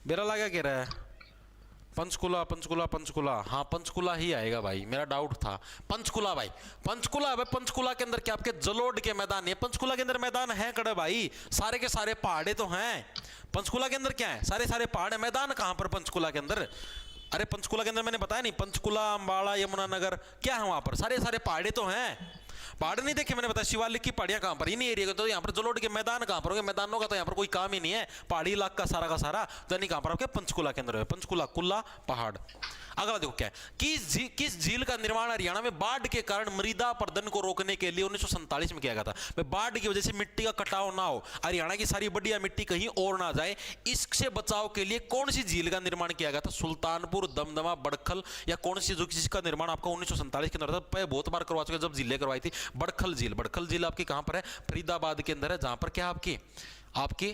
Speaker 1: मेरा लगा कह रहा है पंचकुला, पंचकुला, पंचकुला। हाँ पंचकुला ही आएगा भाई, मेरा डाउट था पंचकुला भाई। पंचकुला भाई, पंचकुला के अंदर क्या आपके जलोढ़ के मैदान है? पंचकुला के अंदर मैदान है कड़े भाई, सारे के सारे पहाड़े तो हैं। पंचकुला के अंदर क्या है? सारे सारे पहाड़ है, मैदान कहां पर पंचकुला के अंदर? अरे पंचकुला के अंदर मैंने बताया नहीं, पंचकुला, अंबाला, यमुनानगर क्या है वहां पर? सारे सारे पहाड़े तो हैं। पहाड़ नहीं देखे मैंने बताया, शिवालिक की पहाड़ियां कहां पर? इन्हीं एरिया के। तो यहाँ पर जलोढ़ के मैदान कहां पर होंगे? मैदानों का तो यहाँ पर कोई काम ही नहीं है, पहाड़ी इलाका सारा का सारा। तो नहीं कहां पर आपके? पंचकुला के अंदर है। पंचकुला, कुल्ला पहाड़। अगला देखो क्या है, किस झील का निर्माण हरियाणा में बाढ़ के कारण मृदा अपरदन को रोकने के लिए 1947 में किया गया था? बाढ़ की वजह से मिट्टी का कटाव ना हो, हरियाणा की सारी बढ़िया मिट्टी कहीं और ना जाए, इससे बचाव के लिए कौन सी झील का निर्माण किया गया था? सुल्तानपुर, दमदमा, बड़खल, या कौन सी जो जिसका निर्माण आपका 1947 के अंदर था? बहुत बार करवा चुके जब जिले करवाई थी। बड़खल झील, बड़खल झील आपकी कहां पर है? फरीदाबाद के अंदर है, जहां पर क्या आपकी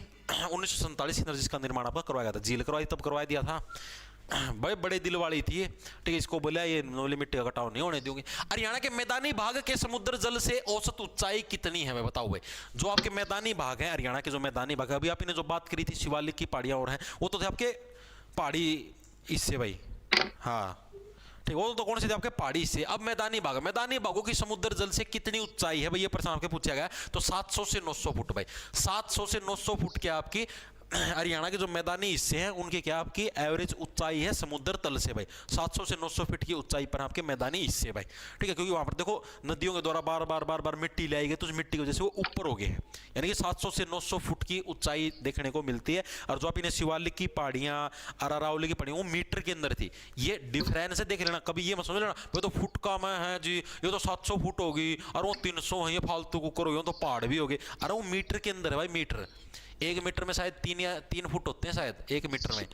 Speaker 1: 1947 के अंदर जिसका निर्माण आपका करवाया गया था। झील करवाई तब करवा दिया था भाई, बड़े दिल वाली थी ये, ठीक है। इसको बोला ये नोली मिट्टी का कटाव नहीं होने दूंगी। हरियाणा के मैदानी भाग के समुद्र जल से औसत ऊंचाई कितनी है? मैं बताओ भाई, जो आपके मैदानी भाग है हरियाणा के, जो मैदानी भाग है, अभी आपने जो बात करी थी शिवालिक की पहाड़ियां और हैं, वो तो थे आपके पहाड़ी इससे भाई, हाँ ठीक, वो तो कौन से थे आपके? पहाड़ी से। अब मैदानी भाग, मैदानी भागों की समुद्र जल से कितनी ऊंचाई है भाई? ये प्रश्न आपके पूछा गया, तो 700 से 900 फुट भाई। 700 से 900 फुट क्या आपकी हरियाणा के जो मैदानी हिस्से हैं उनके क्या आपकी एवरेज ऊंचाई है समुद्र तल से भाई? 700 से 900 फीट की ऊंचाई पर आपके मैदानी हिस्से भाई, ठीक है। क्योंकि वहां पर देखो नदियों के द्वारा बार बार मिट्टी ले आई गई, तो उस मिट्टी की वजह से वो ऊपर हो गए हैं, यानी कि 700 से 900 फुट की ऊंचाई देखने को मिलती है। और जो आपने शिवालिक की पहाड़ियां, अरावली की पहाड़ियां, वो मीटर के अंदर थी। ये डिफरेंस है, देख लेना कभी, ये मत समझ लेना वो तो फुट का मैं है जी, ये तो 700 फुट होगी और वो 300 है, ये फालतू कुकर हो गए, तो पहाड़ भी हो गए। अरे वो मीटर के अंदर है भाई, मीटर। 1 मीटर में शायद 3 फुट होते हैं शायद 1 मीटर में,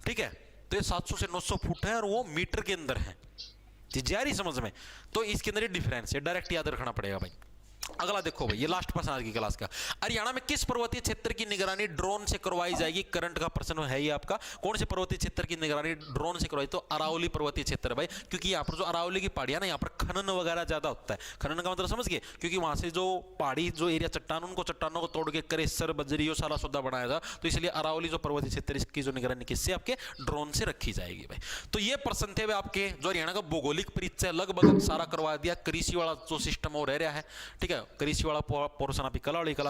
Speaker 1: ठीक है। तो ये 700 से 900 फुट है और वो मीटर के अंदर है, जा रही समझ में? तो इसके अंदर ये डिफरेंस है, डायरेक्ट याद रखना पड़ेगा भाई। अगला देखो भाई, ये लास्ट प्रश्न आज की क्लास का, हरियाणा में किस पर्वतीय क्षेत्र की निगरानी ड्रोन से करवाई जाएगी? करंट का प्रश्न है ये आपका। कौन से पर्वतीय क्षेत्र की निगरानी ड्रोन से करवाई? तो अरावली पर्वतीय क्षेत्र भाई, क्योंकि यहाँ पर जो अरावली की पहाड़ियां ना, यहाँ पर खनन वगैरह ज्यादा होता है। खनन का मतलब समझ गए? क्योंकि वहां से जो पहाड़ी जो एरिया चट्टान, उनको चट्टानों को तोड़ के करेसर, बजरी, वो सारा सौदा बनाया था, तो इसलिए अरावली जो पर्वतीय क्षेत्र, इसकी जो निगरानी किससे? आपके ड्रोन से रखी जाएगी भाई। तो ये प्रश्न थे आपके, जो हरियाणा का भौगोलिक परिचय लगभग सारा करवा दिया। कृषि वाला जो सिस्टम वो रह रहा है, ठीक है। कृषि वाला पोर्शन आपकी कला वाली कला